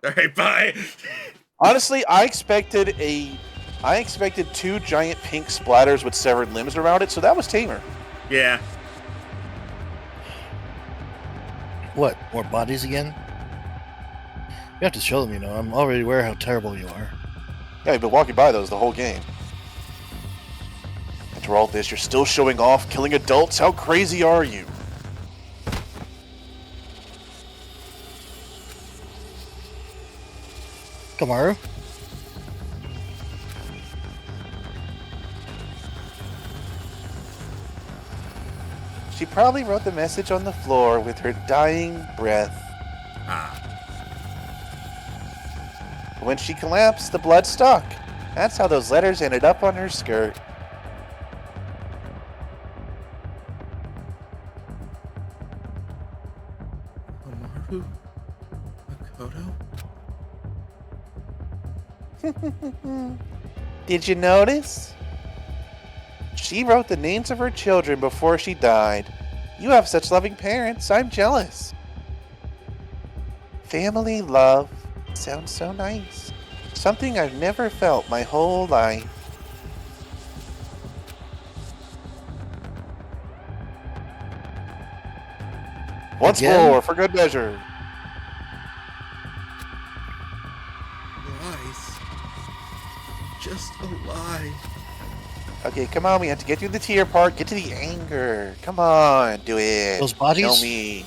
All right, bye. Honestly, I expected 2 giant pink splatters with severed limbs around it, so that was tamer. Yeah. What? More bodies again? You have to show them, I'm already aware how terrible you are. Yeah, you've been walking by those the whole game. After all this, you're still showing off, killing adults? How crazy are you? Kamaru? She probably wrote the message on the floor with her dying breath. When she collapsed, the blood stuck. That's how those letters ended up on her skirt. Amaru? Makoto? Did you notice? She wrote the names of her children before she died. You have such loving parents. I'm jealous. Family love sounds so nice. Something I've never felt my whole life. Once Again? more, for good measure. Lies. Just a lie. Okay, come on, we have to get through the tear part, get to the anger. Come on, do it. Those bodies? Show me.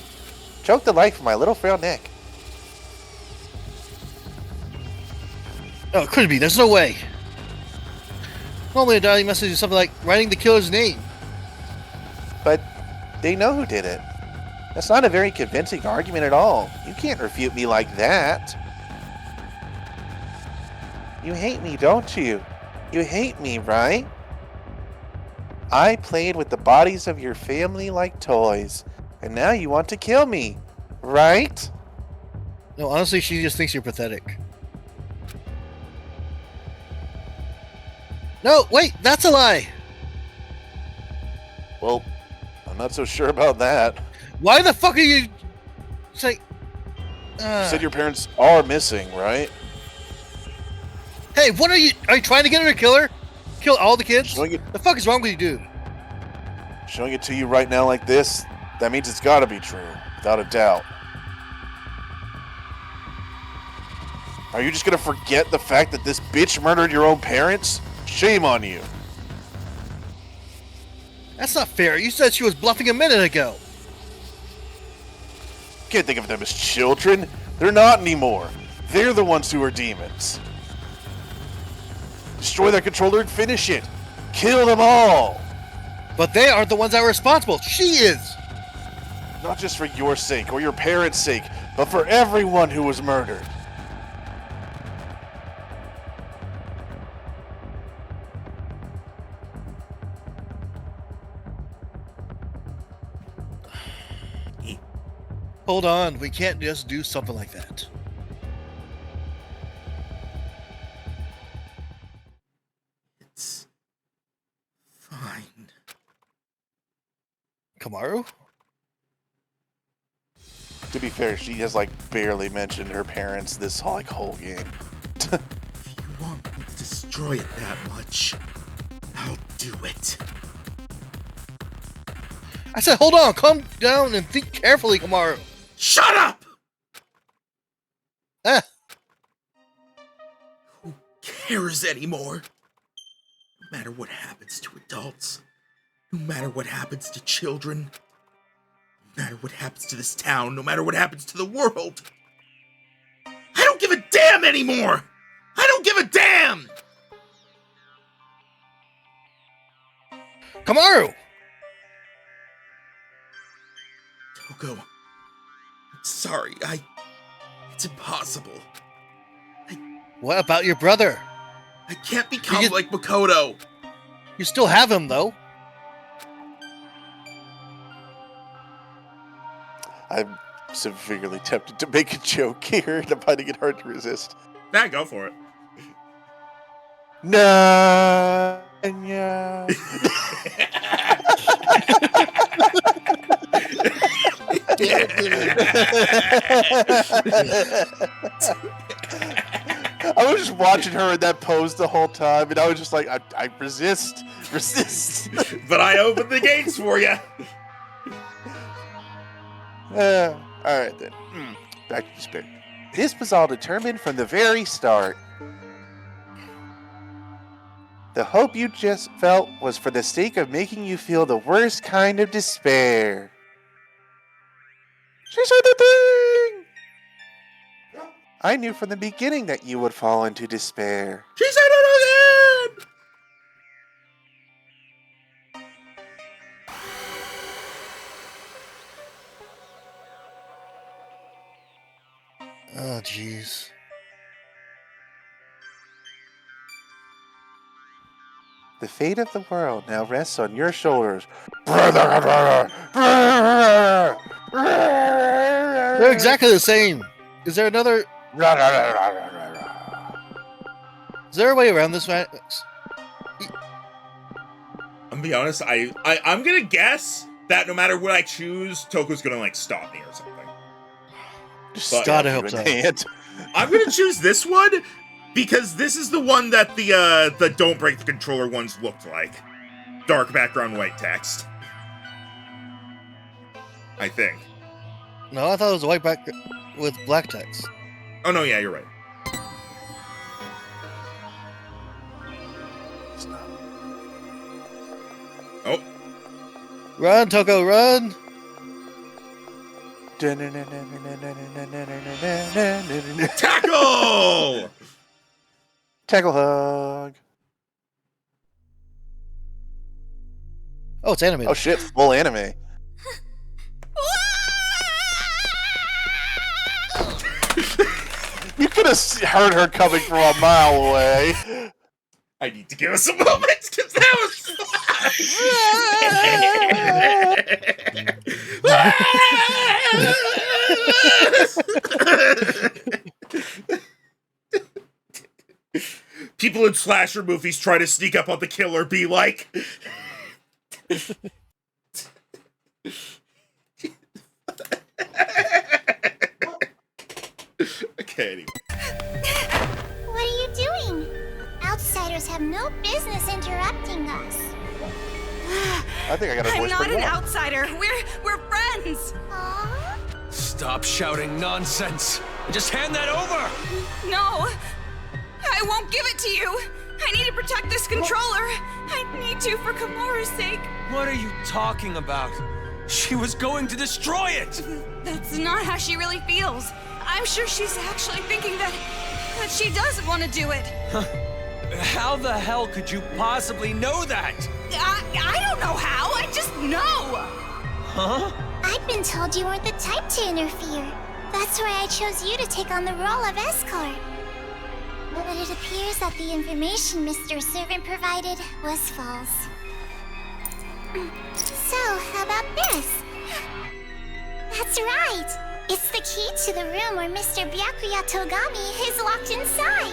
Choke the life from my little frail neck. No, it couldn't be. There's no way. Normally a dialing message is something like writing the killer's name. But they know who did it. That's not a very convincing argument at all. You can't refute me like that. You hate me, don't you? You hate me, right? I played with the bodies of your family like toys, and now you want to kill me, right? No, honestly, she just thinks you're pathetic. No, wait, that's a lie! Well, I'm not so sure about that. Why the fuck are you... Say... You said your parents are missing, right? Hey, what are you... Are you trying to get her to kill her? Kill all the kids? Showing it, The fuck is wrong with you, dude? showing it to you right now like this, that means it's gotta be true, without a doubt. Are you just gonna forget the fact that this bitch murdered your own parents? Shame on you. That's not fair. You said she was bluffing a minute ago. Can't think of them as children. They're not anymore. They're the ones who are demons. Destroy that controller and finish it. Kill them all. But they aren't the ones that are responsible. She is. Not just for your sake or your parents' sake, but for everyone who was murdered. Hold on. We can't just do something like that. It's fine. Kamaru? To be fair, she has barely mentioned her parents this whole game. If you want me to destroy it that much, I'll do it. I said, hold on. Calm down and think carefully, Kamaru. Shut up! Ah. Who cares anymore? No matter what happens to adults, no matter what happens to children, no matter what happens to this town, no matter what happens to the world, I don't give a damn anymore! I don't give a damn! Kamaru! Togo, I'm sorry, it's impossible. What about your brother? I can't become You- like Makoto. You still have him, though. I'm severely tempted to make a joke here, and I'm finding it hard to resist. Nah, go for it. Nah, yeah. I was just watching her in that pose the whole time, and I was just like, I resist. But I opened the gates for you. Alright then. Back to despair. This was all determined from the very start. The hope you just felt was for the sake of making you feel the worst kind of despair. She said the thing! I knew from the beginning that you would fall into despair. She said it again! Oh, jeez. The fate of the world now rests on your shoulders. They're exactly the same. Is there another... Is there a way around this, Max? I'm gonna be honest, I'm gonna guess that no matter what I choose, Toko's gonna, like, stop me or something. Just gotta hope so. I'm gonna choose this one because this is the one that the don't break the controller ones looked like. Dark background, white text. I think. No, I thought it was a white back with black text. Oh no, yeah, you're right. Oh. Run, Toko, run! Tackle! Tackle hug. Oh, it's animated. Oh shit, full anime. You could have heard her coming from a mile away. I need to give us a moment because that was people in slasher movies try to sneak up on the killer, be like. Okay, anyway. What are you doing? Outsiders have no business interrupting us. I think I got a I'm voice not pretty an well. outsider. We're friends. Aww. Stop shouting nonsense. Just hand that over. No, I won't give it to you. I need to protect this controller. I need to for Kamaru's sake. What are you talking about? She was going to destroy it. That's not how she really feels. I'm sure she's actually thinking that she doesn't want to do it. How the hell could you possibly know that? I don't know how. I just know. Huh? I've been told you weren't the type to interfere. That's why I chose you to take on the role of escort. But it appears that the information Mr. Servant provided was false. So, how about this? That's right! It's the key to the room where Mr. Byakuya Togami is locked inside.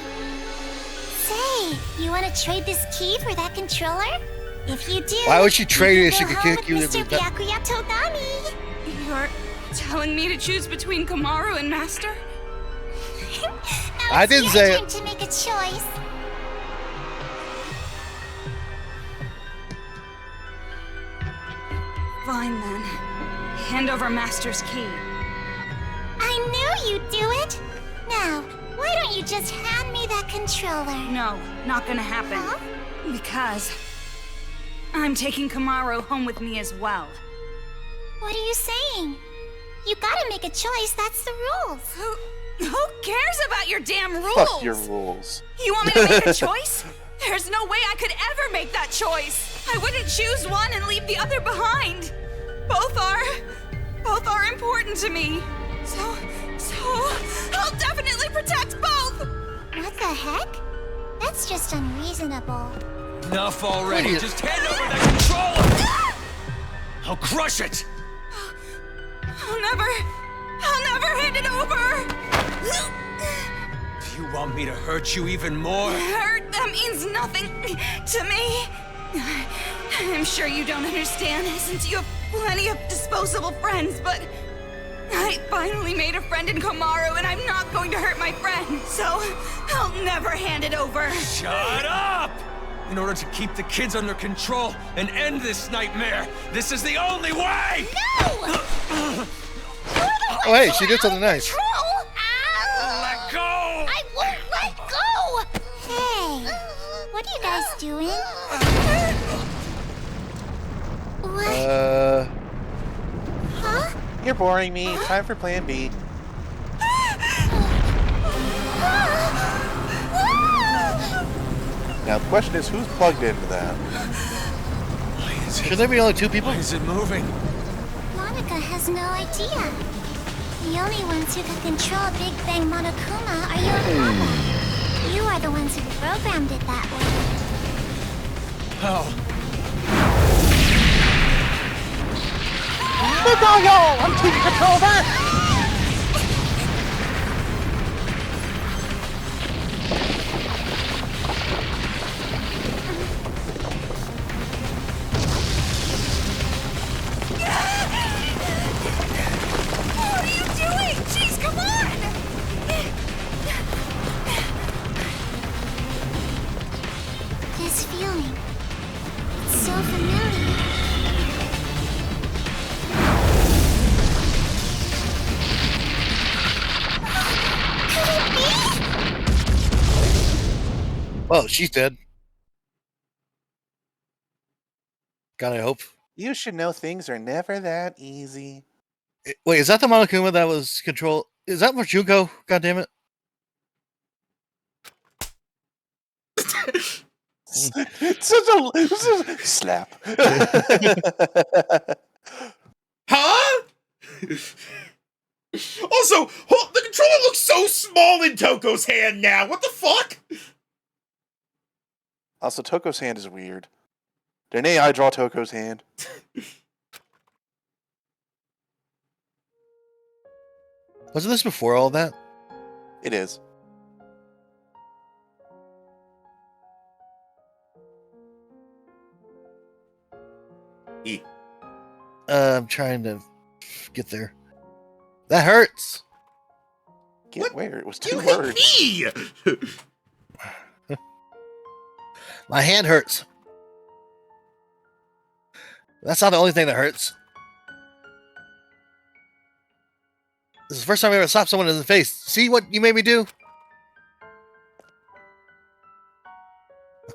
Say, you want to trade this key for that controller? If you do, Why would she trade it if she go could home kick with you? Mr. Byakuya Togami. You're telling me to choose between Kamaru and Master? Now I it's didn't your say turn it. to make a choice. Fine then. Hand over Master's key. I knew you'd do it. Now, why don't you just hand me that controller? No, not gonna happen. Huh? Because I'm taking Kamaru home with me as well. What are you saying? You gotta make a choice, that's the rules. Who cares about your damn rules? Fuck your rules. You want me to make a choice? There's no way I could ever make that choice. I wouldn't choose one and leave the other behind. Both are important to me. So I'll definitely protect both. What the heck? That's just unreasonable. Enough already. Wait. Just hand over that controller. I'll crush it. I'll never hand it over. Do you want me to hurt you even more? Hurt, that means nothing to me. I'm sure you don't understand since you have plenty of disposable friends, but I finally made a friend in Komaru, and I'm not going to hurt my friend, so I'll never hand it over. Shut up! In order to keep the kids under control and end this nightmare, this is the only way! No! Oh, hey, she did something nice. Control! Let go! I won't let go! Hey, what are you guys doing? What? Huh? You're boring me. Time for plan B. Now the question is, who's plugged into that? Should there be only 2 people? Why is it moving? Monica has no idea. The only ones who can control Big Bang Monokuma are you and Papa. You are the ones who programmed it that way. How? I'm taking control of that! What are you doing? Jeez, come on! This feeling. It's so familiar. Could it be? Oh, she's dead. God, I hope. You should know things are never that easy. Wait, is that the Monokuma that was control? Is that for Junko? God damn it. Slap. Huh? Also, the controller looks so small in Toko's hand now. What the fuck? Also, Toko's hand is weird. Did an AI draw Toko's hand? Wasn't this before all that? It is. E. I'm trying to get there. That hurts. Get What? where? It was You 2 hit words. me! My hand hurts. That's not the only thing that hurts. This is the first time I ever slapped someone in the face. See what you made me do?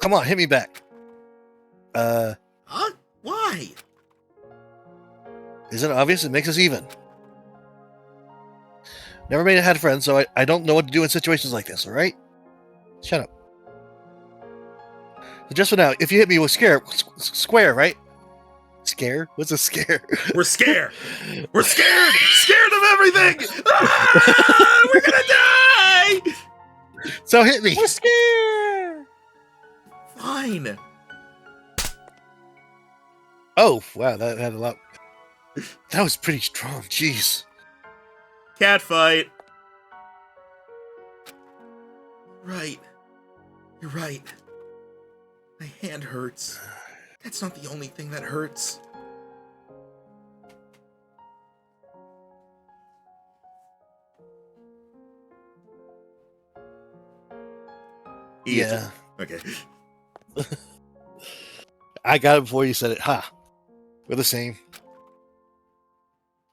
Come on, hit me back. Huh? Why? Isn't it obvious? It makes us even. Never had friends, so I don't know what to do in situations like this, alright? Shut up. So just for now, if you hit me with square, right? Scare? What's a scare? We're scared. We're scared. Scared of everything. Ah, we're gonna die. So hit me. We're scared! Fine. Oh, wow, that had a lot. That was pretty strong, jeez. Cat fight. Right. You're right. My hand hurts. That's not the only thing that hurts. Yeah. Okay. I got it before you said it. Ha. We're the same.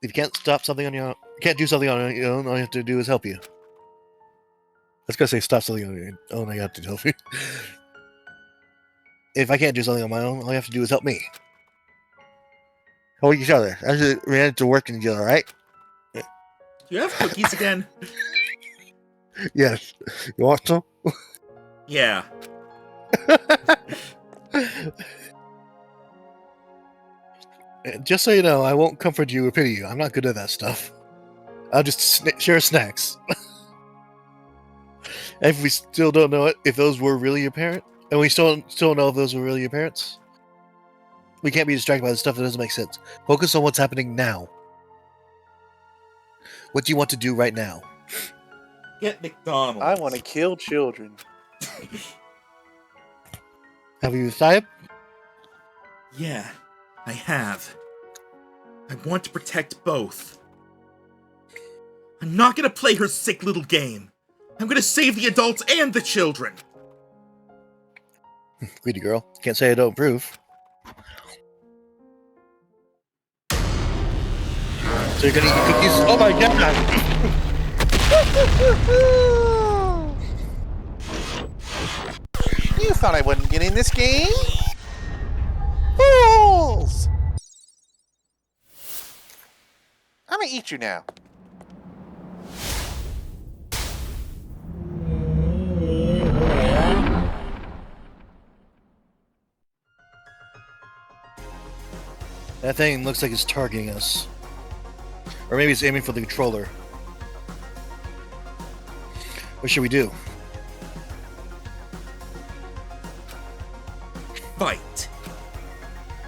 If you can't stop something on your own, can't do something on your own, all you have to do is help you. I was gonna say stop something on your own, I have to help you. If I can't do something on my own, all you have to do is help me. Help each other. Actually, we had to work together, right? Do you have cookies again? Yes. You want some? Yeah. Just so you know, I won't comfort you or pity you. I'm not good at that stuff. I'll just share snacks. If we still don't know it, if those were really your parent, and we still don't know if those were really your parents, we can't be distracted by the stuff that doesn't make sense. Focus on what's happening now. What do you want to do right now? Get McDonald's. I want to kill children. Have you decided? Yeah, I have. I want to protect both. I'm not gonna play her sick little game. I'm gonna save the adults and the children. Greedy girl. Can't say I don't approve. So you're gonna eat cookies? Oh my god! You thought I wouldn't get in this game? Fools! I'm gonna eat you now. That thing looks like it's targeting us. Or maybe it's aiming for the controller. What should we do? Fight.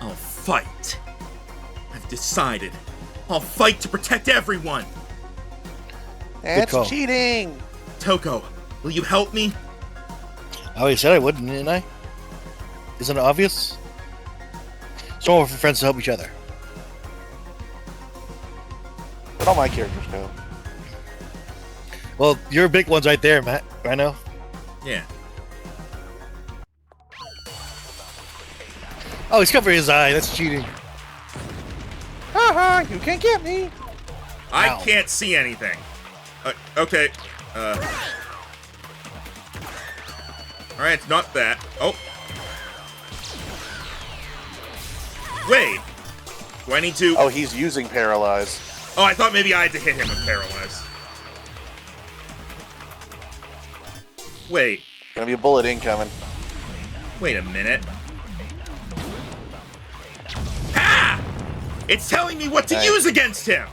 I'll fight. I've decided. I'll fight to protect everyone. That's call. cheating! Toko, will you help me? I already said I wouldn't, didn't I? Isn't it obvious? So we're friends to help each other. But all my characters go. Well, your big one's right there, Matt. I know. Yeah. Oh, he's covering his eye. That's cheating. Haha, you can't get me! I Ow. can't see anything. Okay. Alright, it's not that. Oh. Wait. Do I need to... Oh, he's using Paralyze. Oh, I thought maybe I had to hit him with Paralyze. Wait. Gonna be a bullet incoming. Wait a minute. Ah! It's telling me what to Nice. use against him.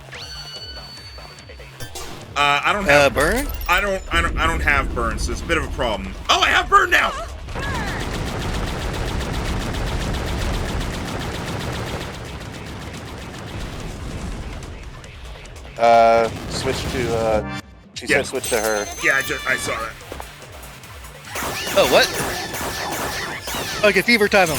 I don't have burn? I don't have burn, so it's a bit of a problem. Oh, I have burn now. Switch to, she Yeah. said switch to her. Yeah, I saw that. Oh, what? Okay, fever time him.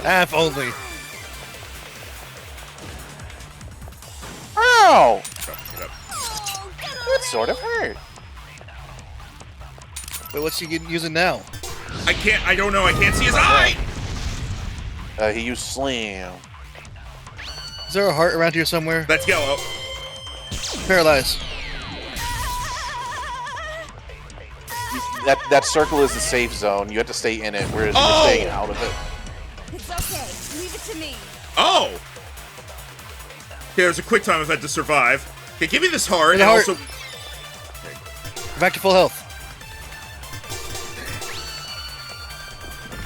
Half only. Ow! Get up. That sort of hurt. Wait, what's he using now? I don't know. I can't see his eye. He used Slam. Is there a heart around here somewhere? That's yellow. Paralyze. That circle is the safe zone. You have to stay in it, whereas Oh! you're staying out of it. It's okay. Leave it to me. Oh. Okay, there's a quick time event to survive. Okay, give me this heart, and The heart. also... Back to full health.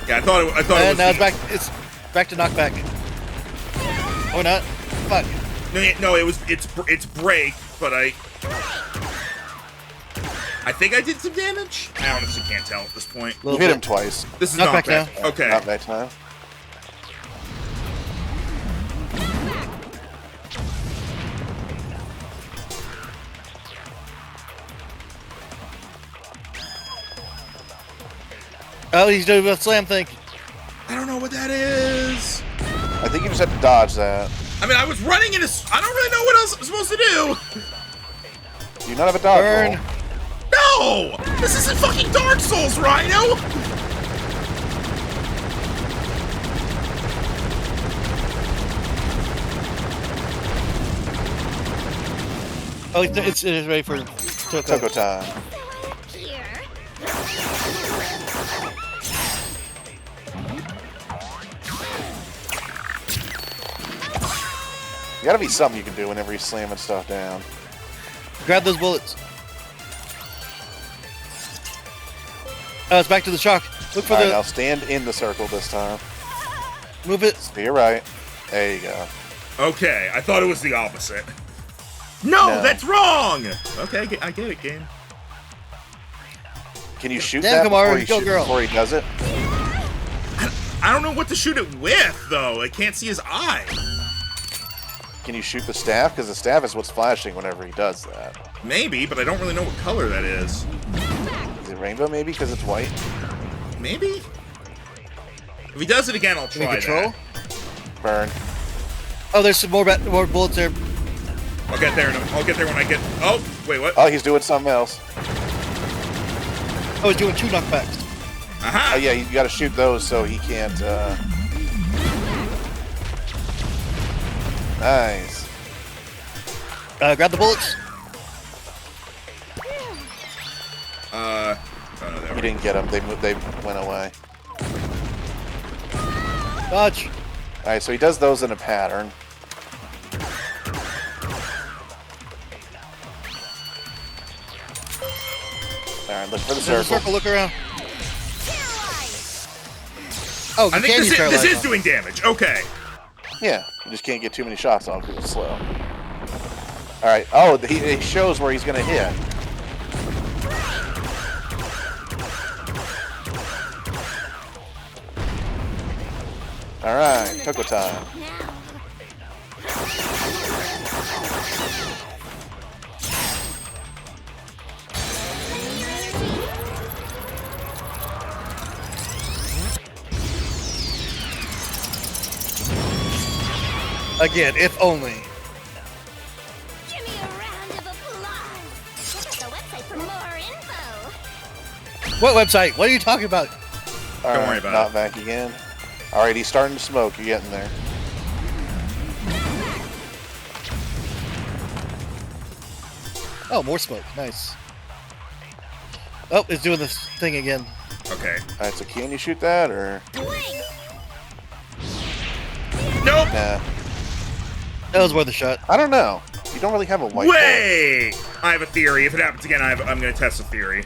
Yeah, I thought it was... And now it's back to knockback. Oh, not. Fuck. No, it's break, but I think I did some damage. I honestly can't tell at this point. You hit him twice. This is Knockback not bad. now. Okay. Not that time. Oh, he's doing the slam thing. I don't know what that is. I think you just have to dodge that. I mean, I was running in a... I don't really know what else I'm supposed to do. Do you not have a dodge Burn. roll? No! This isn't fucking Dark Souls, Rhino! Oh, it's ready for Toko time. Here. Gotta be something you can do whenever you're slamming stuff down. Grab those bullets. Oh, it's back to the chalk. Look for Alright, the... now stand in the circle this time. Move it. To your right. There you go. Okay, I thought it was the opposite. No, No. that's wrong! Okay, I get it, game. Can you shoot Damn, that Kamaru, go girl. before he does it? I don't know what to shoot it with, though. I can't see his eye. Can you shoot the staff? Because the staff is what's flashing whenever he does that. Maybe, but I don't really know what color that is. Is it rainbow maybe because it's white? Maybe? If he does it again, I'll Can we try control? that. Burn. Oh, there's some more bullets there. I'll get there. I'll get there when I get. Oh, wait, what? Oh, he's doing something else. Oh, he's doing 2 knockbacks. Aha! Oh, yeah, you gotta shoot those so he can't, Nice. Grab the bullets. Oh, no, there You we didn't get them. They went away. Dodge. Alright, so he does those in a pattern. Alright, look for the There's a circle. circle. Look around. Oh, I think can use this paralyze is on. doing damage. Okay. Yeah, you just can't get too many shots off because it's slow. Alright, oh, he shows where he's gonna hit. Alright, Coco time. Again, if only. Give me a round of applause. Check out the website for more info. What website? What are you talking about? Alright, worry about not it. back again. Alright, he's starting to smoke. You're getting there. Oh, more smoke. Nice. Oh, it's doing this thing again. Okay. Alright, so can you shoot that or Wait. Nope. nah? That was worth a shot. I don't know. You don't really have a white bullet. Wait! I have a theory. If it happens again, I'm going to test a theory.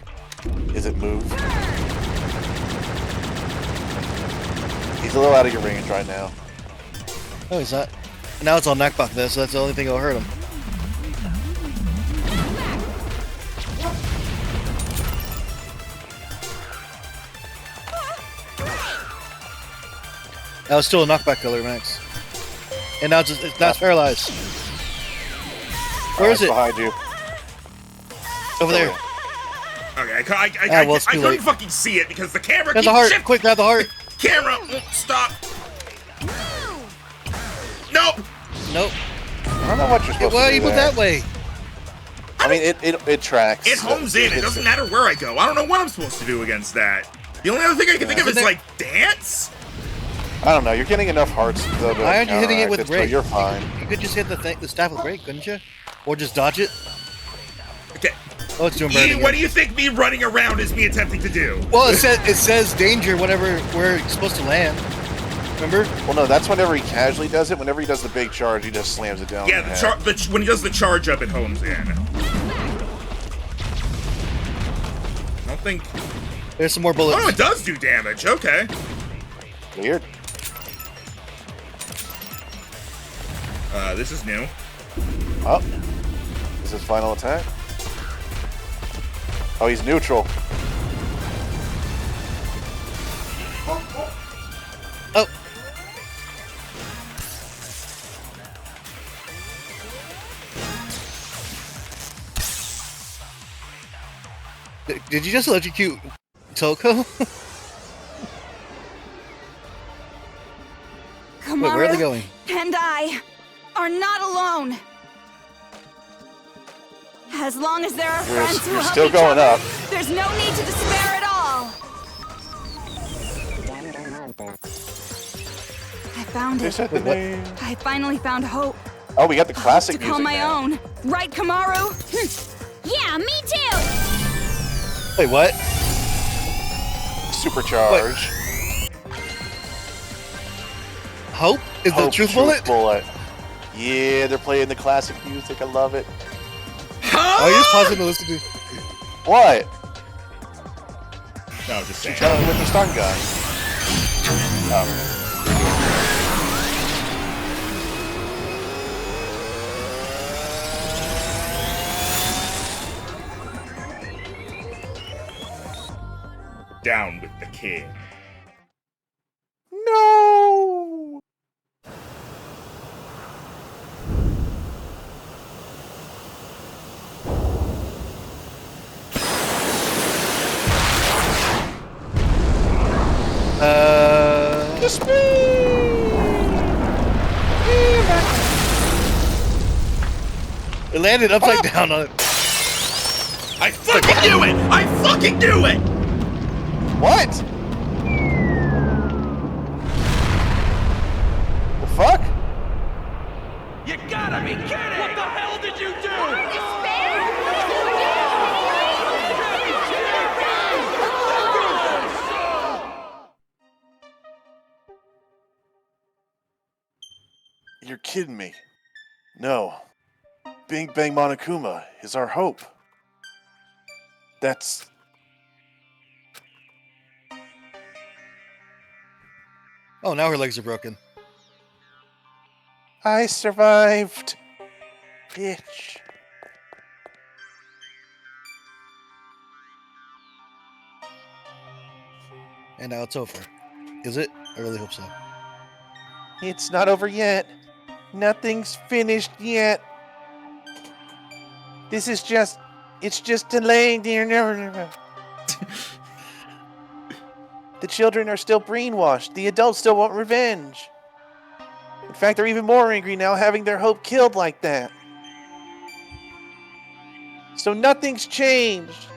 Is it move? He's a little out of your range right now. No, he's not. Now it's on knockback though, so that's the only thing that'll hurt him. That was still a knockback killer, Max. And now it's not paralyzed. Where is it? Behind you. Over there. Okay, well, it's I too couldn't late. fucking see it because the camera Grab keeps the heart. shifting. Quick, grab the heart. Camera won't stop. Nope. Nope. I don't know what you're supposed Why to are do you put there. that way? I mean, it tracks. It homes in. It doesn't matter where I go. I don't know what I'm supposed to do against that. The only other thing I can think of is, like, dance? I don't know. You're getting enough hearts, though. Why aren't you hitting it with counteract break? so you're fine. You could just hit the staff with break, couldn't you? Or just dodge it. Okay. Oh, it's doing burn again. What do you think me running around is me attempting to do? Well, it says danger whenever we're supposed to land. Remember? Well, no, that's whenever he casually does it. Whenever he does the big charge, he just slams it down. Yeah, in the head. when he does the charge up, it homes in. I don't think... There's some more bullets. Oh, it does do damage. Okay. Weird. This is new. Oh, is his final attack? Oh, he's neutral. Oh. Did you just electrocute Toko? Kamaru Wait, where are they going? and I are not alone. As long as there are friends who you're help still each going other, up. there's no need to despair at all. I found They it. said the name. I finally found hope. Oh, we got the classic To call music my now. own. Right, Kamaru? Yeah, me too. Wait, what? Supercharge. Hope? Is the Hope truth bullet? Yeah, they're playing the classic music. I love it. Oh, you just pausing to listen to. What? No, just saying. Tell him with the stun gun. Oh. Down with the king. No. The speed! It landed upside down on it. I fucking knew it! I fucking knew it! What? The fuck? You gotta be kidding! What the hell did you do? You're kidding me. No. Big Bang Monokuma is our hope. That's... Oh, now her legs are broken. I survived. Bitch. And now it's over. Is it? I really hope so. It's not over yet. Nothing's finished yet. This is just... It's just delaying the... The children are still brainwashed. The adults still want revenge. In fact, they're even more angry now having their hope killed like that. So nothing's changed.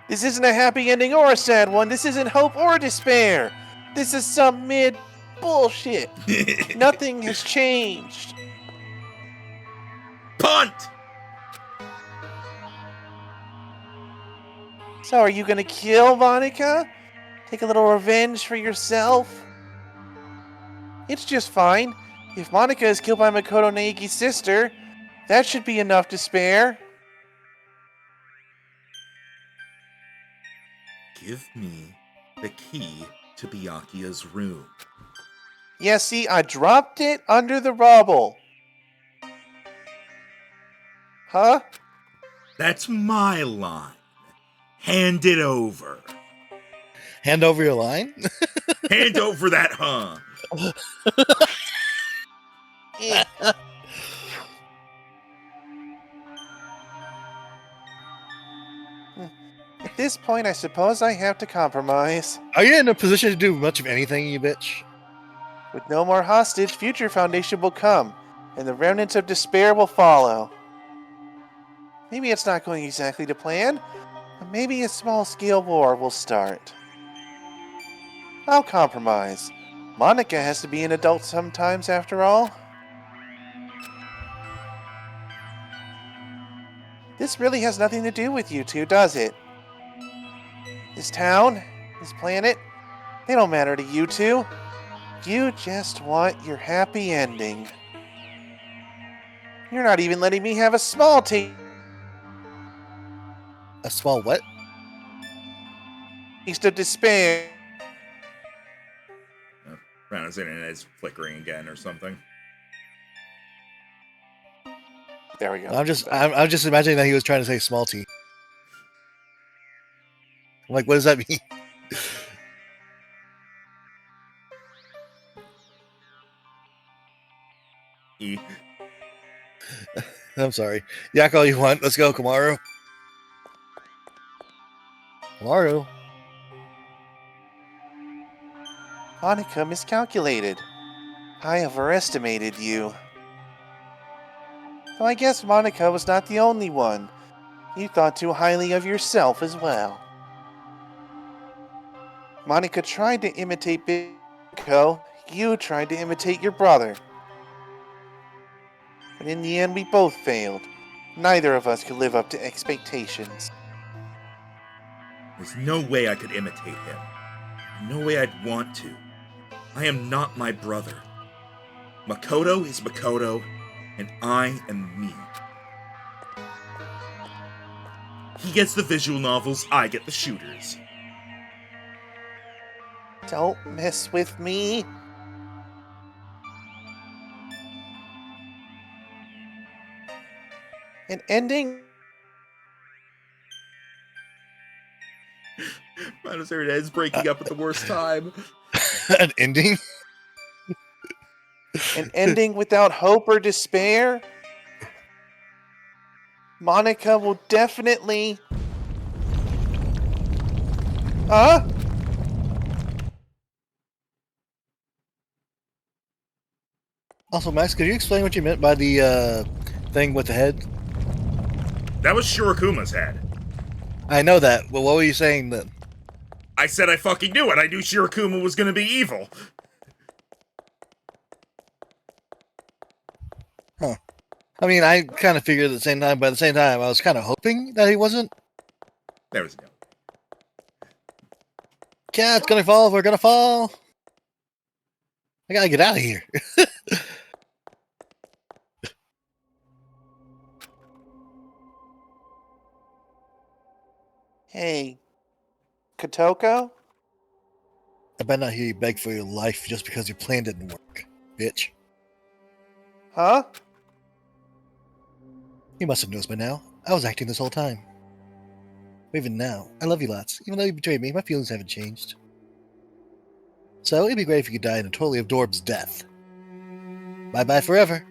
This isn't a happy ending or a sad one. This isn't hope or despair. This is some mid bullshit. Nothing has changed. Punt! So are you gonna kill Monica? Take a little revenge for yourself? It's just fine. If Monica is killed by Makoto Naeki's sister, that should be enough to spare. Give me the key to Byakuya's room. Yeah, see, I dropped it under the rubble. Huh? That's my line. Hand it over. Hand over your line? Hand over that huh. At this point, I suppose I have to compromise. Are you in a position to do much of anything, you bitch? With no more hostage, future foundation will come, and the remnants of despair will follow. Maybe it's not going exactly to plan, but maybe a small-scale war will start. I'll compromise. Monica has to be an adult sometimes, after all. This really has nothing to do with you two, does it? This town, this planet, they don't matter to you two. You just want your happy ending. You're not even letting me have a small taste A small what? of despair. Rana's internet is flickering again or something. There we go. I'm just imagining that he was trying to say small t. I'm like, what does that mean? E. I'm sorry. Yak all you want. Let's go, Kamaru. Kamaru. Monica miscalculated. I overestimated you. Though I guess Monica was not the only one. You thought too highly of yourself as well. Monica tried to imitate Biko. You tried to imitate your brother. But in the end, we both failed. Neither of us could live up to expectations. There's no way I could imitate him. No way I'd want to. I am not my brother. Makoto is Makoto, and I am me. He gets the visual novels, I get the shooters. Don't mess with me. An ending? Rana's internet is breaking up at the worst time. An ending? An ending without hope or despair? Monica will definitely... Huh? Also, Max, could you explain what you meant by the thing with the head? That was Shirakuma's head. I know that, but what were you saying then? I said I fucking knew it. I knew Shirakuma was gonna be evil. Huh. I mean, I kind of figured at the same time, but at the same time, I was kind of hoping that he wasn't. There was no. Cat's gonna fall, we're gonna fall. I gotta get out of here. Hey, Kotoko? I better not hear you beg for your life just because your plan didn't work, bitch. Huh? You must have noticed by now. I was acting this whole time. Even now, I love you lots. Even though you betrayed me, my feelings haven't changed. So, it'd be great if you could die in a totally absorbed death. Bye-bye forever.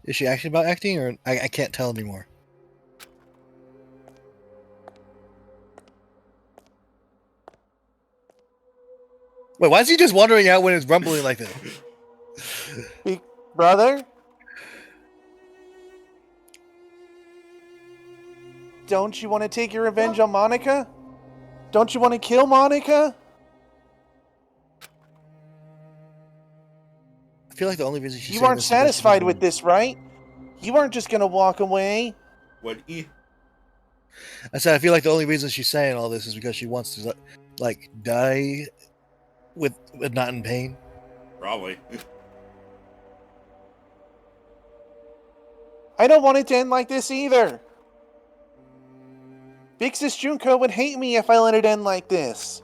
Is she actually about acting, or I can't tell anymore? Wait, why is he just wandering out when it's rumbling like this? Big brother? Don't you want to take your revenge on Monica? Don't you want to kill Monica? I feel like the only reason she's You saying aren't this is because satisfied she's- with this, right? You aren't just gonna walk away. What? I said I feel like the only reason she's saying all this is because she wants to, like, die with not in pain. Probably. I don't want it to end like this either. Big Sis Junko would hate me if I let it end like this.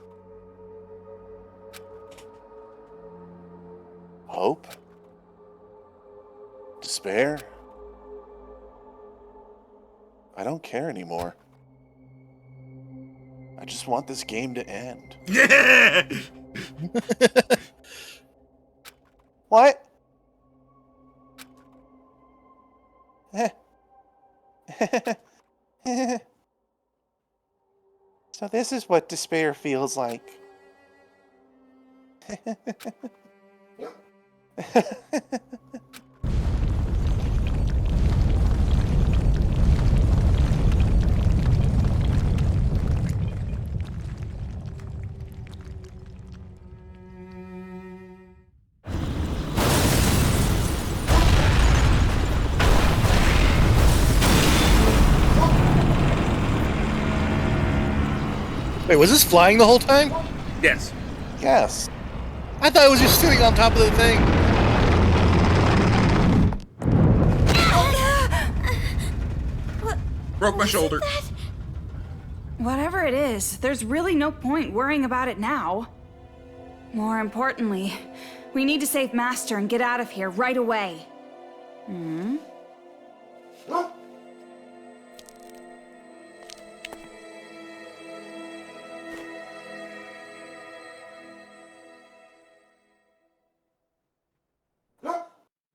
Hope? Despair? I don't care anymore. I just want this game to end. What? So this is what despair feels like. Wait, was this flying the whole time? Yes. Yes. I thought it was just sitting on top of the thing. Broke my shoulder. Whatever it is, there's really no point worrying about it now. More importantly, we need to save Master and get out of here right away. Hmm?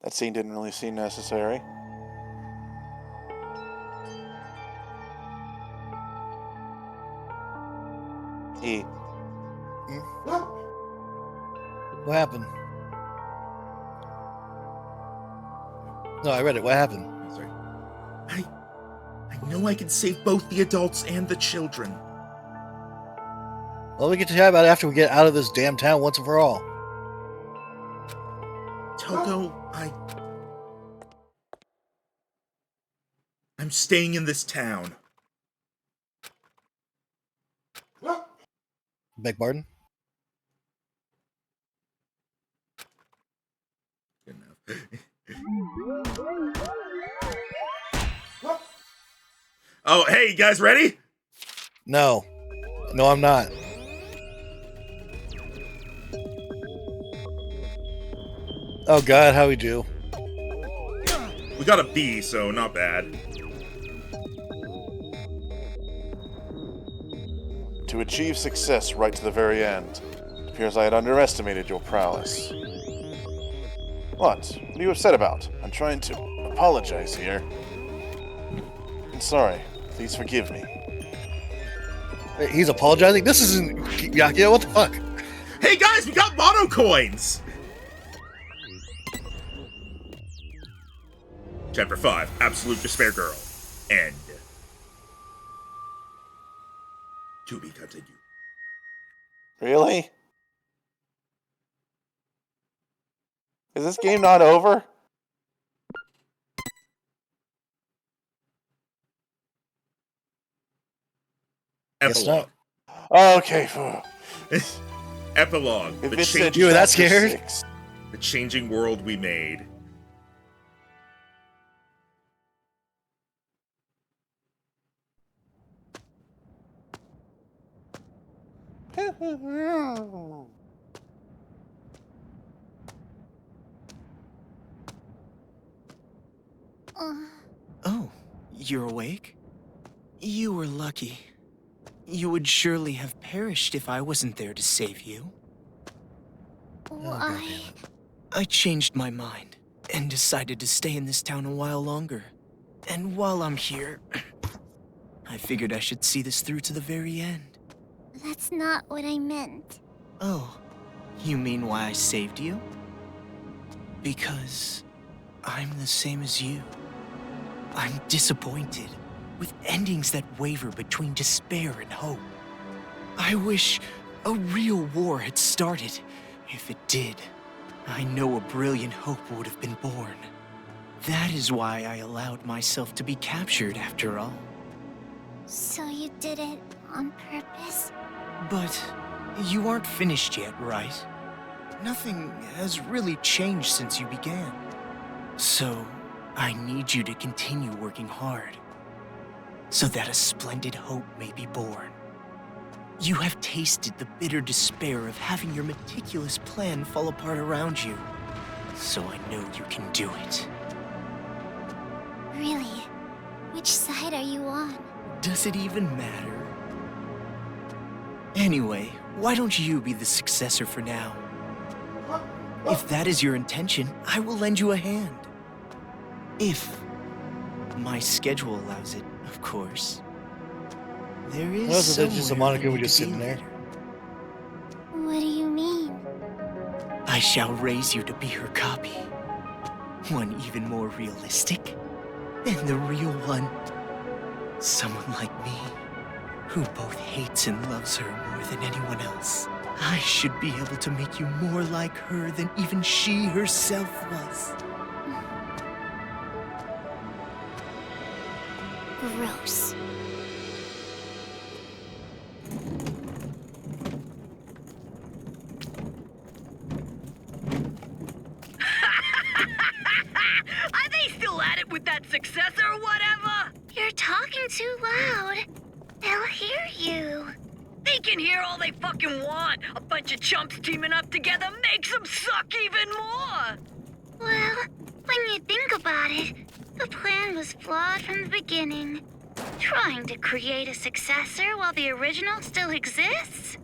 That scene didn't really seem necessary. E. What happened? No, I read it. What happened? Sorry. I know I can save both the adults and the children. Well, we get to chat about it after we get out of this damn town once and for all. Toko, I'm staying in this town. Beg pardon? Good enough. Oh, hey, you guys ready? No. No, I'm not. Oh god, how we do? We got a B, so not bad. To achieve success right to the very end. It appears I had underestimated your prowess. What? What are you upset about? I'm trying to apologize here. I'm sorry. Please forgive me. Wait, he's apologizing? This isn't Byakuya, what the fuck? Hey guys, we got mono coins! Chapter 5, Absolute Despair Girl. End. To be continued. Really? Is this game not over? Guess Epilogue. Okay. Epilogue. If The, it said You were that chapter scared? 6. the changing world we made. Oh, you're awake? You were lucky. You would surely have perished if I wasn't there to save you. Why? I changed my mind and decided to stay in this town a while longer. And while I'm here, I figured I should see this through to the very end. That's not what I meant. Oh, you mean why I saved you? Because I'm the same as you. I'm disappointed, with endings that waver between despair and hope. I wish a real war had started. If it did, I know a brilliant hope would have been born. That is why I allowed myself to be captured after all. So you did it on purpose? But you aren't finished yet, right? Nothing has really changed since you began. So, I need you to continue working hard, so that a splendid hope may be born. You have tasted the bitter despair of having your meticulous plan fall apart around you, so I know you can do it. Really? Which side are you on? Does it even matter? Anyway, why don't you be the successor for now? If that is your intention, I will lend you a hand. If my schedule allows it, of course. There is Well, so that's just a somewhere Monica for who you to just be sitting there. later. What do you mean? I shall raise you to be her copy. One even more realistic than the real one. Someone like me, who both hates and loves her more than anyone else. I should be able to make you more like her than even she herself was. Gross. Are they still at it with that successor or whatever? You're talking too loud. They'll hear you. They can hear all they fucking want. A bunch of chumps teaming up together makes them suck even more. Well, when you think about it, the plan was flawed from the beginning. Trying to create a successor while the original still exists?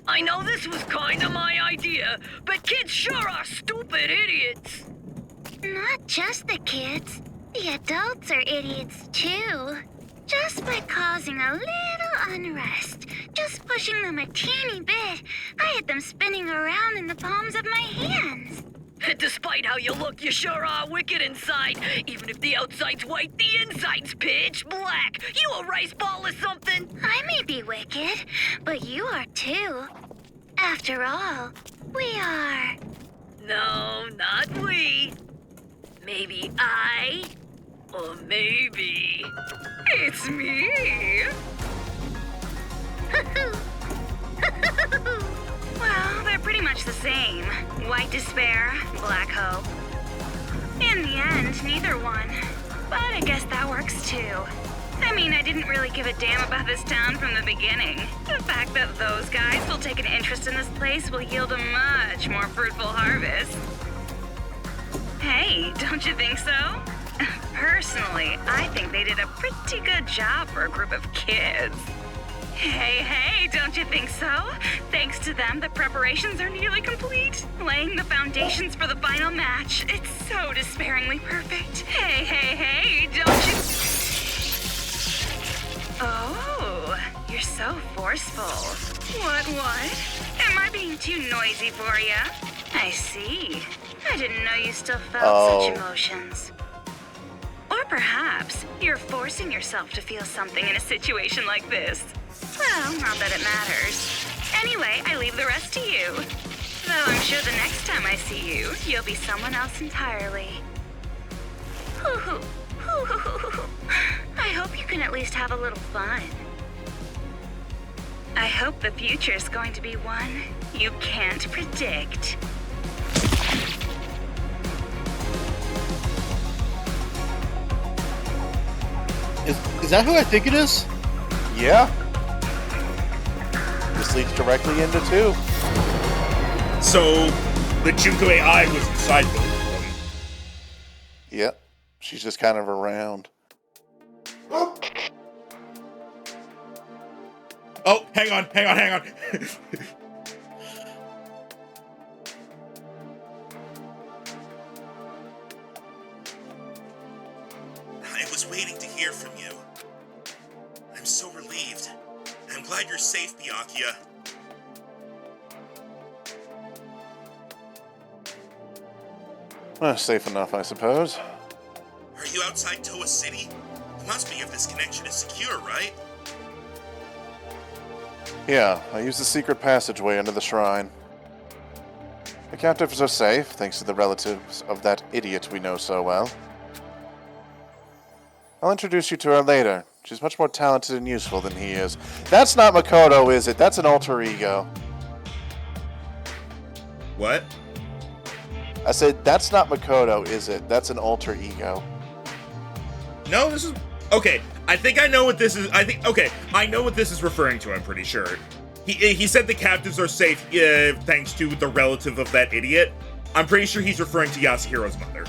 I know this was kinda my idea, but kids sure are stupid idiots. Not just the kids. The adults are idiots too. Just by causing a little unrest, just pushing them a teeny bit, I had them spinning around in the palms of my hands. Despite how you look, you sure are wicked inside. Even if the outside's white, the inside's pitch black. You a rice ball or something? I may be wicked, but you are too. After all, we are. No, not we. Maybe I, or maybe it's me. Well, they're pretty much the same. White despair, black hope. In the end, neither won. But I guess that works too. I mean, I didn't really give a damn about this town from the beginning. The fact that those guys still take an interest in this place will yield a much more fruitful harvest. Hey, don't you think so? Personally, I think they did a pretty good job for a group of kids. Hey, don't you think so? Thanks to them, the preparations are nearly complete. Laying the foundations for the final match. It's so despairingly perfect. Hey, don't you... Oh, you're so forceful. What? Am I being too noisy for you? I see. I didn't know you still felt such emotions. Or perhaps you're forcing yourself to feel something in a situation like this. Well, not that it matters. Anyway, I leave the rest to you. Though I'm sure the next time I see you, you'll be someone else entirely. I hope you can at least have a little fun. I hope the future's going to be one you can't predict. Is that who I think it is? Yeah. This leads directly into 2. So, the Junko AI was inside both of them. Yep. She's just kind of around. Oh, hang on. I was waiting to hear from you. I'm so relieved. I'm glad you're safe, Byakuya. Safe enough, I suppose. Are you outside Toa City? You must be if this connection is secure, right? Yeah, I used the secret passageway under the shrine. The captives are safe, thanks to the relatives of that idiot we know so well. I'll introduce you to her later. She's much more talented and useful than he is. That's not Makoto, is it? That's an alter ego. What? I said, that's not Makoto, is it? That's an alter ego. No, this is... Okay, I think I know what this is. I know what this is referring to, I'm pretty sure. He said the captives are safe thanks to the relative of that idiot. I'm pretty sure he's referring to Yasuhiro's mother.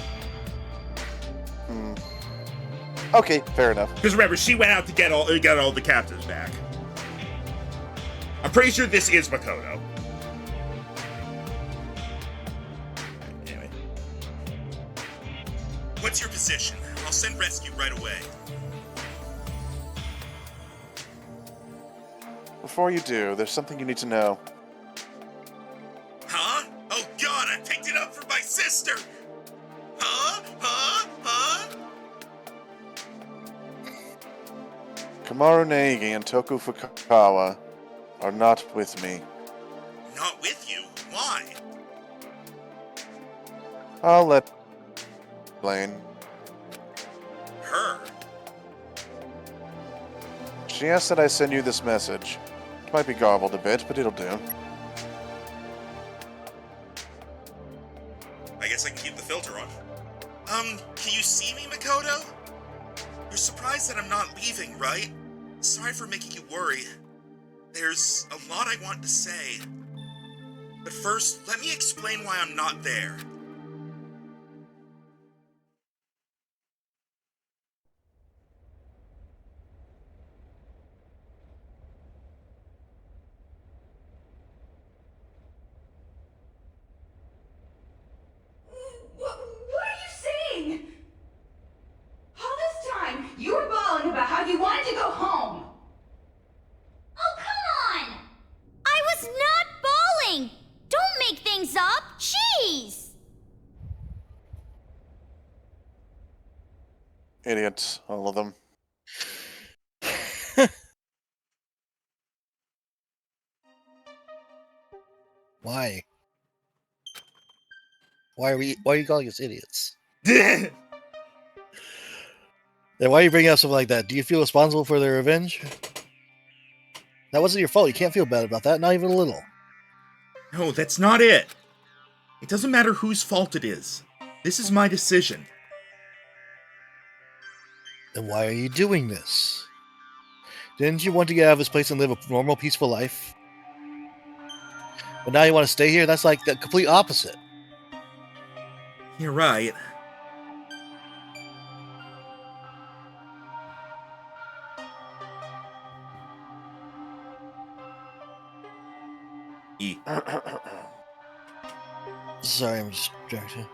Okay, fair enough. Because remember, she went out to get all the captives back. I'm pretty sure this is Makoto. Anyway. What's your position? I'll send rescue right away. Before you do, there's something you need to know. Huh? Oh god, I picked it up for my sister! Huh? Kamaru Neigi and Toku Fukawa are not with me. Not with you? Why? I'll let explain. Her? She asked that I send you this message. It might be garbled a bit, but it'll do. I guess I can keep the filter on. Can you see me, Makoto? You're surprised that I'm not leaving, right? Sorry for making you worry. There's a lot I want to say. But first, let me explain why I'm not there. What are you saying? All this time, you were bawling about how you wanted to go home. Oh, come on! I was not bawling! Don't make things up! Jeez! Idiots, all of them. Why? Why are you calling us idiots? Then why are you bringing up something like that? Do you feel responsible for their revenge? That wasn't your fault. You can't feel bad about that, not even a little. No, that's not it. It doesn't matter whose fault it is. This is my decision. Then why are you doing this? Didn't you want to get out of this place and live a normal, peaceful life? But now you want to stay here? That's like the complete opposite. You're right. E. Sorry, I'm distracted.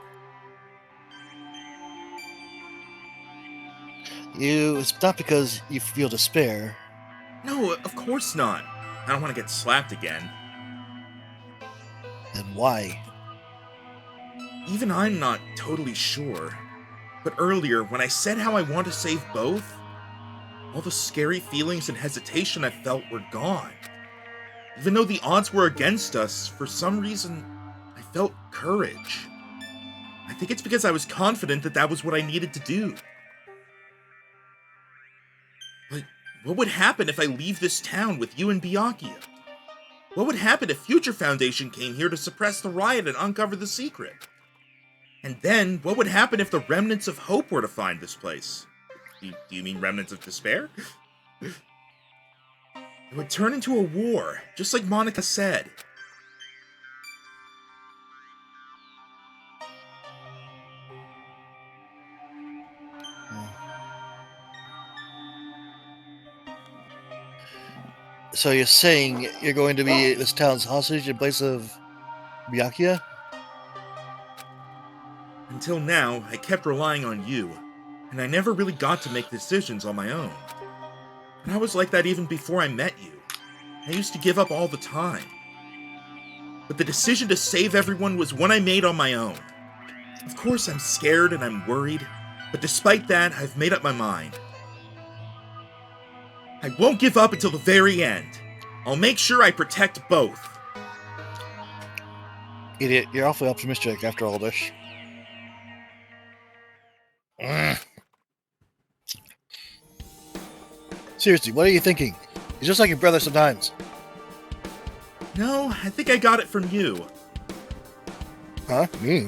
It's not because you feel despair. No, of course not. I don't want to get slapped again. And why? Even I'm not totally sure. But earlier, when I said how I want to save both, all the scary feelings and hesitation I felt were gone. Even though the odds were against us, for some reason, I felt courage. I think it's because I was confident that that was what I needed to do. But what would happen if I leave this town with you and Byakuya? What would happen if Future Foundation came here to suppress the riot and uncover the secret? And then, what would happen if the remnants of hope were to find this place? Do you mean remnants of despair? It would turn into a war, just like Monica said. So you're saying you're going to be this town's hostage in place of Byakuya? Until now, I kept relying on you, and I never really got to make decisions on my own. And I was like that even before I met you. I used to give up all the time. But the decision to save everyone was one I made on my own. Of course I'm scared and I'm worried, but despite that, I've made up my mind. I won't give up until the very end. I'll make sure I protect both. Idiot, you're awfully optimistic after all this. Seriously, what are you thinking? He's just like your brother sometimes. No, I think I got it from you. Huh? Me?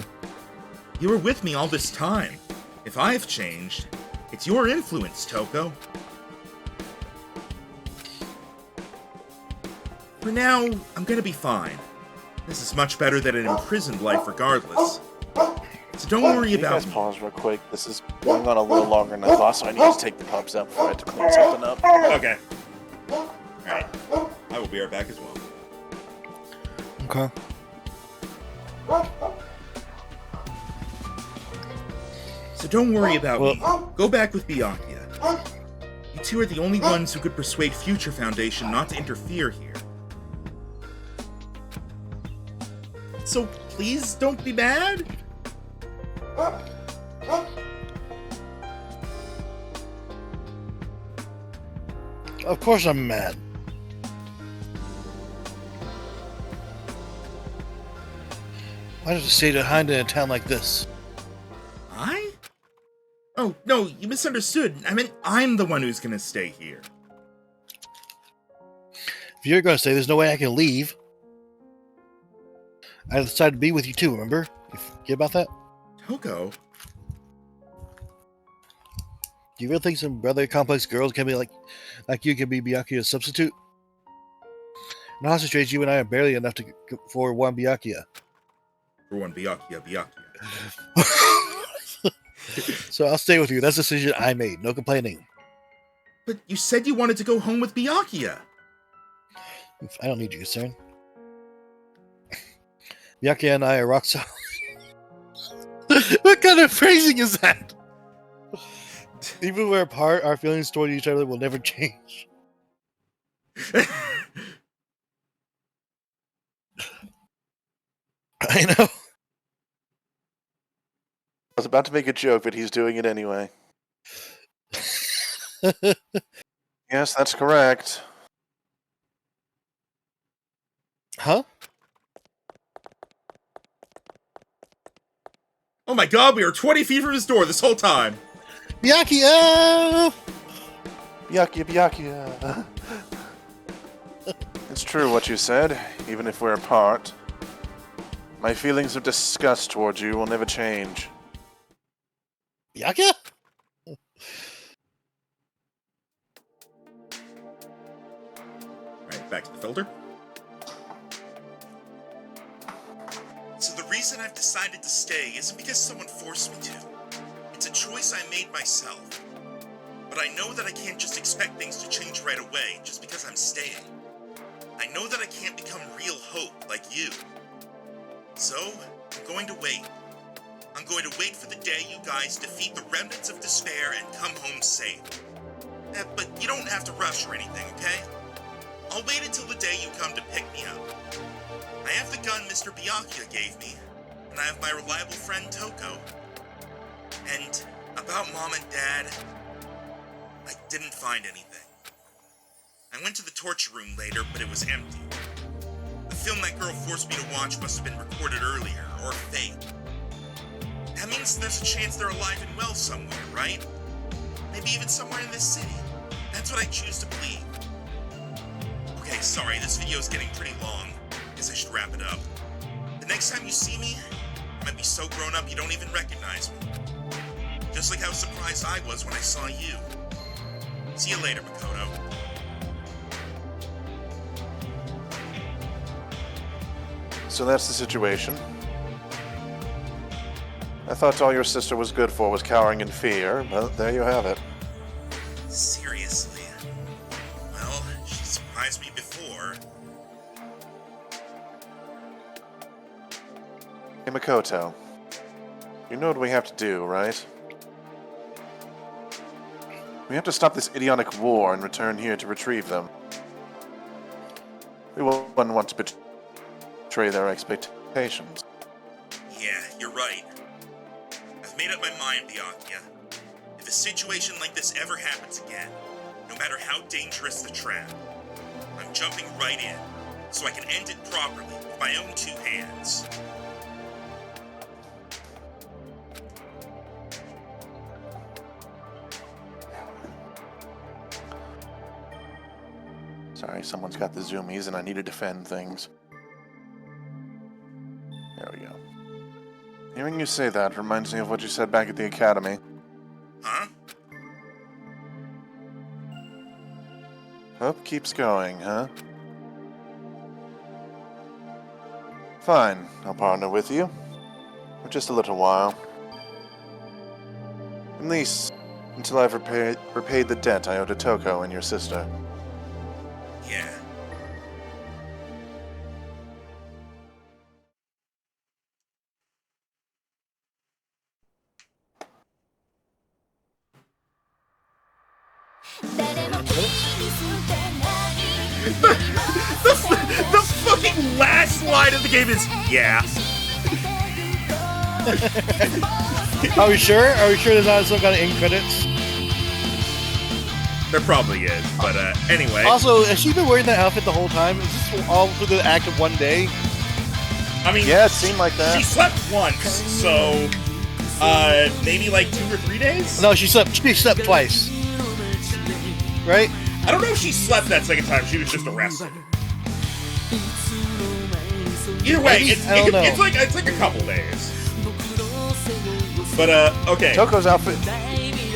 You were with me all this time. If I've changed, it's your influence, Toko. For now, I'm gonna be fine. This is much better than an imprisoned life regardless. So don't worry Can you about guys me. pause real quick? This is going on a little longer than I thought, so I need to take the pups out before I have to clean something up. Okay. Alright. I will be right back as well. Okay. So don't worry about me. Go back with Byakuya. You two are the only ones who could persuade Future Foundation not to interfere here. So please don't be mad? Of course I'm mad. Why did you stay behind in a town like this? I? Oh, no, you misunderstood. I meant I'm the one who's gonna stay here. If you're going to say there's no way I can leave, I decided to be with you too, remember? You forget about that? Toko? Do you really think some brotherly complex girls can be like you can be Byakuya's substitute? In our situation, you and I are barely enough for one Byakuya. For one Byakuya. So I'll stay with you. That's the decision I made. No complaining. But you said you wanted to go home with Byakuya. I don't need you, concern. Byakuya and I are rock solid. What kind of phrasing is that? Even when we're apart, our feelings toward each other will never change. I know. I was about to make a joke, but he's doing it anyway. Yes, that's correct. Huh? Oh my god, we were 20 feet from his door this whole time. Byakuya! Byakuya. It's true what you said, even if we're apart. My feelings of disgust towards you will never change. Byakuya? Right, back to the filter. So the reason I've decided to stay isn't because someone forced me to. It's a choice I made myself. But I know that I can't just expect things to change right away just because I'm staying. I know that I can't become real hope like you. So, I'm going to wait. I'm going to wait for the day you guys defeat the remnants of despair and come home safe. But you don't have to rush or anything, okay? I'll wait until the day you come to pick me up. I have the gun Mr. Byakuya gave me, and I have my reliable friend Toko. And about Mom and Dad, I didn't find anything. I went to the torture room later, but it was empty. The film that girl forced me to watch must have been recorded earlier, or faked. That means there's a chance they're alive and well somewhere, right? Maybe even somewhere in this city. That's what I choose to believe. Okay, sorry, this video's getting pretty long. Guess I should wrap it up. The next time you see me, I might be so grown up you don't even recognize me. Just like how surprised I was when I saw you. See you later, Makoto. So that's the situation. I thought all your sister was good for was cowering in fear, but there you have it. Seriously? Well, she surprised me before. Hey, Makoto. You know what we have to do, right? We have to stop this idiotic war and return here to retrieve them. We wouldn't want to betray their expectations. Yeah, you're right. I've made up my mind, Byakuya. If a situation like this ever happens again, no matter how dangerous the trap, I'm jumping right in, so I can end it properly with my own two hands. Sorry, someone's got the zoomies and I need to defend things. There we go. Hearing you say that reminds me of what you said back at the academy. Huh? Hope keeps going, huh? Fine, I'll partner with you. For just a little while. At least, until I've repaid the debt I owe to Toko and your sister. Yeah. The fucking last line of the game is, yeah. Are we sure? Are we sure there's not some kind of end credits? There probably is, but anyway. Also, has she been wearing that outfit the whole time? Is this all through the act of one day? I mean, yeah, it seemed like that. She slept once, so maybe like 2 or 3 days? No, she slept twice. Right? I don't know if she slept that second time. She was just arrested. Either way, it's like a couple days. But okay. Toko's outfit.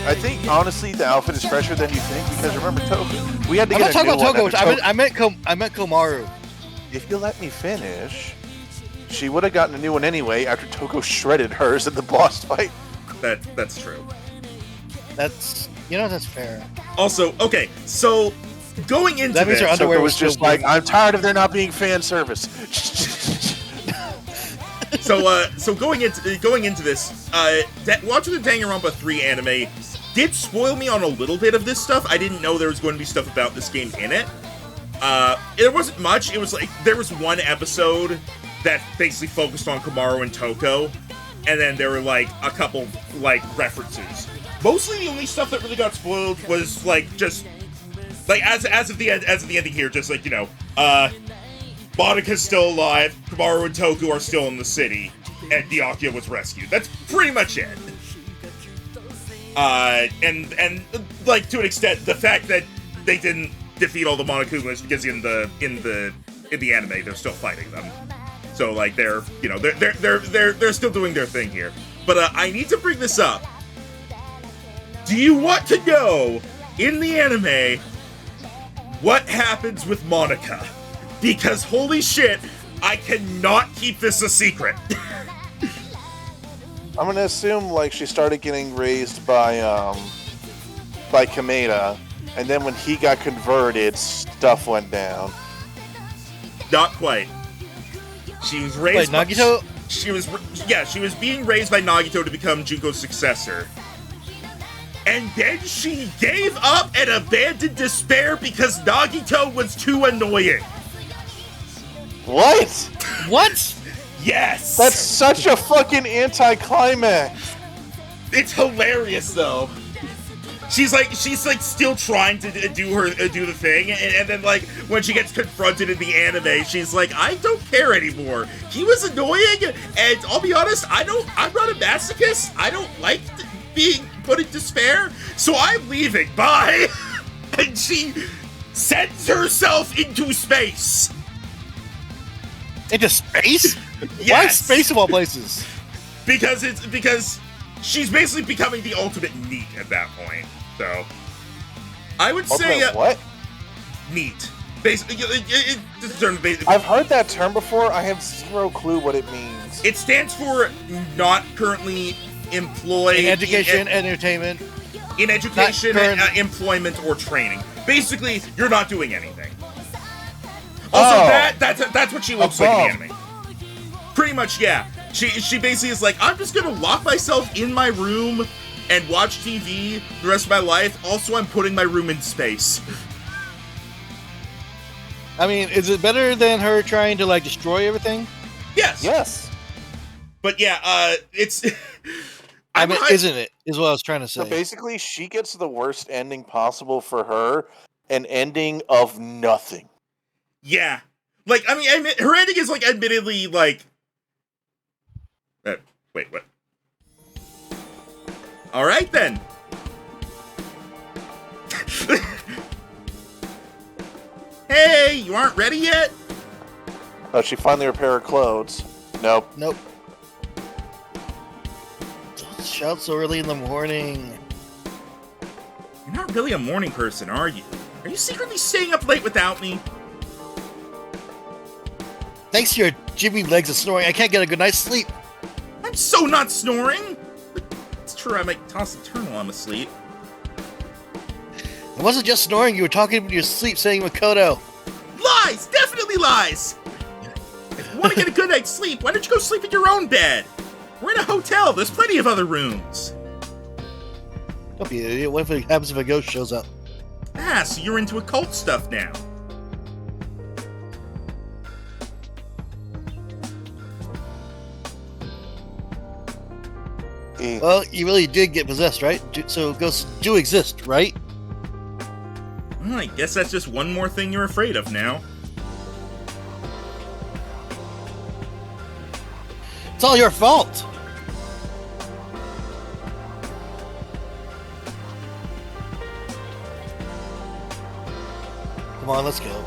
I think honestly the outfit is fresher than you think because remember Toko. We had to get a new one. I meant Komaru. If you let me finish, she would have gotten a new one anyway after Toko shredded hers at the boss fight. That's true. That's fair. Also, okay, so going into that means her underwear Toko was just like, I'm tired of there not being fan service. So going into this, watching the Danganronpa 3 anime did spoil me on a little bit of this stuff. I didn't know there was going to be stuff about this game in it. There wasn't much. It was like there was one episode that basically focused on Komaru and Toko, and then there were like a couple like references. Mostly the only stuff that really got spoiled was like just like as of the ending here, just like Monika's still alive, Komaru and Toko are still in the city, and Byakuya was rescued. That's pretty much it. And like to an extent, the fact that they didn't defeat all the Monokumas because in the anime they're still fighting them. So like they're still doing their thing here. But I need to bring this up. Do you want to know in the anime what happens with Monika? Because holy shit, I cannot keep this a secret. I'm gonna assume like she started getting raised by Kameda, and then when he got converted, stuff went down. Not quite. She was raised by Nagito. She was being raised by Nagito to become Junko's successor. and then she gave up and abandoned Despair because Nagito was too annoying. What? What? Yes! That's such a fucking anticlimax. It's hilarious though. She's like still trying to do the thing, and then like when she gets confronted in the anime, she's like, I don't care anymore. He was annoying, and I'll be honest, I'm not a masochist. I don't like being put in despair, so I'm leaving. Bye. And she sends herself into space. Into space? Yes. Why space of all places? Because she's basically becoming the ultimate NEET at that point. So, I would say what? NEET. Basically, this term basically. I've heard that term before. I have zero clue what it means. It stands for not currently employed In education, entertainment. In education, employment, or training. Basically, you're not doing anything. Also, that's what she looks like in the anime. Pretty much, yeah. She basically is like, I'm just gonna lock myself in my room and watch TV the rest of my life. Also, I'm putting my room in space. I mean, is it better than her trying to like destroy everything? Yes. Yes. But yeah, it's. I mean, isn't it? Is what I was trying to say. So basically, she gets the worst ending possible for her, an ending of nothing. Yeah. Like, I mean, her ending is like, admittedly, like. Wait, what? All right then. Hey, you aren't ready yet? Oh, she finally repaired her clothes. Nope. Nope. Don't shout so early in the morning. You're not really a morning person, are you? Are you secretly staying up late without me? Thanks to your jibby legs and snoring, I can't get a good night's sleep. I'm so not snoring! But it's true, I might toss and turn while I'm asleep. It wasn't just snoring, you were talking in your sleep saying Makoto. Lies! Definitely lies! If you want to get a good night's sleep, why don't you go sleep in your own bed? We're in a hotel, there's plenty of other rooms. Don't be an idiot, what happens if a ghost shows up? Ah, so you're into occult stuff now. Well, you really did get possessed, right? So ghosts do exist, right? Well, I guess that's just one more thing you're afraid of now. It's all your fault! Come on, let's go.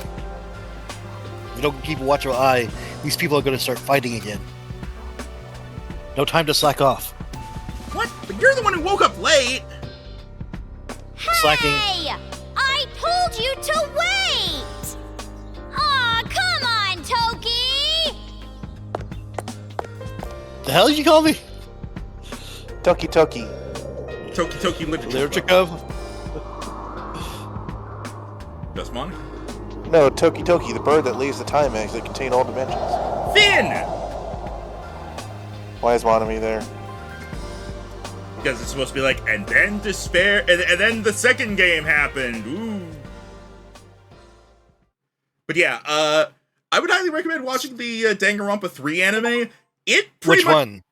If we don't keep a watchful eye, these people are going to start fighting again. No time to slack off. What? But you're the one who woke up late! Slacking. Hey! I told you to wait! Aw, come on, Toki! The hell did you call me? Toki Toki. Toki Literature Literature Club. Cove? Just Monica? No, Toki Toki, the bird that leaves the time eggs that contain all dimensions. Finn! Why is Monami there? Because it's supposed to be like, and then despair, and then the second game happened. Ooh. But yeah, I would highly recommend watching the Danganronpa 3 anime. Which one?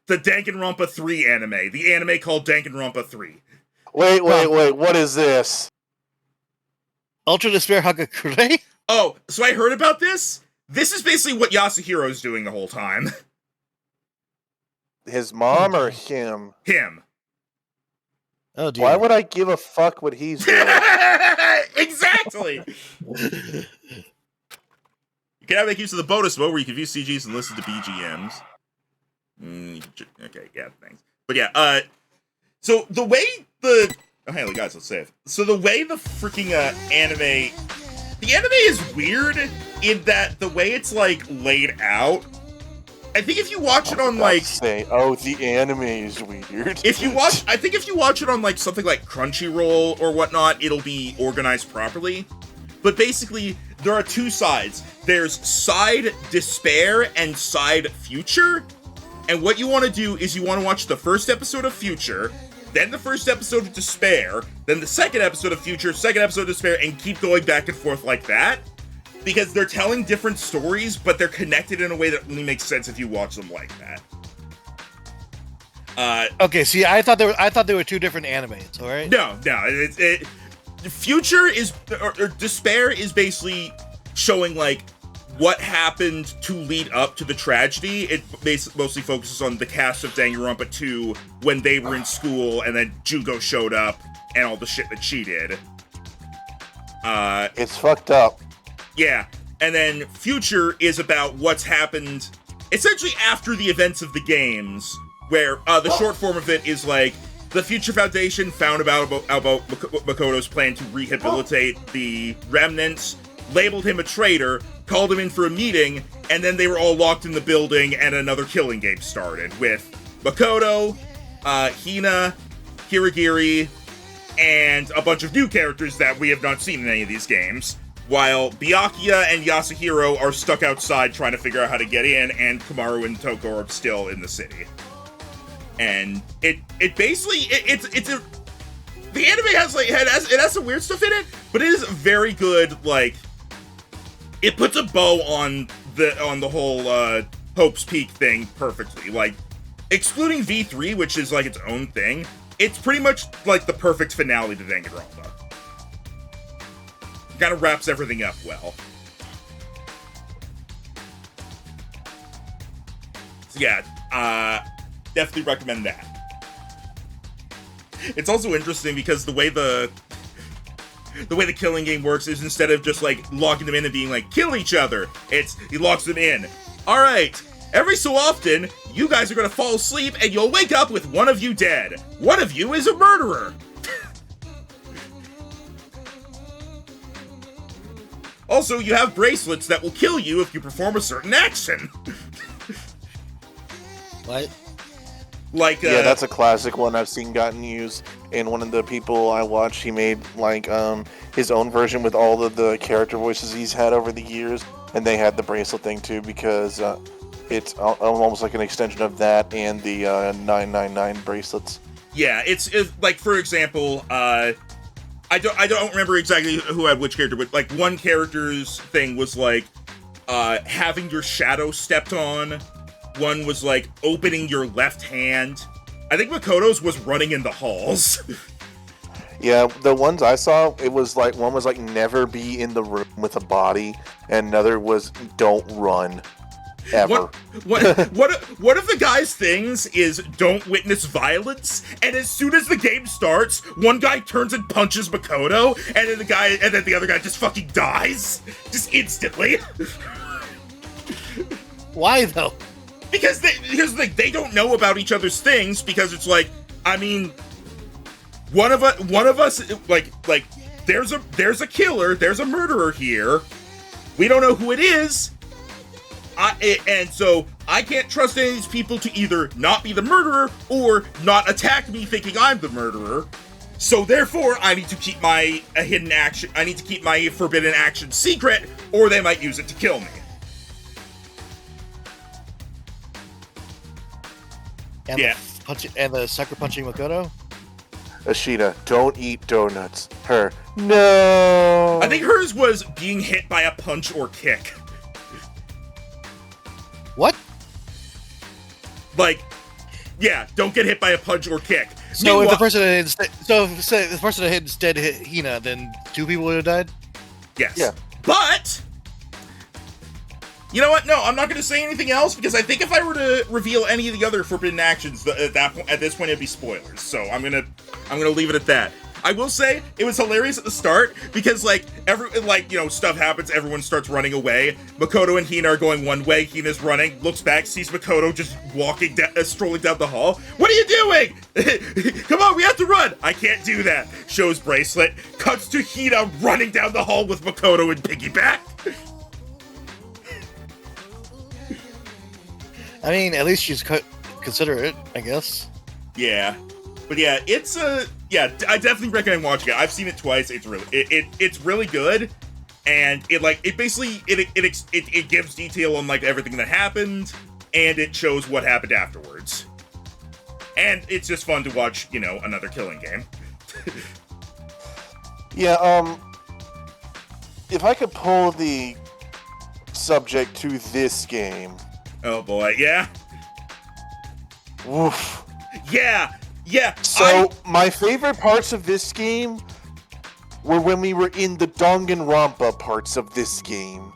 The Danganronpa 3 anime. The anime called Danganronpa 3. Wait, what is this? Ultra Despair Hagakure? Oh, so I heard about this? This is basically what Yasuhiro's doing the whole time. His mom or him? Him. Oh, dear. Why would I give a fuck what he's doing? Exactly! You can now make use of the bonus mode where you can view CGs and listen to BGMs. Okay, yeah, thanks. But yeah, so the way the... Oh, hey, guys, let's save. So the way the freaking anime... The anime is weird in that the way it's, like, laid out... I think if you watch it on, like... the anime is weird. I think if you watch it on, like, something like Crunchyroll or whatnot, it'll be organized properly. But basically, there are two sides. There's side Despair and side Future. And what you want to do is you want to watch the first episode of Future, then the first episode of Despair, then the second episode of Future, second episode of Despair, and keep going back and forth like that. Because they're telling different stories, but they're connected in a way that only makes sense if you watch them like that. Okay, see, I thought they were two different animes. All right. No. Future is or Despair is basically showing like what happened to lead up to the tragedy. It mostly focuses on the cast of Danganronpa 2 when they were in school, and then Jugo showed up and all the shit that she did. It's fucked up. Yeah, and then Future is about what's happened essentially after the events of the games, where the short form of it is like the Future Foundation found about Makoto's plan to rehabilitate the remnants, labeled him a traitor, called him in for a meeting, and then they were all locked in the building and another killing game started with Makoto, Hina, Hiragiri, and a bunch of new characters that we have not seen in any of these games. While Byakuya and Yasuhiro are stuck outside trying to figure out how to get in, and Kamaru and Toko are still in the city. And the anime has some weird stuff in it, but it is very good. Like, it puts a bow on the whole Hope's Peak thing perfectly. Like, excluding V3, which is like its own thing, it's pretty much like the perfect finale to Danganronpa. Kind of wraps everything up well. So yeah, definitely recommend that. It's also interesting because the way the killing game works is instead of just like locking them in and being like, kill each other, he locks them in. Alright, every so often, you guys are gonna fall asleep and you'll wake up with one of you dead. One of you is a murderer. Also, you have bracelets that will kill you if you perform a certain action. What? Like, yeah, that's a classic one I've seen gotten used. And one of the people I watched, he made like his own version with all of the character voices he's had over the years, and they had the bracelet thing too because it's almost like an extension of that and the 999 bracelets. Yeah, it's like, for example, I don't remember exactly who had which character, but like one character's thing was like having your shadow stepped on. One was like opening your left hand. I think Makoto's was running in the halls. Yeah, the ones I saw, it was like one was like never be in the room with a body, and another was don't run. Ever. One of the guy's things is don't witness violence, and as soon as the game starts, one guy turns and punches Makoto, and then the other guy just fucking dies. Just instantly. Why though? Because they don't know about each other's things, because it's like, I mean, one of us like there's a killer, there's a murderer here. We don't know who it is. And so I can't trust any of these people to either not be the murderer or not attack me thinking I'm the murderer. So therefore, I need to keep my hidden action. I need to keep my forbidden action secret, or they might use it to kill me. And yeah. And the sucker punching Makoto? Ashita, don't eat donuts. Her, no. I think hers was being hit by a punch or kick. What? Like, yeah, don't get hit by a punch or kick. So if the person that hit instead hit Hina, then two people would have died? Yes. Yeah. But you know what? No, I'm not going to say anything else, because I think if I were to reveal any of the other forbidden actions, at this point it'd be spoilers. So I'm gonna leave it at that. I will say it was hilarious at the start because stuff happens, everyone starts running away. Makoto and Hina are going one way, Hina's running, looks back, sees Makoto just strolling down the hall. What are you doing? Come on, we have to run. I can't do that. Shows bracelet, cuts to Hina running down the hall with Makoto and piggyback. I mean, at least she's considerate, I guess. Yeah. But yeah, I definitely recommend watching it. I've seen it twice. It's really good, and it gives detail on like everything that happened, and it shows what happened afterwards. And it's just fun to watch, another killing game. Yeah, if I could pull the subject to this game. Oh boy, yeah? Woof. Yeah! So, my favorite parts of this game were when we were in the Danganronpa parts of this game.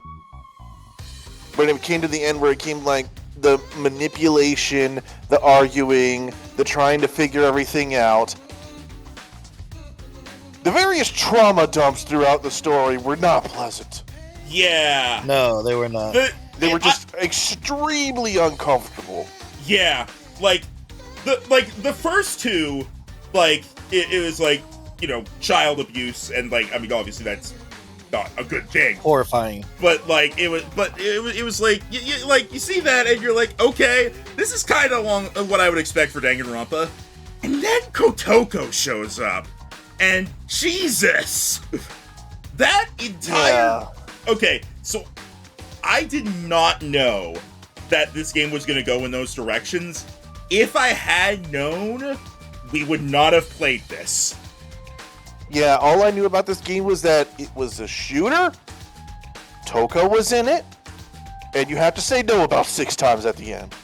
When it came to the end where it came like the manipulation, the arguing, the trying to figure everything out. The various trauma dumps throughout the story were not pleasant. Yeah. No, they were not. They were just extremely uncomfortable. Yeah. The first two, it was child abuse, and obviously that's not a good thing. Horrifying. But it was you see that and you're like, okay, this is kind of along what I would expect for Danganronpa. And then Kotoko shows up, and Jesus, that entire. Yeah. Okay, so I did not know that this game was going to go in those directions. If I had known, we would not have played this. Yeah, all I knew about this game was that it was a shooter, Toko was in it, and you had to say no about 6 times at the end.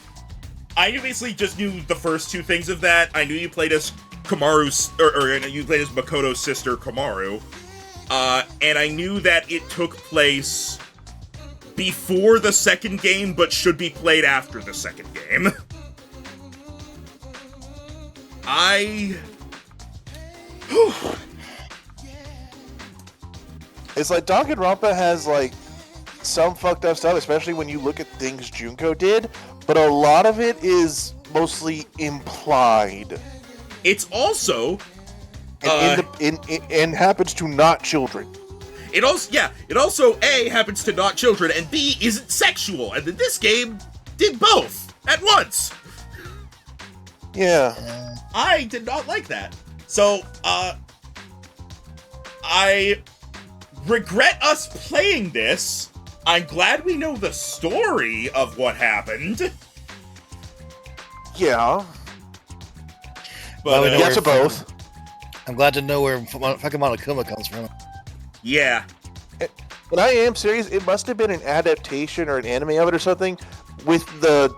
I basically just knew the first two things of that. I knew you played as Kamaru's, or you played as Makoto's sister, Kamaru, and I knew that it took place before the second game, but should be played after the second game. It's like Danganronpa has some fucked up stuff, especially when you look at things Junko did, but a lot of it is mostly implied. It's also and happens to not children. It also A, happens to not children, and B, isn't sexual, and then this game did both at once. Yeah. I did not like that. So, I regret us playing this. I'm glad we know the story of what happened. Yeah. But, yeah to both. I'm glad to know where fucking Monokuma comes from. Yeah. But I am serious, it must have been an adaptation or an anime of it or something with the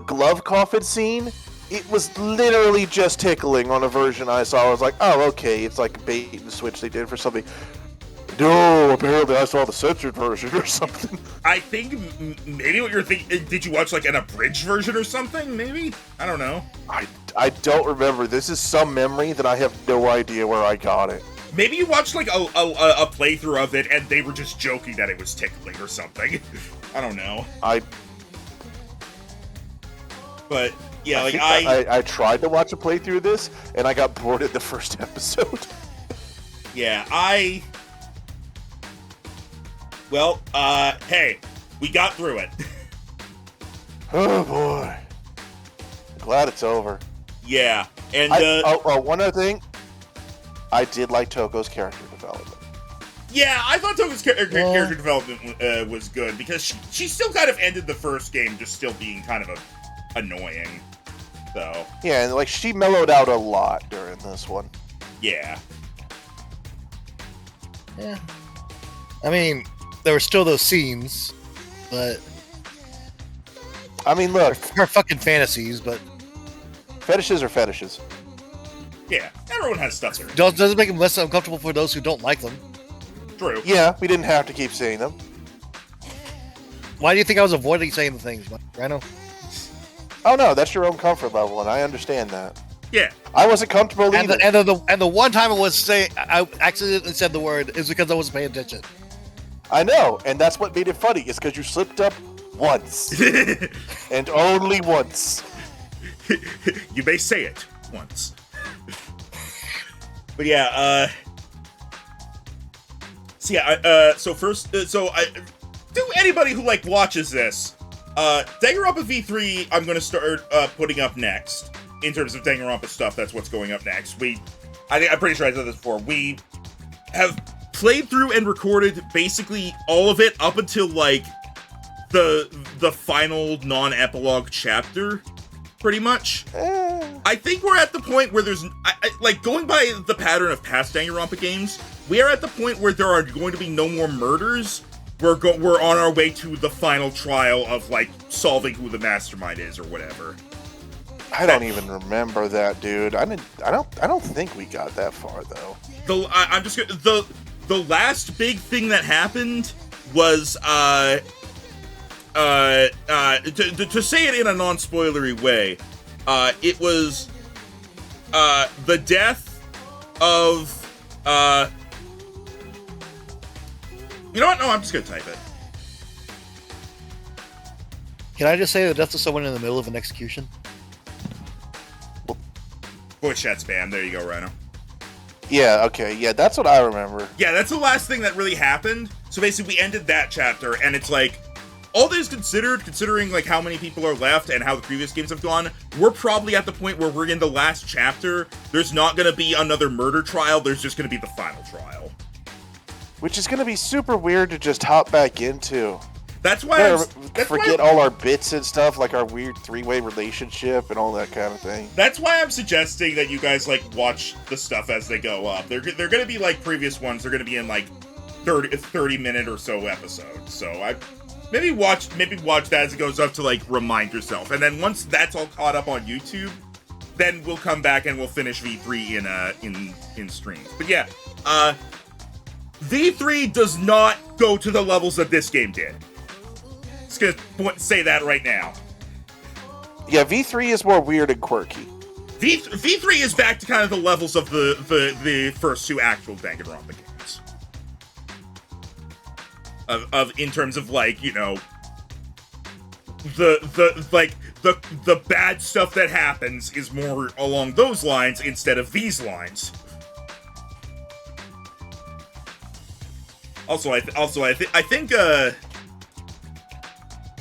glove coffin scene. It was literally just tickling on a version I saw. I was like, oh, okay, it's like a bait and switch they did for something. No, apparently I saw the censored version or something. I think maybe what you're thinking, did you watch an abridged version or something, maybe? I don't know. I don't remember. This is some memory that I have no idea where I got it. Maybe you watched a playthrough of it and they were just joking that it was tickling or something. I don't know. But yeah, I tried to watch a playthrough of this and I got bored at the first episode. Yeah, hey, we got through it. Oh boy. Glad it's over. Yeah, and one other thing. I did like Toko's character development. Yeah, I thought Toko's character development was good because she still kind of ended the first game just still being kind of annoying. So yeah, and she mellowed out a lot during this one. Yeah. Yeah. I mean, there were still those scenes, but I mean, look, they're fucking fantasies, but fetishes are fetishes. Yeah, everyone has stuff. Doesn't make them less uncomfortable for those who don't like them. True. Yeah, we didn't have to keep saying them. Why do you think I was avoiding saying the things, Rhino? Oh no, that's your own comfort level, and I understand that. Yeah. I wasn't comfortable either. And the one time I accidentally said the word is because I wasn't paying attention. I know, and that's what made it funny, is because you slipped up once. And only once. You may say it once. But yeah, to anybody who watches this, Danganronpa V3 I'm gonna start putting up next. In terms of Danganronpa stuff, that's what's going up next. I'm pretty sure I said this before, we have played through and recorded basically all of it up until the final non-epilogue chapter. pretty much. I think we're at the point where there's, like, going by the pattern of past Danganronpa games, we are at the point where there are going to be no more murders. We're on our way to the final trial of, like, solving who the mastermind is or whatever. I don't even remember that, dude. I don't think we got that far though. The last big thing that happened was to say it in a non-spoilery way, it was the death of you know what? No, I'm just gonna type it. Can I just say the death of someone in the middle of an execution? Voice chat spam. There you go, Rhino. Yeah, okay, yeah, that's what I remember. Yeah, that's the last thing that really happened. So basically, we ended that chapter, and it's like, all things considered, considering like how many people are left and how the previous games have gone, we're probably at the point where we're in the last chapter. There's not going to be another murder trial. There's just going to be the final trial. Which is going to be super weird to just hop back into. That's why forget all our bits and stuff, like our weird three-way relationship and all that kind of thing. That's why I'm suggesting that you guys like watch the stuff as they go up. They're going to be like previous ones. They're going to be in like 30-minute or so episodes. So I maybe watch that as it goes up to like remind yourself. And then once that's all caught up on YouTube, then we'll come back and we'll finish V3 in streams. But yeah, V3 does not go to the levels that this game did. Just gonna say that right now. Yeah, V3 is more weird and quirky. V3 is back to kind of the levels of the first two actual Danganronpa games. Of in terms of like, you know, the bad stuff that happens is more along those lines instead of these lines. I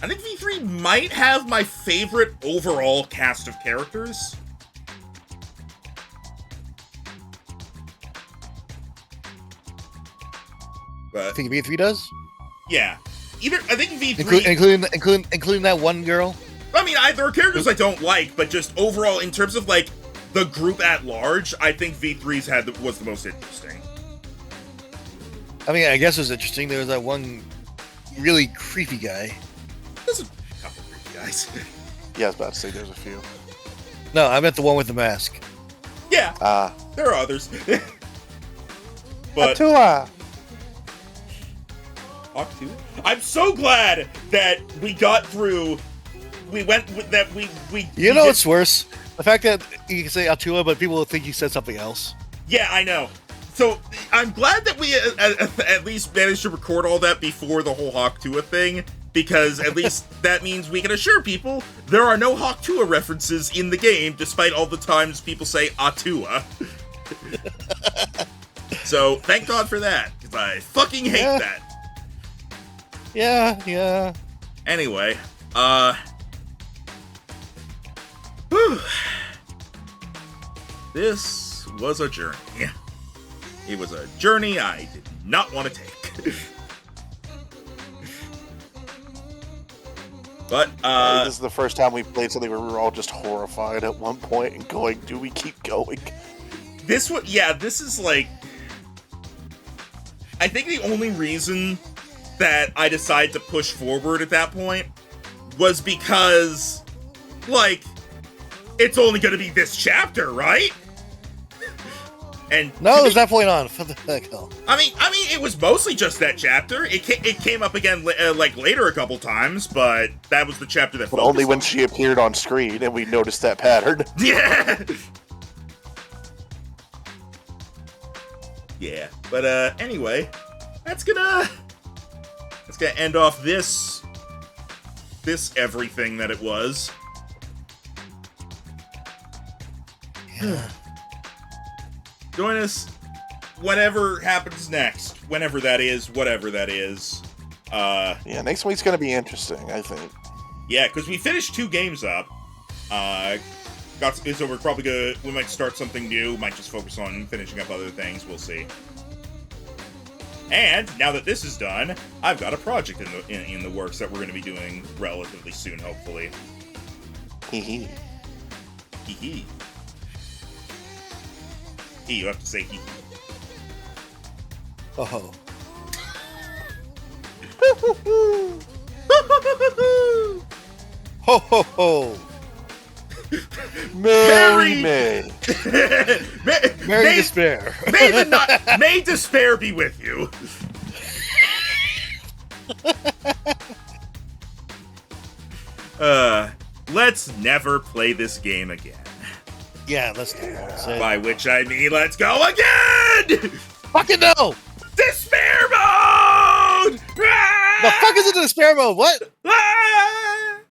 think V3 might have my favorite overall cast of characters. But I think V3 does. Yeah, I think V3 including that one girl. I mean, there are characters I don't like, but just overall in terms of like the group at large, I think V3's was the most interesting. I mean, I guess it was interesting. There was that one really creepy guy. There's a couple creepy guys. Yeah, I was about to say there's a few. No, I meant the one with the mask. Yeah, there are others. But Atua. I'm so glad that we got through. We went with that. We. You know what's worse? The fact that you can say Atua, but people will think you said something else. Yeah, I know. So I'm glad that we at least managed to record all that before the whole Hawk-Tua thing, because at least that means we can assure people there are no Hawk-Tua references in the game, despite all the times people say Atua. So thank God for that, because I fucking hate that. Yeah. Anyway, this was a journey. It was a journey I did not want to take. But, this is the first time we played something where we were all just horrified at one point and going, do we keep going? This is like... I think the only reason that I decided to push forward at that point was because, like, it's only going to be this chapter, right? And no, there's definitely not. What the heck, hell? I mean, it was mostly just that chapter. It came up again like later a couple times, but that was the chapter that. But only when she appeared on screen, and we noticed that pattern. Yeah. Yeah, but anyway, that's gonna end off this everything that it was. Yeah. Join us whatever happens next, whenever that is, whatever that is. Yeah, next week's gonna be interesting, I think. Yeah, because we finished 2 games up. So we're probably we might start something new, might just focus on finishing up other things, we'll see. And now that this is done, I've got a project in the works that we're going to be doing relatively soon, hopefully. Hee hee. You have to say hee hee. Oh. Ho ho ho! Mary May. Mary Despair. May despair be with you. Let's never play this game again. Yeah, let's do it. By which I mean, let's go again! Fucking no! Despair mode! The fuck is it in despair mode? What?